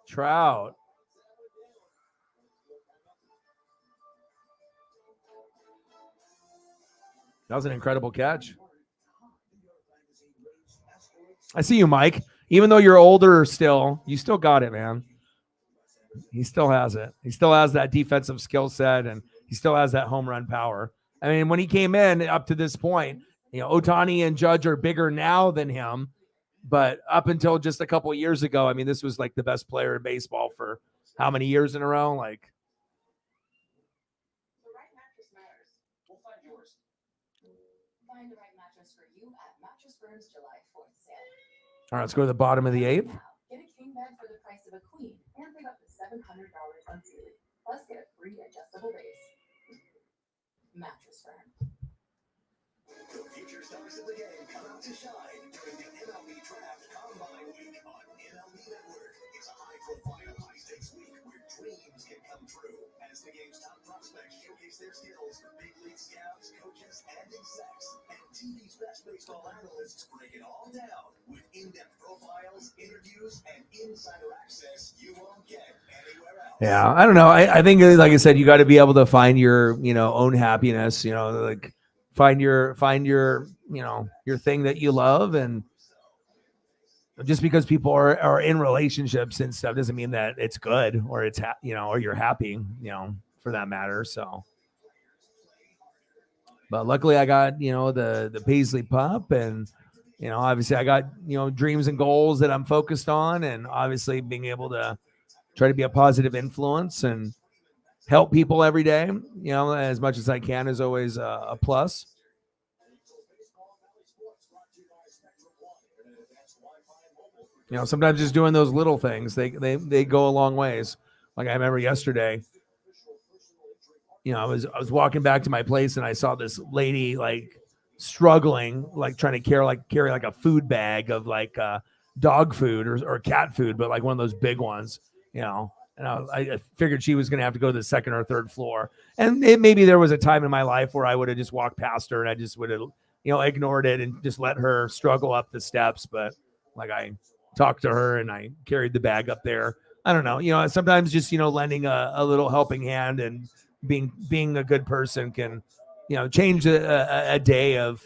Trout. That was an incredible catch. I see you, Mike. Even though you're older still, you still got it, man. He still has it. He still has that defensive skill set, and he still has that home run power. I mean, when he came in up to this point, you know, Ohtani and Judge are bigger now than him, But up until just a couple of years ago, I mean, this was like the best player in baseball for how many years in a row? Like, The right mattress matters. We'll find yours. Find the right mattress for you at Mattress Firm's July 4th sale. all right, let's go to the bottom of the eighth. Now, get a king bed for the price of a queen and save up to $700 on Sealy. Plus, get a free adjustable base. Mattress Firm. The future stars of the game come out to shine during the MLB Draft Combine Week on MLB Network. It's a high-profile, high-stakes week where dreams can come true as the game's top prospects showcase their skills. Big league scouts, coaches, and execs, and TV's best baseball analysts break it all down with in-depth profiles, interviews, and insider access you won't get anywhere else. Yeah, I don't know. I think, like I said, you got to be able to find your, own happiness. Like find your, your thing that you love, and just because people are in relationships and stuff doesn't mean that it's good or it's or you're happy, for that matter. So, but luckily I got the Paisley pup, and obviously I got dreams and goals that I'm focused on, and obviously being able to try to be a positive influence and help people every day, as much as I can is always a plus. Sometimes just doing those little things, they go a long ways. Like I remember yesterday, I was walking back to my place and I saw this lady like struggling, like trying to carry like a food bag of like dog food or cat food, but like one of those big ones, and I figured she was going to have to go to the second or third floor. And maybe there was a time in my life where I would have just walked past her and I just would have, ignored it and just let her struggle up the steps. But like I talked to her and I carried the bag up there. I don't know, sometimes just, lending a little helping hand and being a good person can, change a day of,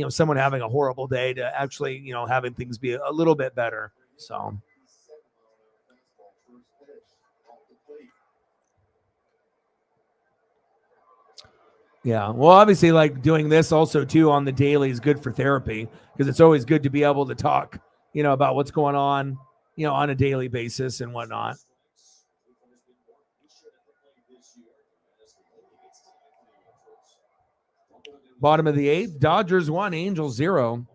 someone having a horrible day to actually, having things be a little bit better. So. Yeah. Well, obviously like doing this also too on the daily is good for therapy, because it's always good to be able to talk, about what's going on, on a daily basis and whatnot. Bottom of the eighth, Dodgers 1, Angels 0.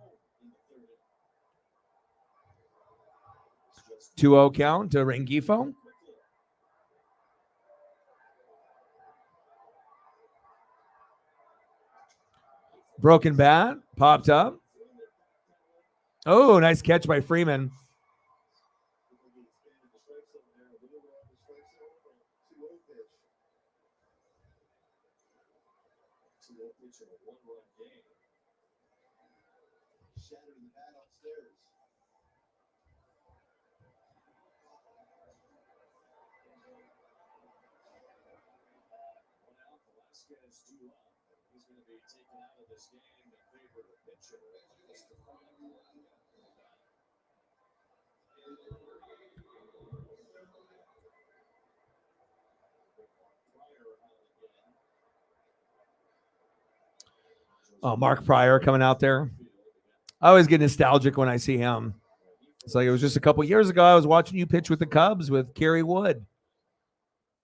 2-0 count to Rengifo. Broken bat, popped up. Oh, nice catch by Freeman. Oh, Mark Pryor coming out there. I always get nostalgic when I see him. It's like it was just a couple years ago. I was watching you pitch with the Cubs with Kerry Wood.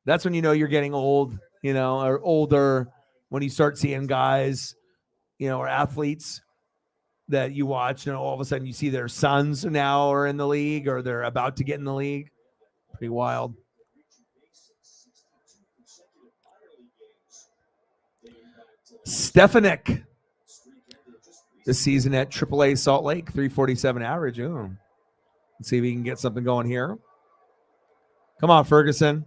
That's when you're getting old, or older, when you start seeing guys, or athletes that you watch, and all of a sudden you see their sons now are in the league or they're about to get in the league. Pretty wild. Stefanik this season at AAA Salt Lake, 347 average. Ooh. Let's see if we can get something going here. Come on, Ferguson.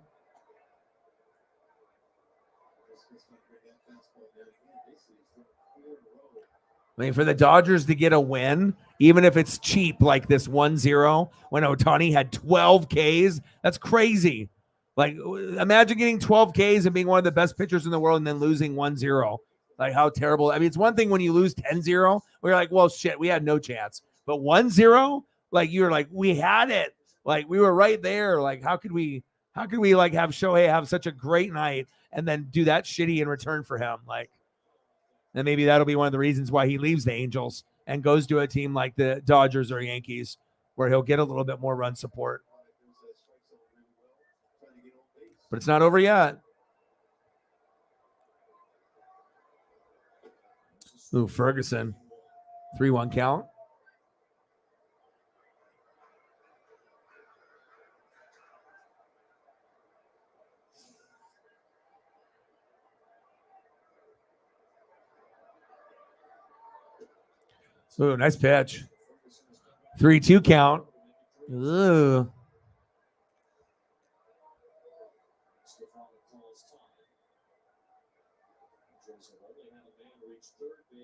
I mean, for the Dodgers to get a win, even if it's cheap like this 1-0 when Ohtani had 12 Ks, that's crazy. Like, imagine getting 12 Ks and being one of the best pitchers in the world and then losing 1-0. Like, how terrible. I mean, it's one thing when you lose 10-0, where you're like, well, shit, we had no chance. But 1-0, like, you're like, we had it. Like, we were right there. Like, how could we like have Shohei have such a great night and then do that shitty in return for him? Like, and maybe that'll be one of the reasons why he leaves the Angels, and goes to a team like the Dodgers or Yankees, where he'll get a little bit more run support. But it's not over yet. Ooh, Ferguson. 3-1 count. Ooh, nice pitch. 3-2 count. Ooh.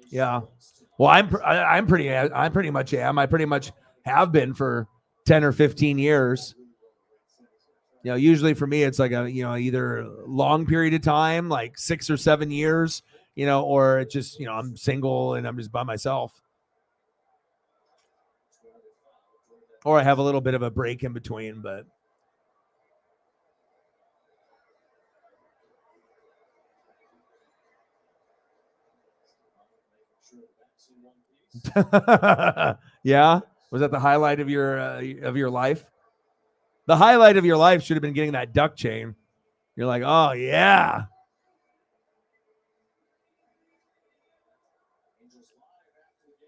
Yeah. Well, I'm pretty much am. I pretty much have been for 10 or 15 years. You know, usually for me, it's like a, you know, either long period of time, like 6 or 7 years, you know, or it just, you know, I'm single and I'm just by myself. Or I have a little bit of a break in between, but. Yeah. Was that the highlight of your life? The highlight of your life should have been getting that duck chain. You're like, oh yeah.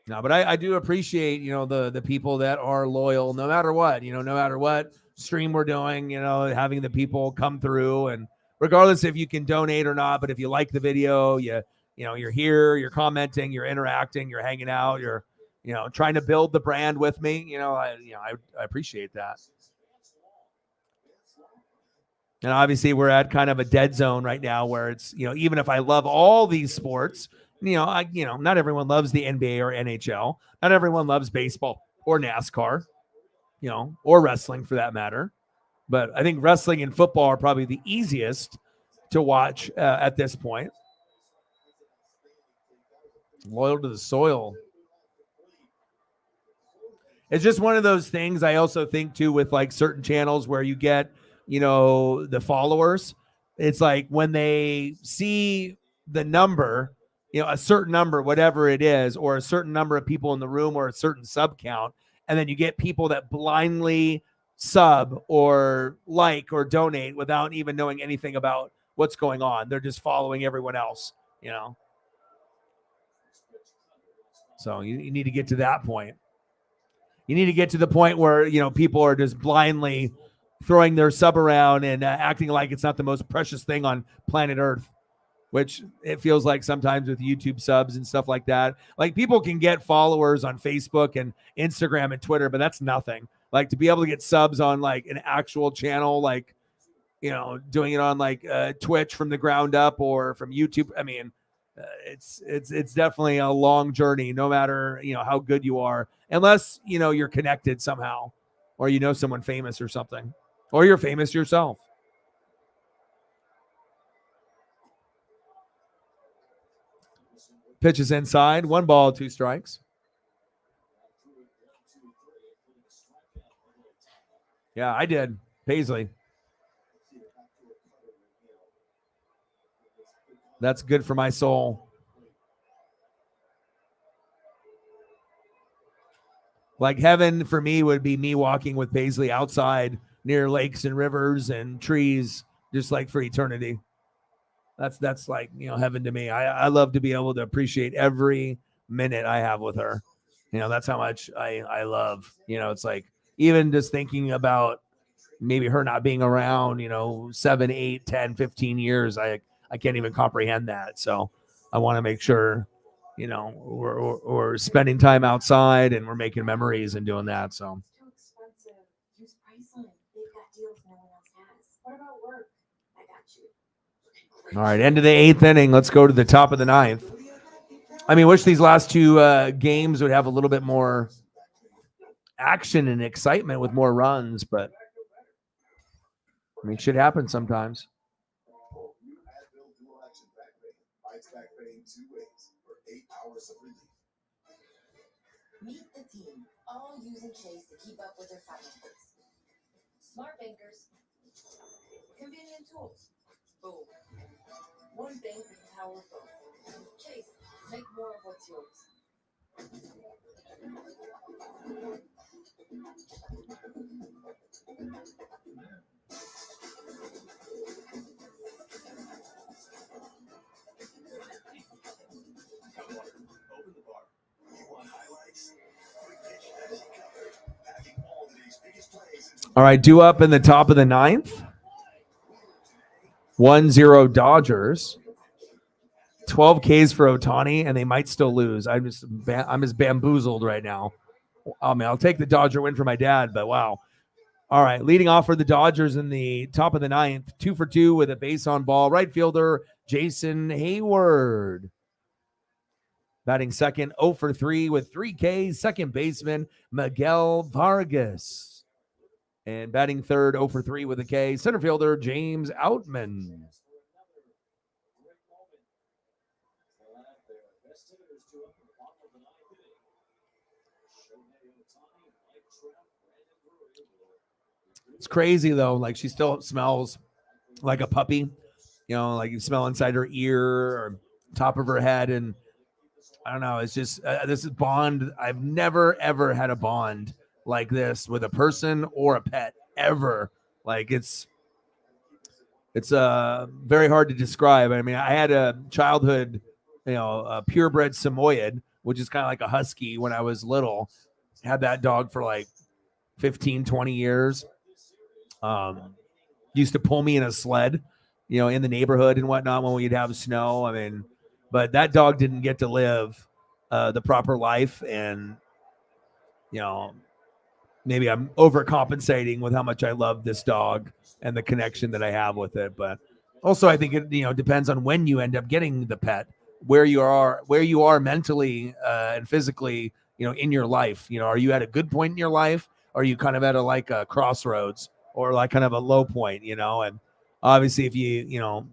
No, but I do appreciate, you know, the people that are loyal no matter what, you know, no matter what stream we're doing, you know, having the people come through, and regardless if you can donate or not, but if you like the video, you know, you're here, you're commenting, you're interacting, you're hanging out, you're, you know, trying to build the brand with me, you know, I appreciate that. And obviously we're at kind of a dead zone right now where it's, you know, even if I love all these sports, you know, not everyone loves the NBA or NHL. Not everyone loves baseball or NASCAR, you know, or wrestling for that matter. But I think wrestling and football are probably the easiest to watch at this point. Loyal to the soil. It's just one of those things. I also think too with like certain channels where you get, you know, the followers. It's like when they see the number, you know, a certain number, whatever it is, or a certain number of people in the room or a certain sub count, and then you get people that blindly sub or like or donate without even knowing anything about what's going on. They're just following everyone else, you know. So you need to get to that point. You need to get to the point where, you know, people are just blindly throwing their sub around and acting like it's not the most precious thing on planet Earth, which it feels like sometimes with YouTube subs and stuff like that. Like people can get followers on Facebook and Instagram and Twitter, but that's nothing. Like to be able to get subs on like an actual channel, like, you know, doing it on like Twitch from the ground up or from YouTube. I mean, it's definitely a long journey, no matter, you know, how good you are, unless, you know, you're connected somehow, or you know someone famous or something, or you're famous yourself. Pitches inside, 1 ball, 2 strikes. Yeah, I did. Paisley. That's good for my soul. Like heaven for me would be me walking with Paisley outside near lakes and rivers and trees, just like for eternity. That's like, you know, heaven to me. I love to be able to appreciate every minute I have with her. You know, that's how much I love, you know, it's like even just thinking about maybe her not being around, you know, 7, 8, 10, 15 years. I can't even comprehend that. So I want to make sure, you know, we're spending time outside and we're making memories and doing that. So. Too expensive. Use Priceline. They've got deals no one else has. What about work? I got you. All right, end of the 8th inning. Let's go to the top of the 9th. I mean, wish these last 2 games would have a little bit more action and excitement with more runs, but I mean, shit happens sometimes. New Advil Dual Action Back Pain fights back pain 2 ways for 8 hours of relief. Meet the team, all using Chase to keep up with their finances. Smart bankers, convenient tools. Boom. One bank with the power of both. Chase, make more of what's yours. Open the bar. You want highlights? Quick Pitch has you covered. Packing all today's biggest plays into All right, due up in the top of the ninth. 1-0 Dodgers. 12 Ks for Ohtani, and they might still lose. I'm just bamboozled right now. I mean, I'll take the Dodger win for my dad, but wow. All right, leading off for the Dodgers in the top of the ninth, 2 for 2 with a base on ball. Right fielder Jason Hayward. Batting second, 0 for 3 with 3 Ks. Second baseman Miguel Vargas. And batting third, 0 for 3 with a K. Center fielder James Outman. It's crazy though. Like she still smells like a puppy, you know, like you smell inside her ear or top of her head. And I don't know. It's just, this is bond. I've never, ever had a bond like this with a person or a pet ever. Like it's very hard to describe. I mean, I had a childhood, you know, a purebred Samoyed, which is kind of like a husky when I was little. Had that dog for like 15, 20 years. Used to pull me in a sled, you know, in the neighborhood and whatnot when we'd have snow. I mean, but that dog didn't get to live the proper life. And, you know, maybe I'm overcompensating with how much I love this dog and the connection that I have with it. But also I think it, you know, depends on when you end up getting the pet, where you are mentally and physically, you know, in your life. You know, are you at a good point in your life? Or are you kind of at a crossroads or like kind of a low point, you know? And obviously if you know,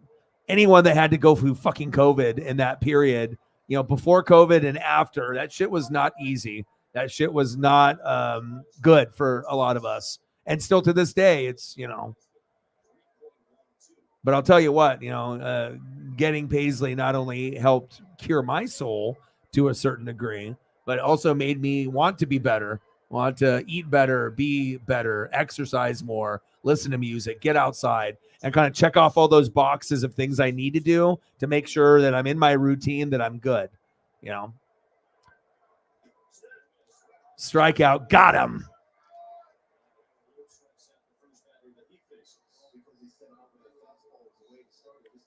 anyone that had to go through fucking COVID in that period, you know, before COVID and after, that shit was not easy. That shit was not good for a lot of us. And still to this day, it's, you know, but I'll tell you what, you know, getting Paisley not only helped cure my soul to a certain degree, but also made me want to be better, want to eat better, be better, exercise more, listen to music, get outside, and kind of check off all those boxes of things I need to do to make sure that I'm in my routine, that I'm good, you know. Strikeout, got him.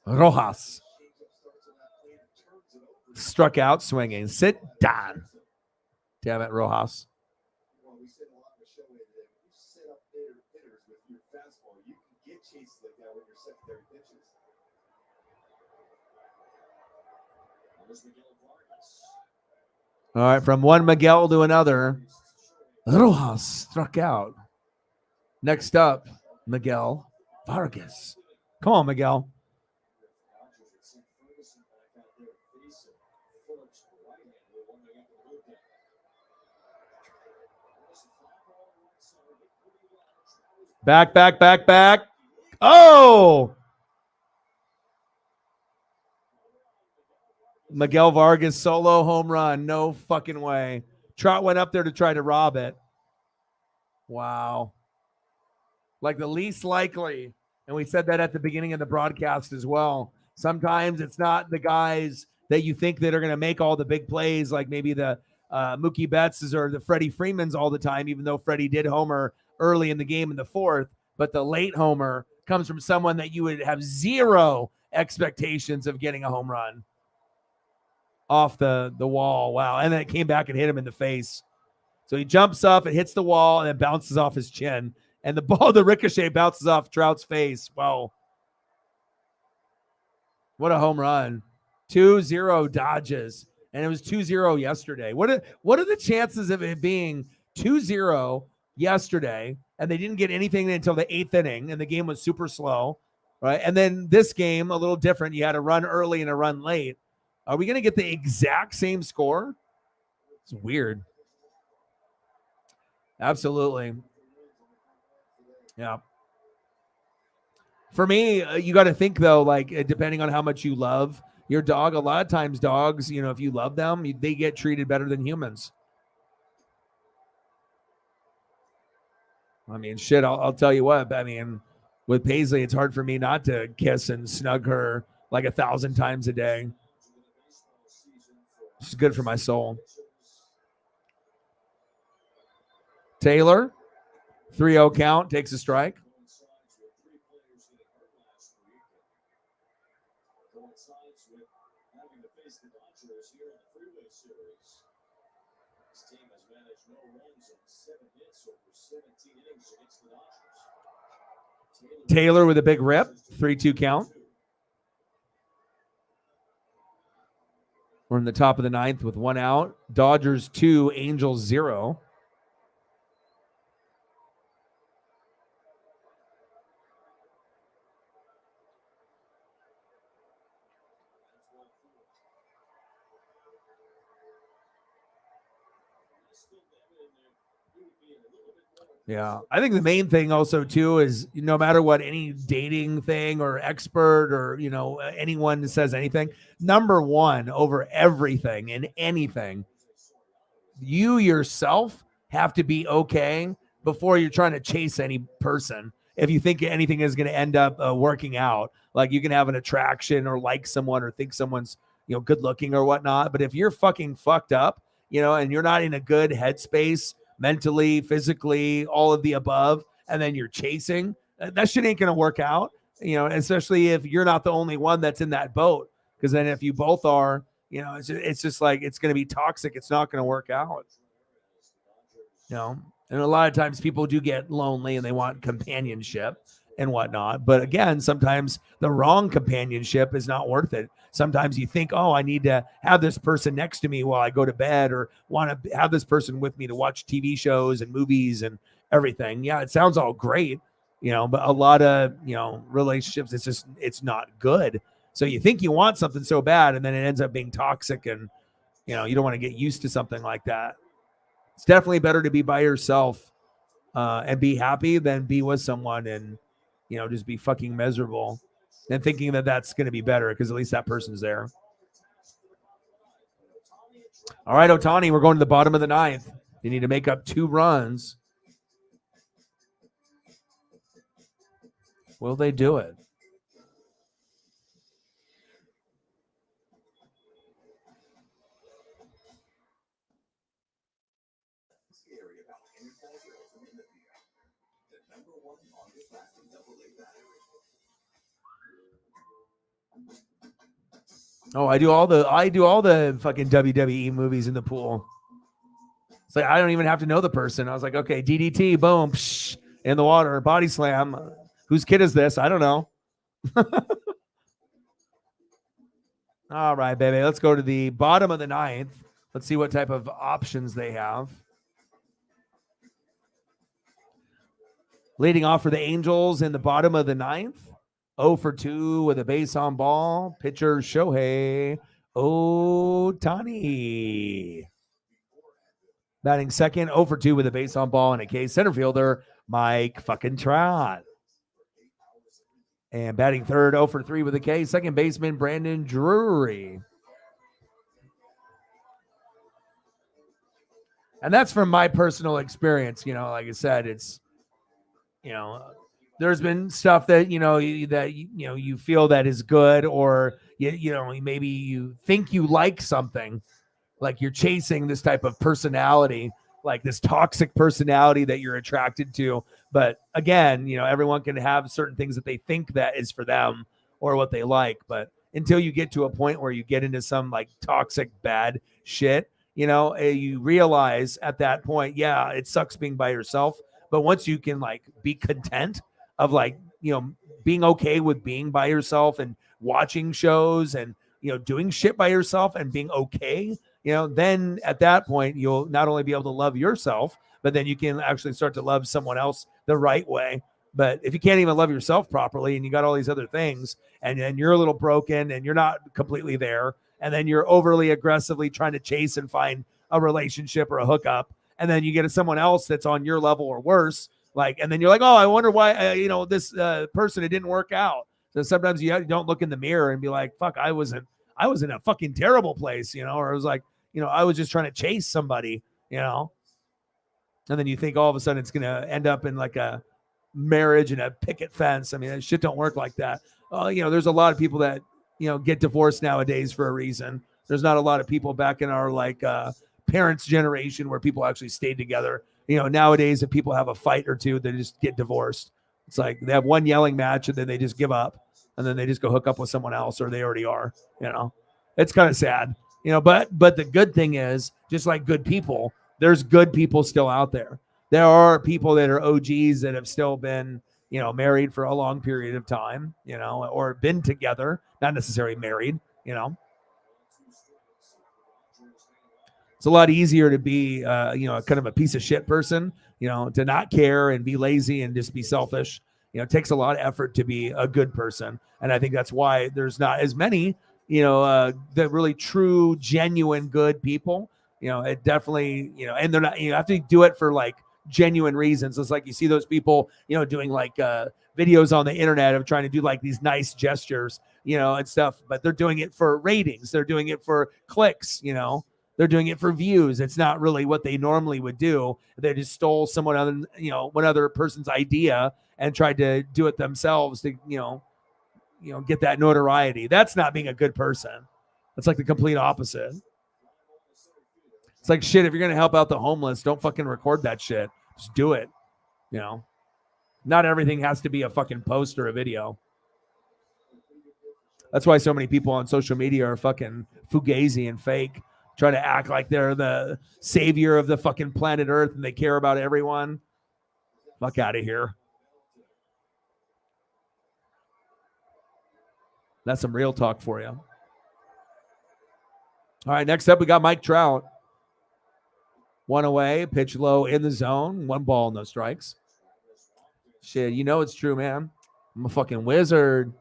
Rojas struck out swinging. Sit down. Damn it, Rojas. Well, we said a lot in the show that if you set up hitters with your fastball, you can get chases like that with your secondary pitches. All right, from one Miguel to another, Rojas struck out. Next up, Miguel Vargas. Come on, Miguel. Back. Oh! Miguel Vargas solo home run. No fucking way. Trout went up there to try to rob it. Wow. Like the least likely. And we said that at the beginning of the broadcast as well. Sometimes it's not the guys that you think that are going to make all the big plays, like maybe the Mookie Betts or the Freddie Freemans all the time, even though Freddie did homer early in the game in the fourth. But the late homer comes from someone that you would have zero expectations of getting a home run off the wall. Wow. And then it came back and hit him in the face. So he jumps up, it hits the wall, and then bounces off his chin. And the ball, the ricochet, bounces off Trout's face. Wow. What a home run. 2-0 Dodgers. And it was 2-0 yesterday. What are the chances of it being 2-0 yesterday, and they didn't get anything until the 8th inning, and the game was super slow, right? And then this game, a little different. You had a run early and a run late. Are we going to get the exact same score? It's weird. Absolutely. Yeah. For me, you got to think, though, like, depending on how much you love your dog, a lot of times dogs, you know, if you love them, they get treated better than humans. I mean, shit, I'll tell you what. I mean, with Paisley, it's hard for me not to kiss and snug her like 1,000 times a day. It's good for my soul. Taylor, 3-0 count, takes a strike. Taylor with a big rip, 3-2 count. We're in the top of the ninth with 1 out. Dodgers 2, Angels 0. Yeah, I think the main thing also too is no matter what any dating thing or expert or, you know, anyone says anything, number one over everything and anything, you yourself have to be okay before you're trying to chase any person. If you think anything is going to end up working out, like you can have an attraction or like someone or think someone's, you know, good looking or whatnot. But if you're fucking fucked up, you know, and you're not in a good headspace, mentally, physically, all of the above, and then you're chasing, that shit ain't going to work out, you know, especially if you're not the only one that's in that boat. Because then if you both are, you know, it's just like, it's going to be toxic. It's not going to work out, you know. And a lot of times people do get lonely and they want companionship and whatnot. But again, sometimes the wrong companionship is not worth it. Sometimes you think, oh, I need to have this person next to me while I go to bed, or want to have this person with me to watch TV shows and movies and everything. Yeah, it sounds all great, you know, but a lot of, you know, relationships, it's not good. So you think you want something so bad, and then it ends up being toxic, and, you know, you don't want to get used to something like that. It's definitely better to be by yourself and be happy than be with someone and, you know, just be fucking miserable and thinking that that's going to be better because at least that person's there. All right, Ohtani, we're going to the bottom of the ninth. You need to make up 2 runs. Will they do it? Oh, I do all the fucking WWE movies in the pool. It's like I don't even have to know the person. I was like, okay, DDT, boom, psh, in the water, body slam. Whose kid is this? I don't know. All right, baby. Let's go to the bottom of the ninth. Let's see what type of options they have. Leading off for the Angels in the bottom of the ninth. 0 for 2 with a base on ball. Pitcher Shohei Ohtani. Batting second, 0 for 2 with a base on ball and a K. Center fielder Mike fucking Trout. And batting third, 0 for 3 with a K. Second baseman Brandon Drury. And that's from my personal experience. You know, like I said, it's, you know, there's been stuff that, you know, you feel that is good, or, you know, maybe you think you like something, like you're chasing this type of personality, like this toxic personality that you're attracted to. But again, you know, everyone can have certain things that they think that is for them or what they like. But until you get to a point where you get into some like toxic, bad shit, you know, you realize at that point, yeah, it sucks being by yourself. But once you can like be content of like, you know, being okay with being by yourself and watching shows and, you know, doing shit by yourself and being okay, you know, then at that point, you'll not only be able to love yourself, but then you can actually start to love someone else the right way. But if you can't even love yourself properly and you got all these other things and you're a little broken and you're not completely there, and then you're overly aggressively trying to chase and find a relationship or a hookup, and then you get someone else that's on your level or worse, like, and then you're like, oh, I wonder why, you know, this person, it didn't work out. So sometimes you don't look in the mirror and be like, fuck, I I was in a fucking terrible place, or it was like, I was just trying to chase somebody, and then you think all of a sudden it's going to end up in like a marriage and a picket fence. I mean, that shit don't work like that. There's a lot of people that, get divorced nowadays for a reason. There's not a lot of people back in our like parents' generation where people actually stayed together. Nowadays, if people have a fight or two, they just get divorced. It's like they have one yelling match and then they just give up and then they just go hook up with someone else, or they already are. It's kind of sad. But the good thing is, just like good people, there's good people still out there. There are people that are OGs that have still been, married for a long period of time, or been together, not necessarily married, It's a lot easier to be, kind of a piece of shit person, to not care and be lazy and just be selfish. It takes a lot of effort to be a good person. And I think that's why there's not as many, the really true, genuine good people. It definitely, and they're not, you have to do it for like genuine reasons. It's like you see those people, doing like videos on the internet of trying to do like these nice gestures, and stuff, but they're doing it for ratings. They're doing it for clicks, they're doing it for views. It's not really what they normally would do. They just stole someone other, one other person's idea and tried to do it themselves to, get that notoriety. That's not being a good person. That's like the complete opposite. It's like, shit, if you're going to help out the homeless, don't fucking record that shit. Just do it. Not everything has to be a fucking post or a video. That's why so many people on social media are fucking fugazi and fake, try to act like they're the savior of the fucking planet Earth and they care about everyone. Fuck out of here. That's some real talk for you. All right, next up, we got Mike Trout. One away, pitch low in the zone. 1 ball, no strikes. Shit, it's true, man. I'm a fucking wizard.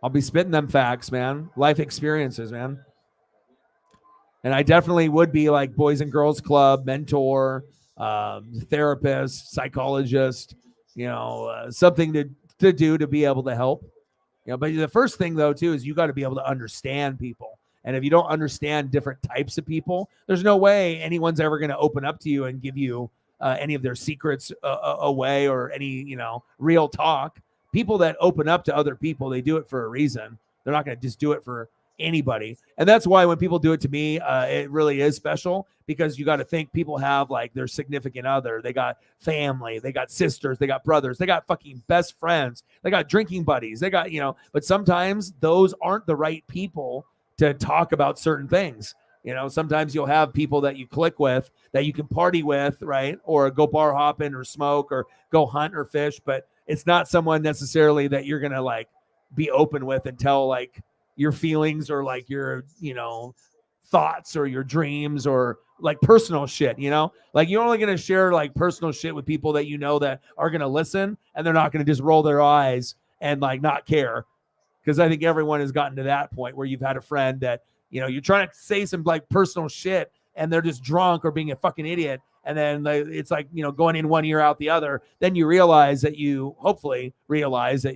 I'll be spitting them facts, man. Life experiences, man. And I definitely would be like Boys and Girls Club, mentor, therapist, psychologist, something to do to be able to help. But the first thing, though, too, is you got to be able to understand people. And if you don't understand different types of people, there's no way anyone's ever going to open up to you and give you any of their secrets away or any, real talk. People that open up to other people, they do it for a reason. They're not going to just do it for anybody. And that's why when people do it to me, it really is special, because you got to think people have like their significant other. They got family, they got sisters, they got brothers, they got fucking best friends, they got drinking buddies, they got, but sometimes those aren't the right people to talk about certain things. Sometimes you'll have people that you click with, that you can party with, right? Or go bar hopping or smoke or go hunt or fish, but it's not someone necessarily that you're going to like be open with and tell like your feelings or like your, thoughts or your dreams or like personal shit, like you're only going to share like personal shit with people that that are going to listen, and they're not going to just roll their eyes and like not care. Because I think everyone has gotten to that point where you've had a friend that, you're trying to say some like personal shit and they're just drunk or being a fucking idiot. And then it's like, going in one ear out the other. Then you realize that hopefully realize that,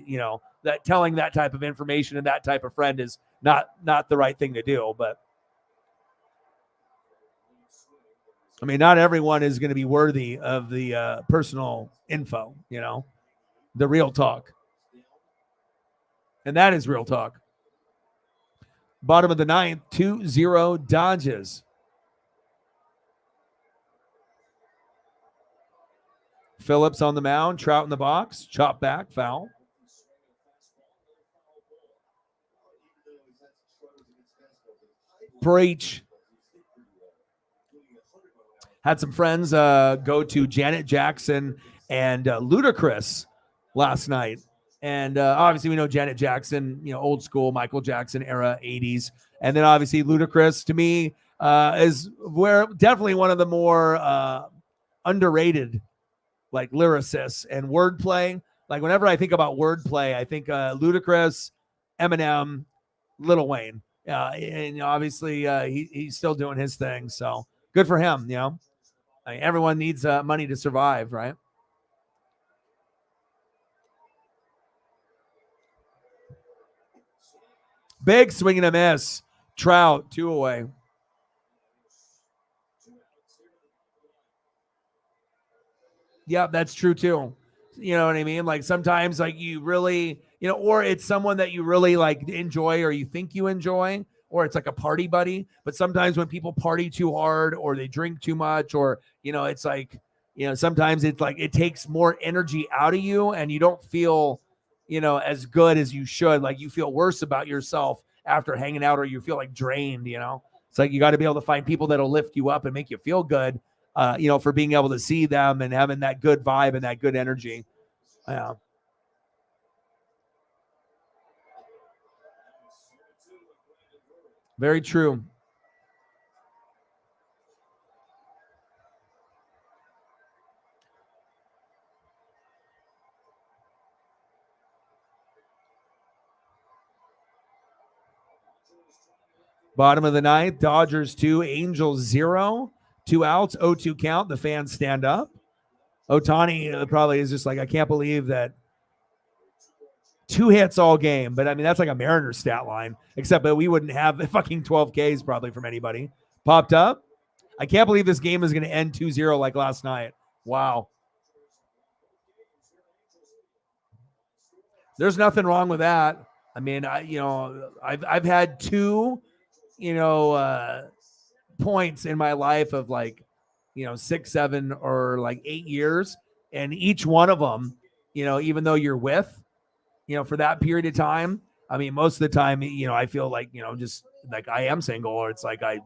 that telling that type of information and that type of friend is not the right thing to do. But I mean, not everyone is going to be worthy of the personal info, the real talk. And that is real talk. Bottom of the ninth, 2-0 Dodgers. Phillips on the mound, Trout in the box, chop back, foul. Preach. Had some friends go to Janet Jackson and Ludacris last night. And obviously we know Janet Jackson, old school Michael Jackson era, 80s. And then obviously Ludacris, to me, is definitely one of the more underrated like lyricists and wordplay. Like whenever I think about wordplay, I think Ludacris, Eminem, Lil Wayne. And obviously he's still doing his thing. So good for him, I mean, everyone needs money to survive, right? Big swing and a miss. Trout, 2 away. Yeah, that's true too. You know what I mean? Like sometimes like you really, or it's someone that you really like enjoy or you think you enjoy, or it's like a party buddy. But sometimes when people party too hard or they drink too much, or, it's like, sometimes it's like it takes more energy out of you and you don't feel, as good as you should. Like you feel worse about yourself after hanging out, or you feel like drained, It's like you got to be able to find people that'll lift you up and make you feel good. For being able to see them and having that good vibe and that good energy. Yeah. Very true. Bottom of the ninth, Dodgers 2, Angels 0. 2 outs, 0-2 count. The fans stand up. Ohtani probably is just like, I can't believe that 2 hits all game. But I mean, that's like a Mariners stat line, except that we wouldn't have fucking 12 Ks probably from anybody. Popped up. I can't believe this game is going to end 2-0 like last night. Wow. There's nothing wrong with that. I mean, I've had 2, points in my life of like, 6, 7, or like 8 years. And each one of them, even though you're with, for that period of time, I mean, most of the time, I feel like, just like I am single, or it's like I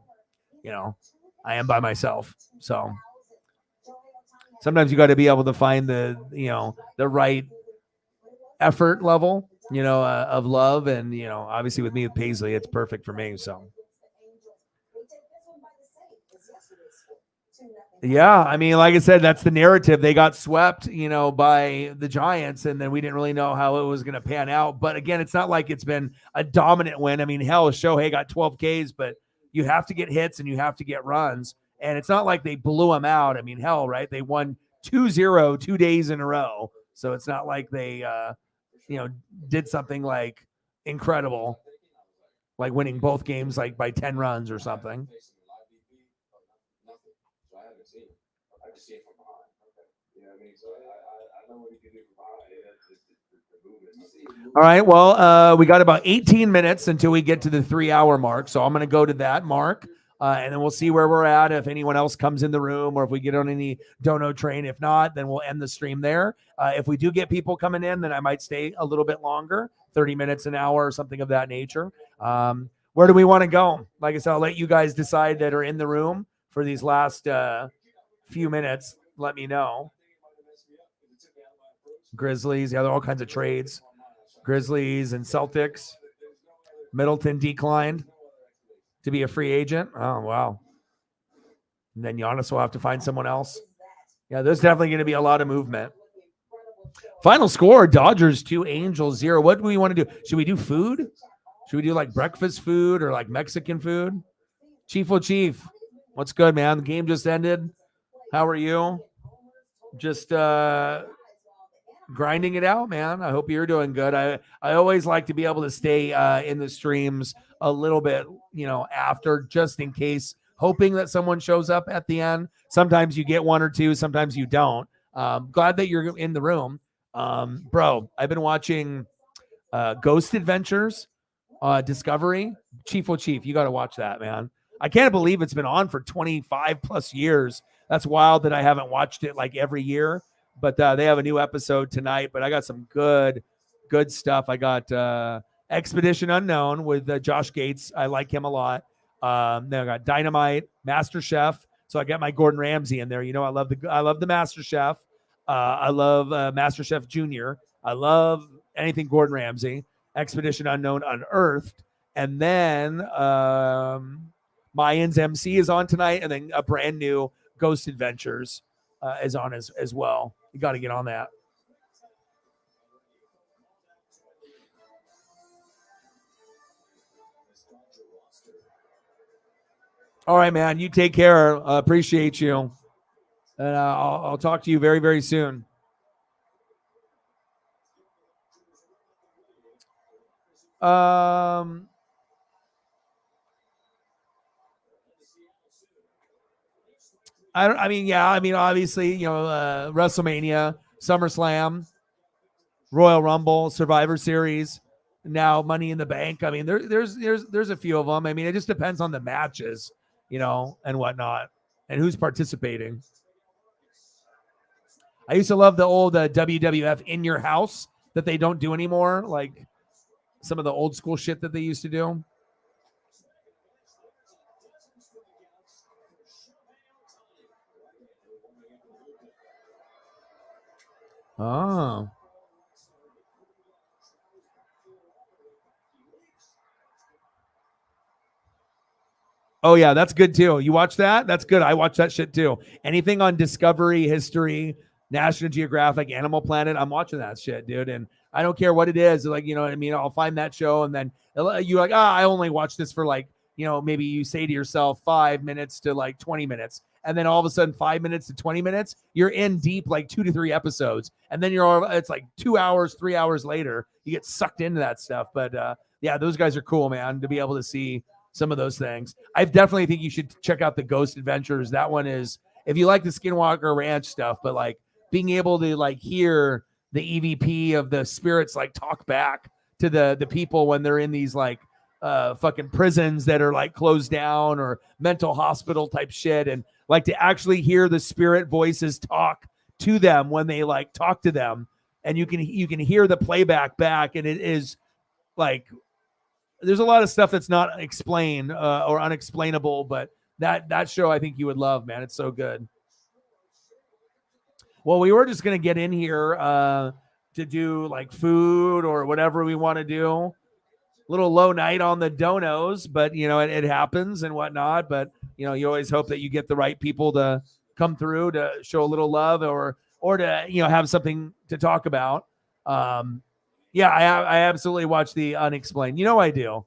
am by myself. So sometimes you got to be able to find the right effort level, of love. And, obviously with me, with Paisley, it's perfect for me. So. Yeah, I mean, like I said, that's the narrative. They got swept, by the Giants, and then we didn't really know how it was going to pan out. But again, it's not like it's been a dominant win. I mean, hell, Shohei got 12 Ks, but you have to get hits and you have to get runs. And it's not like they blew them out. I mean, hell, right? They won 2-0 2 days in a row. So it's not like they, did something like incredible, like winning both games like by 10 runs or something. All right. Well, we got about 18 minutes until we get to the 3-hour mark. So I'm going to go to that mark, and then we'll see where we're at. If anyone else comes in the room, or if we get on any dono train. If not, then we'll end the stream there. If we do get people coming in, then I might stay a little bit longer, 30 minutes, an hour, or something of that nature. Where do we want to go? Like I said, I'll let you guys decide that are in the room for these last few minutes. Let me know. Grizzlies, yeah, there are all kinds of trades. Grizzlies and Celtics. Middleton declined to be a free agent. Oh, wow. And then Giannis will have to find someone else. Yeah, there's definitely going to be a lot of movement. Final score, Dodgers 2, Angels 0. What do we want to do? Should we do food? Should we do like breakfast food or like Mexican food? Chief, what's good, man? The game just ended. How are you? Just grinding it out, man. I hope you're doing good. I always like to be able to stay in the streams a little bit, after, just in case, hoping that someone shows up at the end. Sometimes you get 1 or 2, sometimes you don't. Glad that you're in the room. Bro, I've been watching Ghost Adventures, Discovery. Chief, you got to watch that, man. I can't believe it's been on for 25 plus years. That's wild that I haven't watched it like every year. But they have a new episode tonight. But I got some good stuff. I got Expedition Unknown with Josh Gates. I like him a lot. Then I got Dynamite, Master Chef. So I got my Gordon Ramsay in there. I love the Master Chef. I love Master Chef Junior. I love anything Gordon Ramsay. Expedition Unknown, Unearthed, and then Mayans MC is on tonight, and then a brand new Ghost Adventures is on as well. You got to get on that. All right, man. You take care. Appreciate you. And I'll talk to you very, very soon. I mean, yeah. I mean, obviously, WrestleMania, SummerSlam, Royal Rumble, Survivor Series, now Money in the Bank. I mean, there's a few of them. I mean, it just depends on the matches, and whatnot, and who's participating. I used to love the old WWF In Your House that they don't do anymore, like some of the old school shit that they used to do. Oh. Oh yeah, that's good too. You watch that? That's good. I watch that shit too. Anything on Discovery, History, National Geographic, Animal Planet, I'm watching that shit, dude. And I don't care what it is. Like, you know what I mean? I'll find that show and then you're like, I only watch this for like, maybe you say to yourself 5 minutes to like 20 minutes. And then all of a sudden 5 minutes to 20 minutes, you're in deep like 2 to 3 episodes. And then it's like 2 hours, 3 hours later, you get sucked into that stuff. But yeah, those guys are cool, man, to be able to see some of those things. I definitely think you should check out the Ghost Adventures. That one is, if you like the Skinwalker Ranch stuff, but like being able to like hear the EVP of the spirits like talk back to the people when they're in these like fucking prisons that are like closed down or mental hospital type shit, and like to actually hear the spirit voices talk to them when they like talk to them, and you can hear the playback back, and it is like, there's a lot of stuff that's not explained or unexplainable, but that show I think you would love, man. It's so good. Well, we were just going to get in here to do like food or whatever we want to do. A little low night on the donos, but it happens and whatnot. But you always hope that you get the right people to come through to show a little love or to have something to talk about. Yeah, I absolutely watch the Unexplained. I do.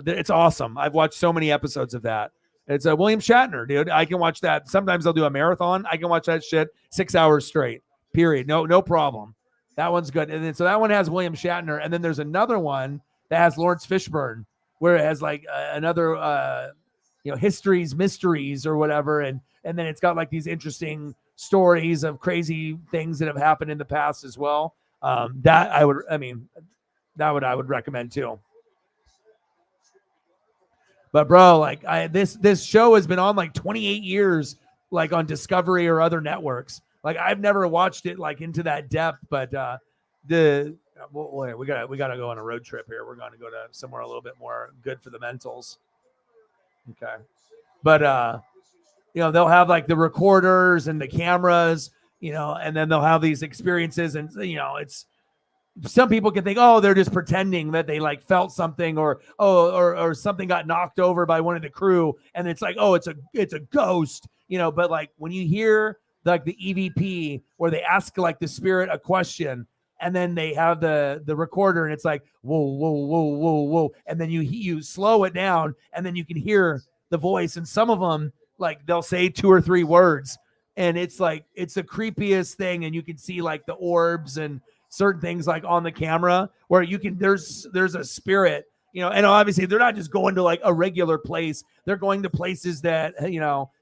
It's awesome. I've watched so many episodes of that. It's a William Shatner, dude. I can watch that. Sometimes I'll do a marathon. I can watch that shit 6 hours straight. Period. No problem. That one's good. And then so that one has William Shatner, and then there's another one that has Lawrence Fishburne, where it has like another histories, mysteries, or whatever, and then it's got like these interesting stories of crazy things that have happened in the past as well. That I would recommend too. But bro, like this show has been on like 28 years, like on Discovery or other networks. Like I've never watched it like into that depth, but we gotta go on a road trip here. We're going to go to somewhere a little bit more good for the mentals. Okay, but they'll have like the recorders and the cameras, and then they'll have these experiences, and it's, some people can think, oh, they're just pretending that they like felt something, or something got knocked over by one of the crew, and it's like, oh, it's a ghost, but like when you hear like the EVP where they ask like the spirit a question, and then they have the recorder, and it's like whoa, and then you slow it down, and then you can hear the voice, and some of them like they'll say 2 or 3 words, and it's like it's the creepiest thing, and you can see like the orbs and certain things like on the camera where you can there's a spirit, and obviously they're not just going to like a regular place, they're going to places that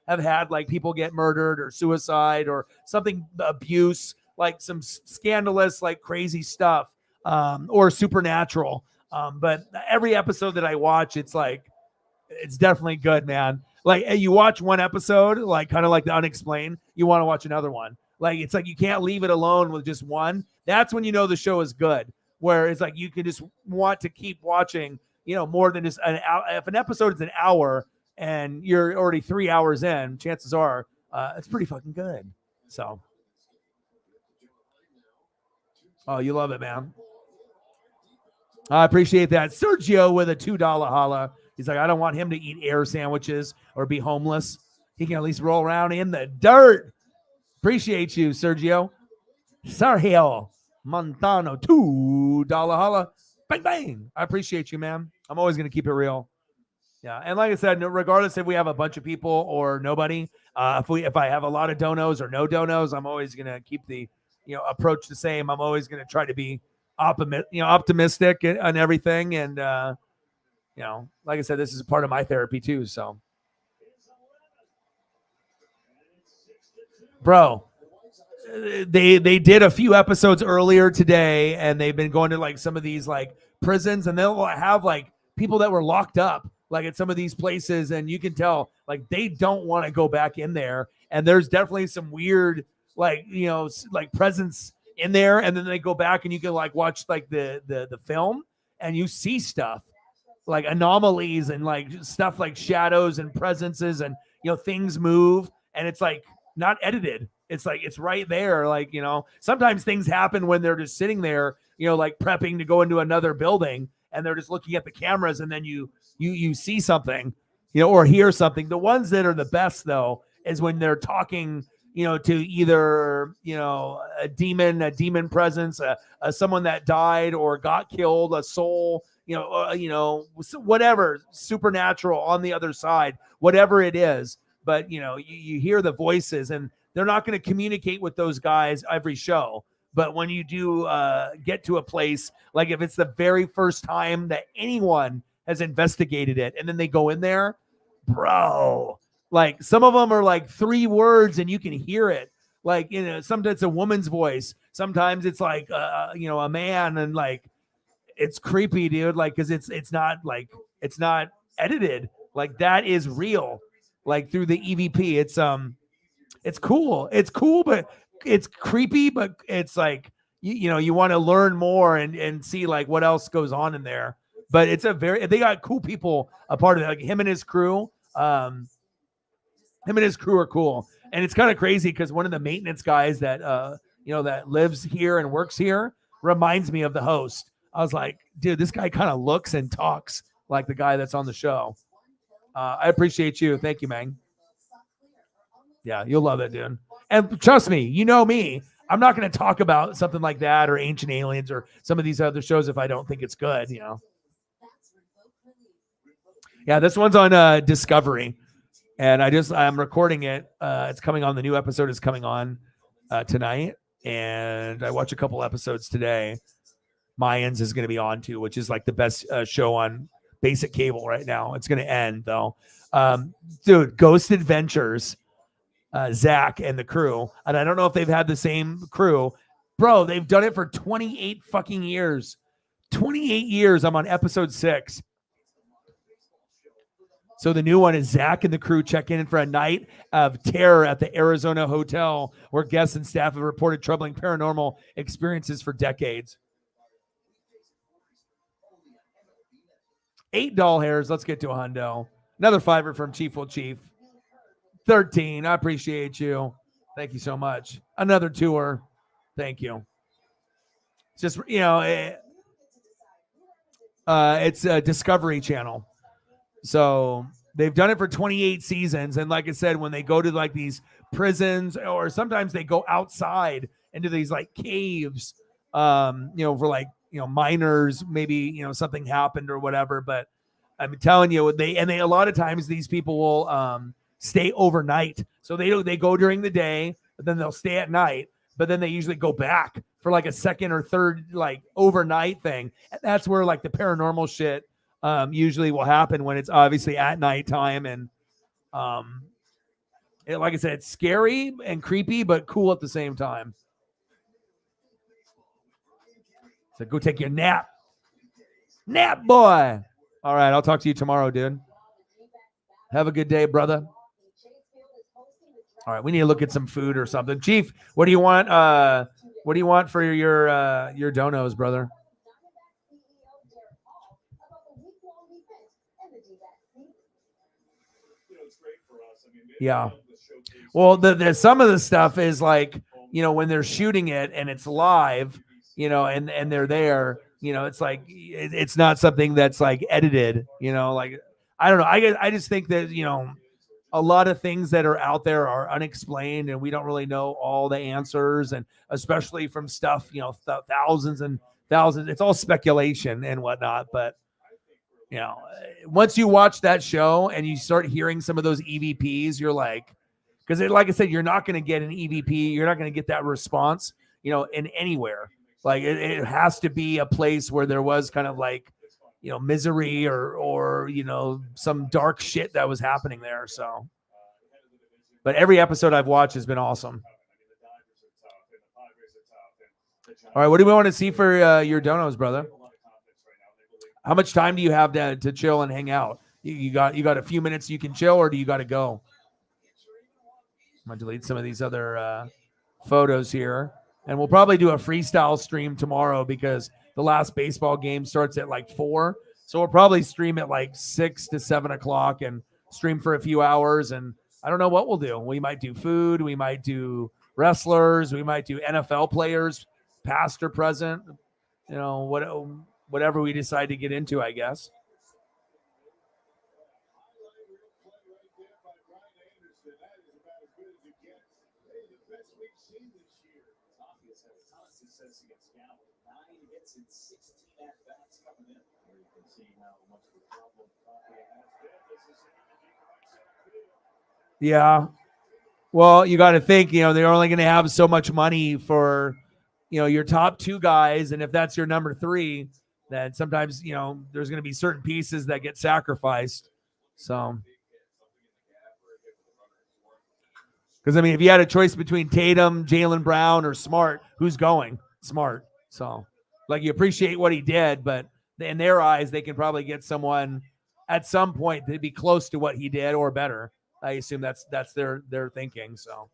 have had like people get murdered or suicide or something, abuse, like some scandalous like crazy stuff, or supernatural, but every episode that I watch, it's definitely good, man. Like you watch one episode, like kind of like the Unexplained, you want to watch another one. Like it's like you can't leave it alone with just one. That's when the show is good. Where it's like you can just want to keep watching, more than just an hour. If an episode is an hour and you're already 3 hours in, chances are it's pretty fucking good. So, oh, you love it, man. I appreciate that. Sergio with a $2 holla. He's like, I don't want him to eat air sandwiches or be homeless. He can at least roll around in the dirt. Appreciate you, Sergio. Sergio Montano, $2 holla. Bang, bang. I appreciate you, man. I'm always going to keep it real. Yeah. And like I said, regardless if we have a bunch of people or nobody, if I have a lot of donos or no donos, I'm always going to keep the, approach the same. I'm always going to try to be optimistic and everything. And, like I said, this is a part of my therapy too. So. bro. They did a few episodes earlier today, and they've been going to like some of these like prisons, and they'll have like people that were locked up like at some of these places, and you can tell like they don't want to go back in there. And there's definitely some weird like like presence in there, and then they go back and you can like watch like the film, and you see stuff like anomalies and like stuff like shadows and presences, and things move, and it's like not edited. It's like it's right there. Like sometimes things happen when they're just sitting there, like prepping to go into another building, and they're just looking at the cameras, and then you see something, or hear something. The ones that are the best though is when they're talking, to either a demon presence, someone that died or got killed, a soul, whatever, supernatural on the other side, whatever it is. But you hear the voices, and they're not going to communicate with those guys every show. But when you do get to a place, like if it's the very first time that anyone has investigated it, and then they go in there, bro, like some of them are like 3 words and you can hear it. Like, sometimes it's a woman's voice. Sometimes it's like, a man, and like, it's creepy, dude. Like, cause it's not edited. Like that is real. Like through the EVP, it's cool. It's cool, but it's creepy, but it's like, you want to learn more and see like what else goes on in there. But they got cool people a part of it. Like him and his crew are cool. And it's kind of crazy because one of the maintenance guys that, that lives here and works here reminds me of the host. I was like, dude, this guy kind of looks and talks like the guy that's on the show. I appreciate you. Thank you, man. Yeah, you'll love it, dude. And trust me, me. I'm not going to talk about something like that or Ancient Aliens or some of these other shows if I don't think it's good, Yeah, this one's on Discovery. And I'm recording it. It's coming on. The new episode is coming on tonight. And I watched a couple episodes today. Mayans is going to be on too, which is like the best show on basic cable right now. It's going to end though. Dude, Ghost Adventures, Zach and the crew. And I don't know if they've had the same crew. Bro, they've done it for 28 fucking years. 28 years. I'm on episode 6. So the new one is Zach and the crew check in for a night of terror at the Arizona hotel where guests and staff have reported troubling paranormal experiences for decades. 8 doll hairs. Let's get to a hundo. Another $5 from Chief Will Chief. 13. I appreciate you. Thank you so much. Another tour. Thank you. It's just, it's a Discovery Channel. So they've done it for 28 seasons. And like I said, when they go to like these prisons, or sometimes they go outside into these like caves, for like, minors, maybe, something happened or whatever. But I'm telling you, they a lot of times these people will stay overnight. So they go during the day, but then they'll stay at night. But then they usually go back for like a second or third like overnight thing. And that's where like the paranormal shit usually will happen, when it's obviously at nighttime. And like I said, it's scary and creepy, but cool at the same time. So go take your nap. Nap, boy. All right, I'll talk to you tomorrow, dude. Have a good day, brother. All right, we need to look at some food or something. Chief, what do you want? What do you want for your donos, brother? Yeah. Well, the some of the stuff is like, when they're shooting it and it's live, and they're there, it's like, it's not something that's like edited, like, I don't know. I just think that, a lot of things that are out there are unexplained, and we don't really know all the answers, and especially from stuff, thousands and thousands, it's all speculation and whatnot. But, once you watch that show and you start hearing some of those EVPs, you're like, because like I said, you're not going to get an EVP. You're not going to get that response, in anywhere. Like it has to be a place where there was kind of like, misery or some dark shit that was happening there. So, but every episode I've watched has been awesome. All right, what do we want to see for your donos, brother? How much time do you have to chill and hang out? You got a few minutes you can chill, or do you got to go? I'm gonna delete some of these other photos here, and we'll probably do a freestyle stream tomorrow because the last baseball game starts at like 4, so we'll probably stream at like 6 to 7 o'clock and stream for a few hours. And I don't know what we'll do. We might do food, we might do wrestlers, we might do NFL players, past or present. You know, whatever we decide to get into, I guess. Yeah. Well, you got to think, they're only going to have so much money for, your top 2 guys. And if that's your number 3, then sometimes, there's going to be certain pieces that get sacrificed. So, because, I mean, if you had a choice between Tatum, Jaylen Brown, or Smart, who's going? Smart. So, like, you appreciate what he did, but in their eyes, they can probably get someone at some point to be close to what he did or better. I assume that's their thinking. So.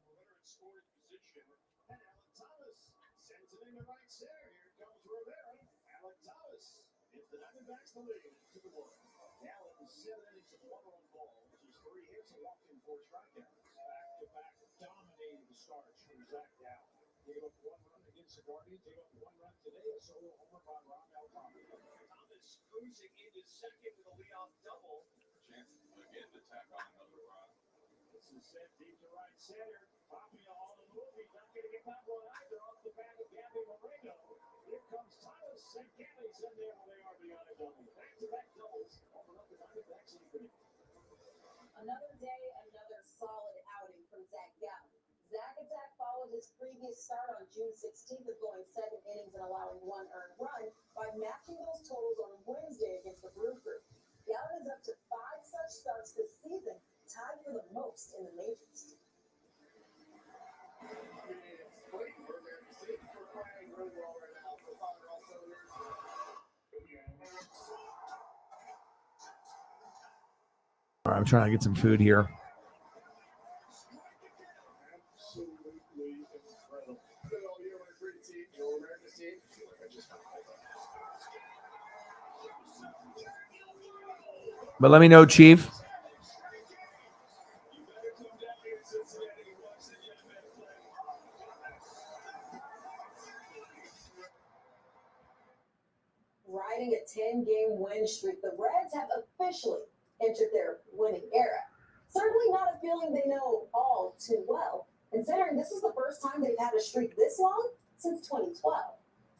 Another day, another solid outing from Zach Gallen. Zach Attack followed his previous start on June 16th of going 7 innings and allowing 1 earned run by matching those totals on Wednesday against the Brew Crew. Gallen is up to 5 such starts this season, tied for the most in the majors. All right, I'm trying to get some food here. But let me know, Chief. Riding a 10-game win streak, the Reds have officially entered their winning era. Certainly not a feeling they know all too well, considering this is the first time they've had a streak this long since 2012.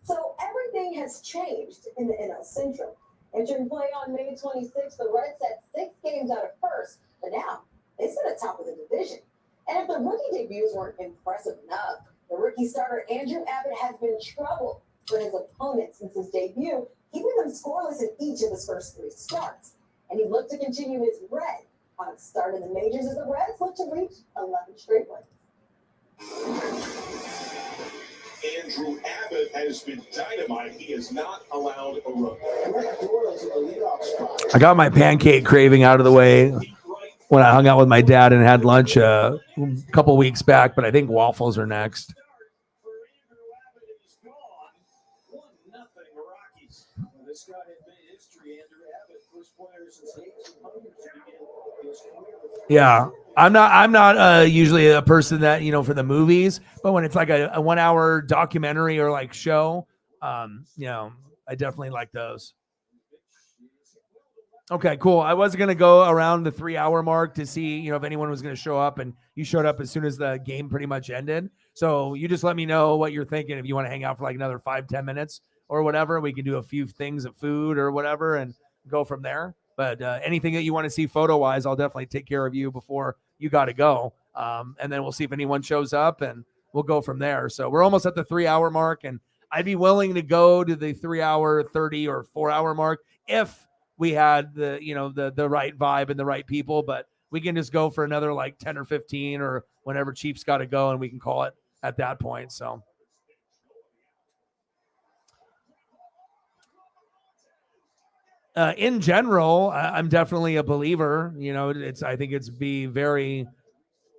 So everything has changed in the NL Central. Entering play on May 26th, the Reds set 6 games out of first, but now they sit atop of the division. And if the rookie debuts weren't impressive enough, the rookie starter Andrew Abbott has been trouble for his opponents since his debut, keeping them scoreless in each of his first 3 starts. And he looked to continue his red on its start in the majors as the Reds look to reach 11 straight wins. Andrew Abbott has been dynamite. He is not allowed a run. I got my pancake craving out of the way when I hung out with my dad and had lunch a couple weeks back, but I think waffles are next. Yeah, I'm not usually a person that, for the movies, but when it's like a 1 hour documentary or like show, I definitely like those. Okay, cool. I was going to go around the 3 hour mark to see, if anyone was going to show up, and you showed up as soon as the game pretty much ended. So you just let me know what you're thinking. If you want to hang out for like another 5-10 minutes or whatever, we can do a few things of food or whatever and go from there. But anything that you want to see photo-wise, I'll definitely take care of you before you got to go. And then we'll see if anyone shows up, and we'll go from there. So we're almost at the 3 hour mark, and I'd be willing to go to the 3 hour, 30 or 4 hour mark if we had the right vibe and the right people. But we can just go for another like 10 or 15 or whenever Chiefs got to go, and we can call it at that point. So. In general, I'm definitely a believer. I think it's be very,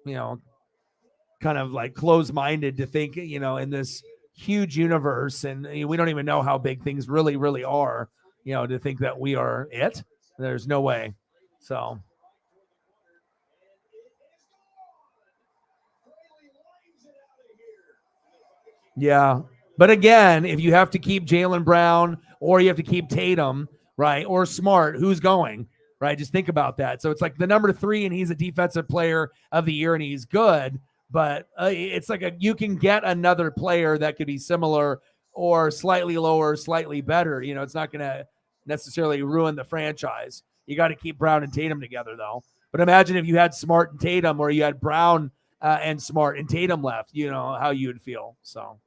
kind of like close-minded to think, in this huge universe, and we don't even know how big things really, really are. To think that we are it, there's no way. So. Yeah. But again, if you have to keep Jaylen Brown or you have to keep Tatum, right, or Smart, who's going, right? Just think about that. So it's like the number 3, and he's a defensive player of the year, and he's good. But it's like you can get another player that could be similar or slightly lower, slightly better. It's not going to necessarily ruin the franchise. You got to keep Brown and Tatum together, though. But imagine if you had Smart and Tatum, or you had Brown and Smart and Tatum left, how you would feel. So.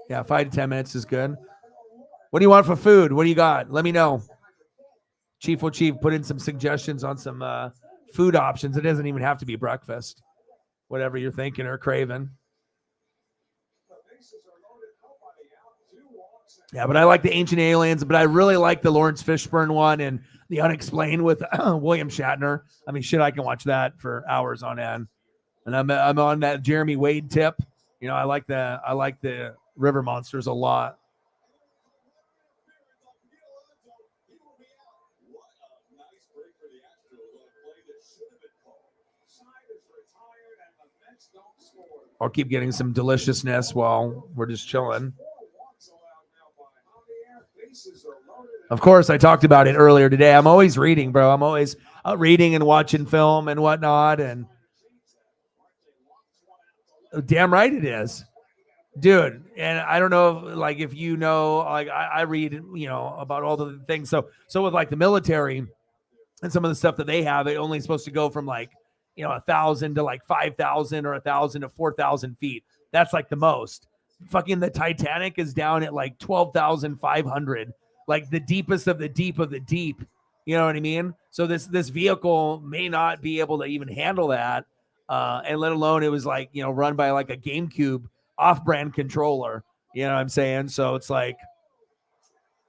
Yeah, 5 to 10 minutes is good. What do you want for food? What do you got? Let me know. Chief will put in some suggestions on some food options. It doesn't even have to be breakfast. Whatever you're thinking or craving. Yeah, but I like the Ancient Aliens, but I really like the Lawrence Fishburne one and the Unexplained with William Shatner. I mean, shit, I can watch that for hours on end. And I'm on that Jeremy Wade tip. I like the River Monsters a lot. I'll keep getting some deliciousness while we're just chilling. Of course, I talked about it earlier today. I'm always reading, bro. I'm always reading and watching film and whatnot. And damn right it is, dude. And I don't know, like, if I read, about all the things. So with like the military and some of the stuff that they have, it only supposed to go from like, 1,000 to like 5,000 or 1,000 to 4,000 feet. That's like the most. Fucking the Titanic is down at like 12,500, like the deepest of the deep of the deep. You know what I mean? So this vehicle may not be able to even handle that. And let alone it was like, run by like a GameCube off-brand controller. You know what I'm saying? So it's like,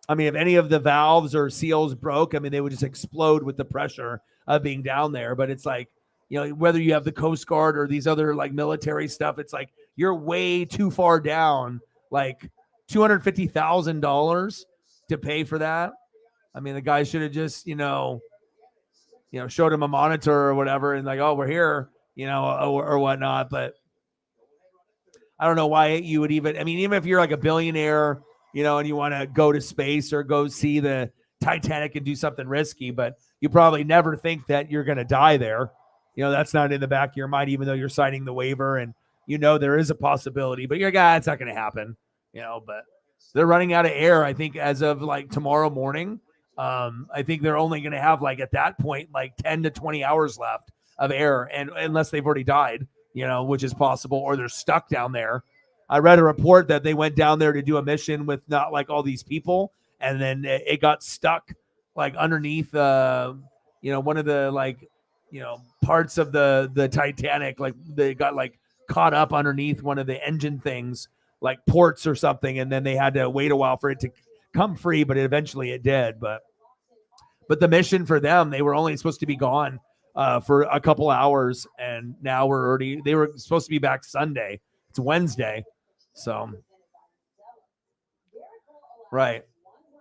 I mean, if any of the valves or seals broke, I mean, they would just explode with the pressure of being down there. But it's like, whether you have the Coast Guard or these other like military stuff, it's like you're way too far down, like $250,000 to pay for that. I mean, the guy should have just, showed him a monitor or whatever and like, oh, we're here, or whatnot. But I don't know why you would even if you're like a billionaire, and you want to go to space or go see the Titanic and do something risky, but you probably never think that you're going to die there. That's not in the back of your mind, even though you're signing the waiver and there is a possibility, but you're it's not going to happen, but they're running out of air. I think as of like tomorrow morning, I think they're only going to have like at that point, like 10 to 20 hours left of air. And unless they've already died, which is possible, or they're stuck down there. I read a report that they went down there to do a mission with not like all these people. And then it got stuck like underneath, one of the like, parts of the Titanic, like they got like caught up underneath one of the engine things, like ports or something. And then they had to wait a while for it to come free, but eventually it did. But the mission for them, they were only supposed to be gone for a couple hours. And now they were supposed to be back Sunday. It's Wednesday. So, right.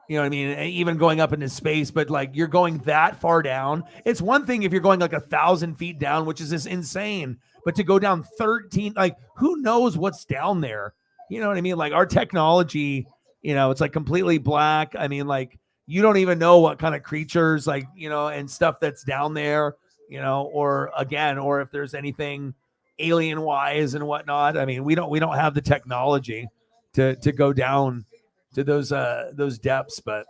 You know what I mean? Even going up into space, but like you're going that far down. It's one thing if you're going like 1,000 feet down, which is just insane. But to go down 13, like who knows what's down there? You know what I mean? Like our technology, it's like completely black. I mean, like you don't even know what kind of creatures, like, and stuff that's down there, or if there's anything alien wise and whatnot. I mean, we don't have the technology to go down to those depths, but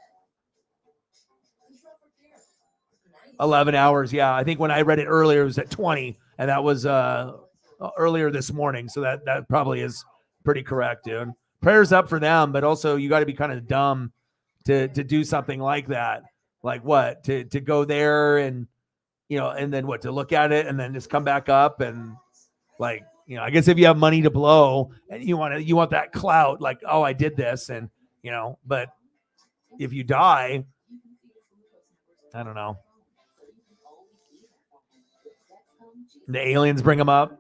11 hours. Yeah. I think when I read it earlier, it was at 20, and that was earlier this morning. So that probably is pretty correct, dude. Prayers up for them, but also you got to be kind of dumb to do something like that. Like what? To go there and, and then what? To look at it and then just come back up and like, You know, I guess if you have money to blow and you want that clout, like, oh, I did this, and you know, but if you die, I don't know. The aliens bring them up.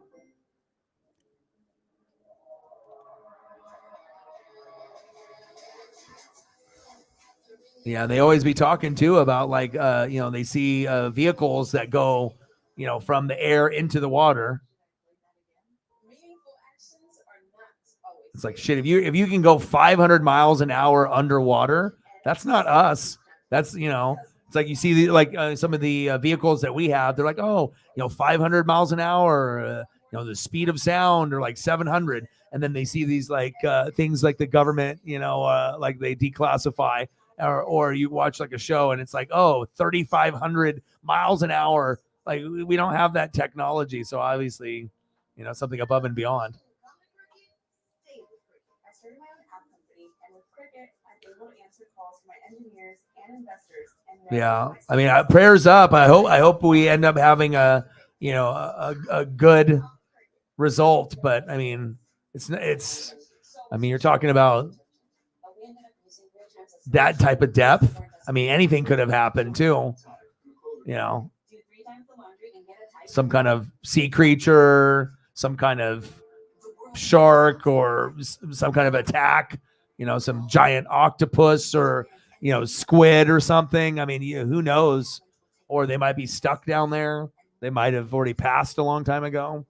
Yeah, they always be talking too about like you know, they see vehicles that go, you know, from the air into the water. It's like shit. If you can go 500 miles an hour underwater, that's not us. That's, you know, it's like you see some of the vehicles that we have. They're like, oh, you know, 500 miles an hour. You know, the speed of sound or like 700, and then they see these like things like the government, you know, like they declassify, or you watch like a show and it's like, oh, 3,500 miles an hour. Like we don't have that technology, so obviously, you know, something above and beyond. I started my own app company, and with Cricket, I'm able to answer calls from my engineers and investors. And Yeah, I mean, prayers up. I hope we end up having a, you know, a good result. But I mean, it's. I mean, you're talking about that type of depth. I mean, anything could have happened too. You know, some kind of sea creature, some kind of shark, or some kind of attack. You know, some giant octopus or, you know, squid or something. I mean, who knows? Or they might be stuck down there. They might have already passed a long time ago.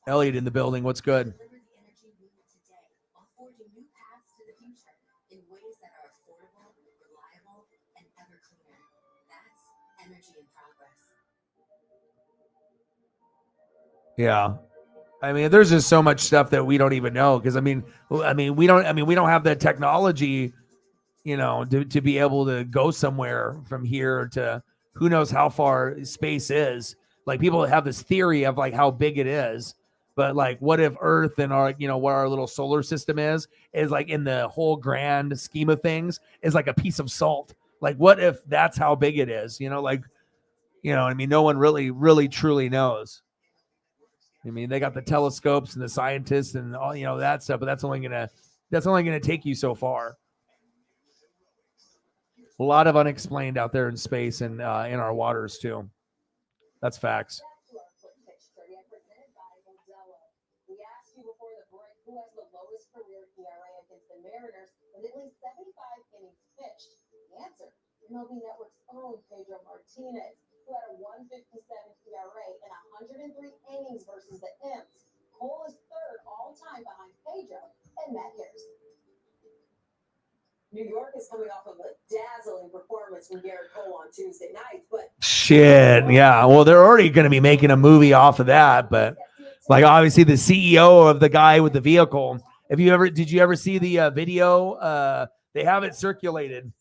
Elliot in the building. What's good? Yeah. I mean, there's just so much stuff that we don't even know. Cause I mean, we don't have the technology, you know, to be able to go somewhere from here to who knows how far space is. Like people have this theory of like how big it is, but like, what if Earth and our, you know, what our little solar system is like in the whole grand scheme of things is like a piece of salt. Like, what if that's how big it is? You know, like, you know, I mean, no one really truly knows. I mean, they got the telescopes and the scientists and all, you know, that stuff, but that's only gonna take you so far. A lot of unexplained out there in space and in our waters too. That's facts. We asked you before the break who has the lowest career ERA against the Mariners with at least 75 innings pitched. The answer, MLB Network's own Pedro Martinez, who had a 157 ERA in 103 innings versus the Imps. Cole is third all-time behind Pedro and Matt Harrison. New York is coming off of a dazzling performance from Garrett Cole on Tuesday night, but shit, yeah. Well, they're already going to be making a movie off of that, but like obviously the CEO of the guy with the vehicle. Did you ever see the video? They have it circulated,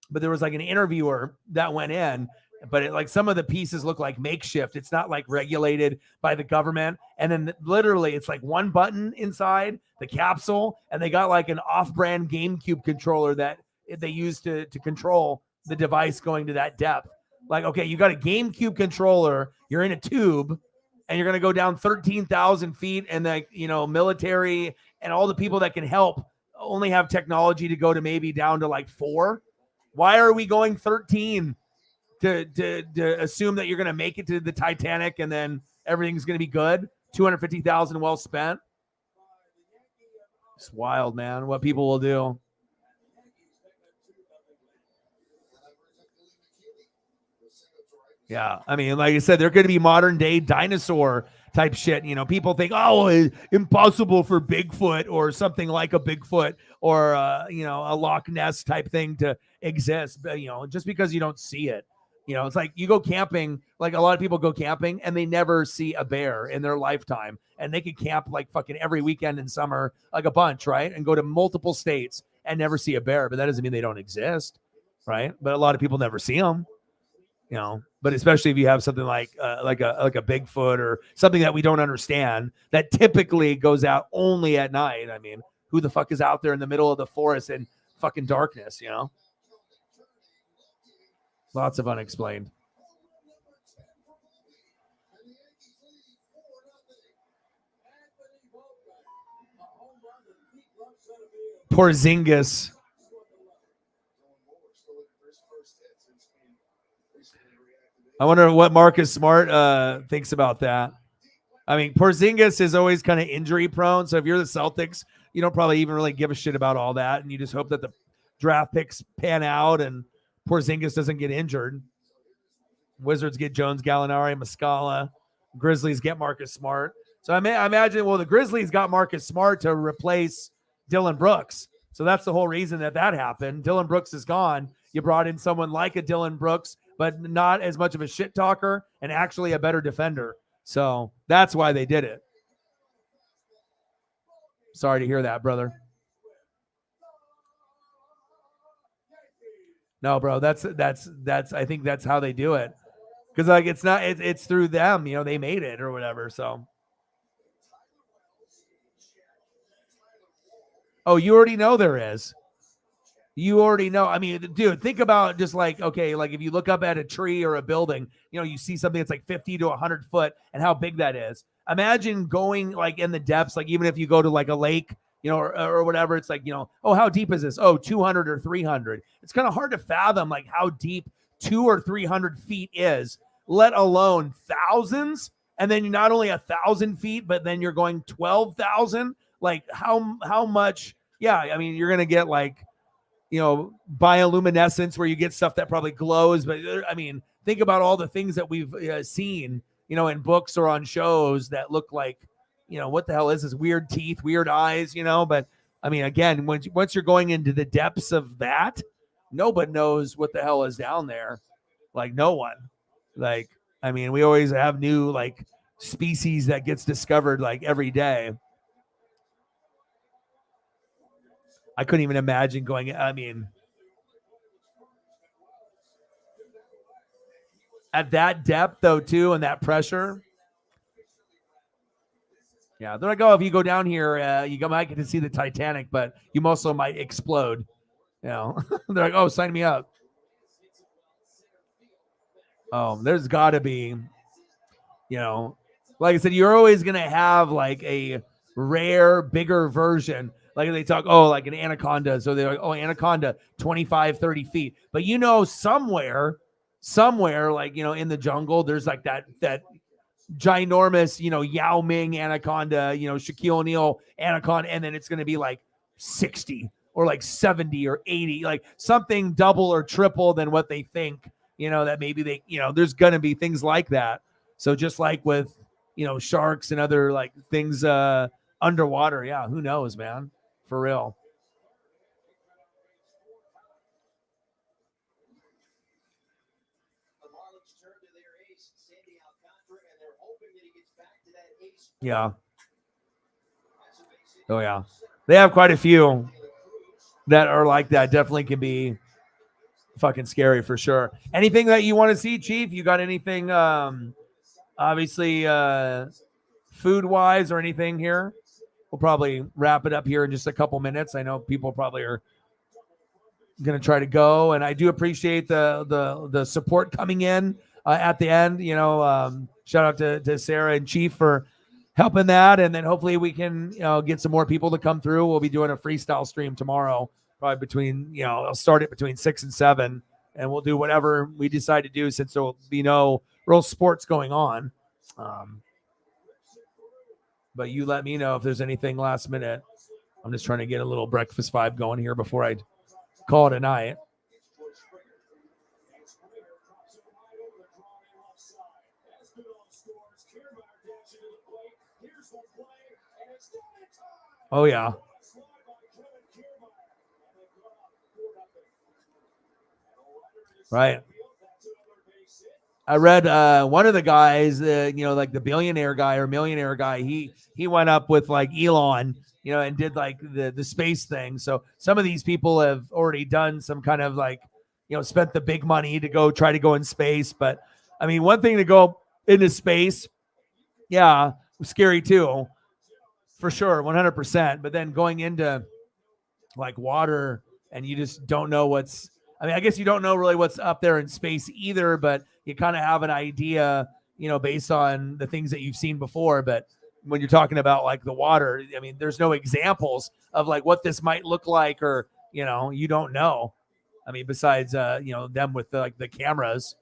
but there was like an interviewer that went in, but like some of the pieces look like makeshift. It's not like regulated by the government. And then literally it's like one button inside the capsule, and they got like an off-brand GameCube controller that they use to control the device going to that depth. Like, okay, you got a GameCube controller, you're in a tube, and you're going to go down 13,000 feet, and like, you know, military and all the people that can help only have technology to go to maybe down to like 4. Why are we going 13 to assume that you're going to make it to the Titanic and then everything's going to be good? 250,000 well spent. It's wild, man, what people will do. Yeah, I mean, like I said, they're going to be modern day dinosaur type shit. You know, people think, oh, it's impossible for Bigfoot or something like a Bigfoot or, you know, a Loch Ness type thing to exist. But, you know, just because you don't see it, you know, it's like you go camping, like a lot of people go camping and they never see a bear in their lifetime. And they could camp like fucking every weekend in summer, like a bunch, right? And go to multiple states and never see a bear. But that doesn't mean they don't exist, right? But a lot of people never see them. You know, but especially if you have something like a Bigfoot or something that we don't understand that typically goes out only at night. I mean, who the fuck is out there in the middle of the forest in fucking darkness, you know? Lots of unexplained. Porzingis. I wonder what Marcus Smart thinks about that. I mean, Porzingis is always kind of injury prone. So if you're the Celtics, you don't probably even really give a shit about all that. And you just hope that the draft picks pan out and Porzingis doesn't get injured. Wizards get Jones, Gallinari, Muscala. Grizzlies get Marcus Smart. So I imagine, well, the Grizzlies got Marcus Smart to replace Dylan Brooks. So that's the whole reason that happened. Dylan Brooks is gone. You brought in someone like a Dylan Brooks, but not as much of a shit talker and actually a better defender. So that's why they did it. Sorry to hear that, brother. No, bro, that's I think that's how they do it. Because like it's through them, they made it or whatever. So oh, you already know there is. You already know. I mean, dude, think about just like, okay, like if you look up at a tree or a building, you see something that's like 50 to 100 foot and how big that is. Imagine going like in the depths, like even if you go to like a lake, or whatever, it's like, oh, how deep is this? Oh, 200 or 300. It's kind of hard to fathom like how deep 200 or 300 feet is, let alone thousands. And then you're not only 1,000 feet, but then you're going 12,000. Like how much? Yeah, I mean, you're going to get like, bioluminescence where you get stuff that probably glows. But I mean, think about all the things that we've seen, in books or on shows that look like, what the hell is this? Weird teeth, weird eyes, But I mean, again, once you're going into the depths of that, nobody knows what the hell is down there. Like no one. Like, I mean, we always have new like species that gets discovered like every day. I couldn't even imagine going. I mean, at that depth, though, too, and that pressure. Yeah, they're like, oh, if you go down here, you might get to see the Titanic, but you also might explode. They're like, oh, sign me up. There's got to be, like I said, you're always going to have like a rare, bigger version. Like they talk, like an anaconda. So they're like, oh, anaconda, 25, 30 feet. But somewhere, like, in the jungle, there's like that ginormous, Yao Ming anaconda, Shaquille O'Neal anaconda. And then it's going to be like 60 or like 70 or 80, like something double or triple than what they think, that maybe they, there's going to be things like that. So just like with, sharks and other like things underwater. Yeah. Who knows, man? For real. Yeah. Oh, yeah. They have quite a few that are like that. Definitely can be fucking scary for sure. Anything that you want to see, Chief? You got anything, obviously, food-wise or anything here? We'll probably wrap it up here in just a couple minutes. I know people probably are going to try to go, and I do appreciate the support coming in at the end. Shout out to Sarah and Chief for helping that, and then hopefully we can get some more people to come through. We'll be doing a freestyle stream tomorrow, probably between I'll start it between 6 and 7, and we'll do whatever we decide to do since there'll be no real sports going on. But you let me know if there's anything last minute. I'm just trying to get a little breakfast vibe going here before I call it a night. Oh, yeah. Right. I read one of the guys, like the billionaire guy or millionaire guy, he went up with like Elon, and did like the space thing. So some of these people have already done some kind of like, spent the big money to try to go in space. But I mean, one thing to go into space, yeah, was scary too, for sure, 100%. But then going into like water and you just don't know I guess you don't know really what's up there in space either, but you kind of have an idea, based on the things that you've seen before. But when you're talking about like the water, I mean, there's no examples of like what this might look like, or, you know, you don't know. I mean, besides, you know, them with the cameras.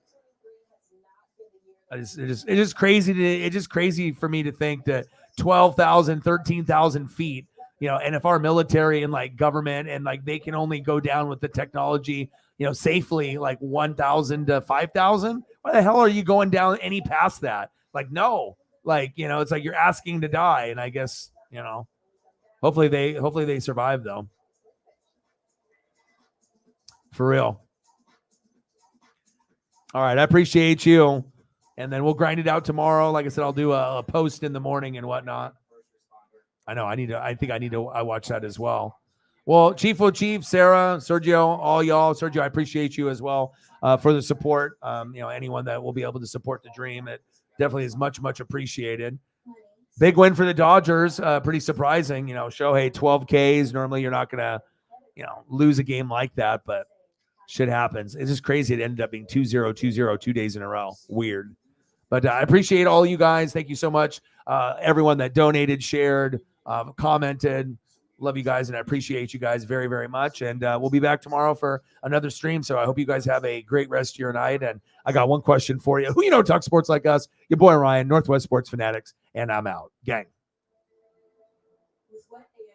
It's just crazy for me to think that 12,000, 13,000 feet, you know, and if our military and like government and like they can only go down with the technology, you know, safely like 1,000 to 5,000, why the hell are you going down any past that? Like, no, like, you know, it's like you're asking to die. And I guess, you know, hopefully they survive though. For real. All right. I appreciate you. And then we'll grind it out tomorrow. Like I said, I'll do a post in the morning and whatnot. I know I think I need to watch that as well. Well, Chief O'Chief, Sarah, Sergio, all y'all. Sergio, I appreciate you as well for the support. You know, anyone that will be able to support the dream, it definitely is much, much appreciated. Big win for the Dodgers. Pretty surprising. You know, Shohei 12 Ks. Normally you're not going to, you know, lose a game like that, but shit happens. It's just crazy. It ended up being 2-0, 2-0, 2 days in a row. Weird. But I appreciate all you guys. Thank you so much. Everyone that donated, shared, commented. Love you guys, and I appreciate you guys very, very much. And we'll be back tomorrow for another stream. So I hope you guys have a great rest of your night. And I got one question for you. Who you know talk sports like us? Your boy Ryan, Northwest Sports Fanatics, and I'm out. Gang.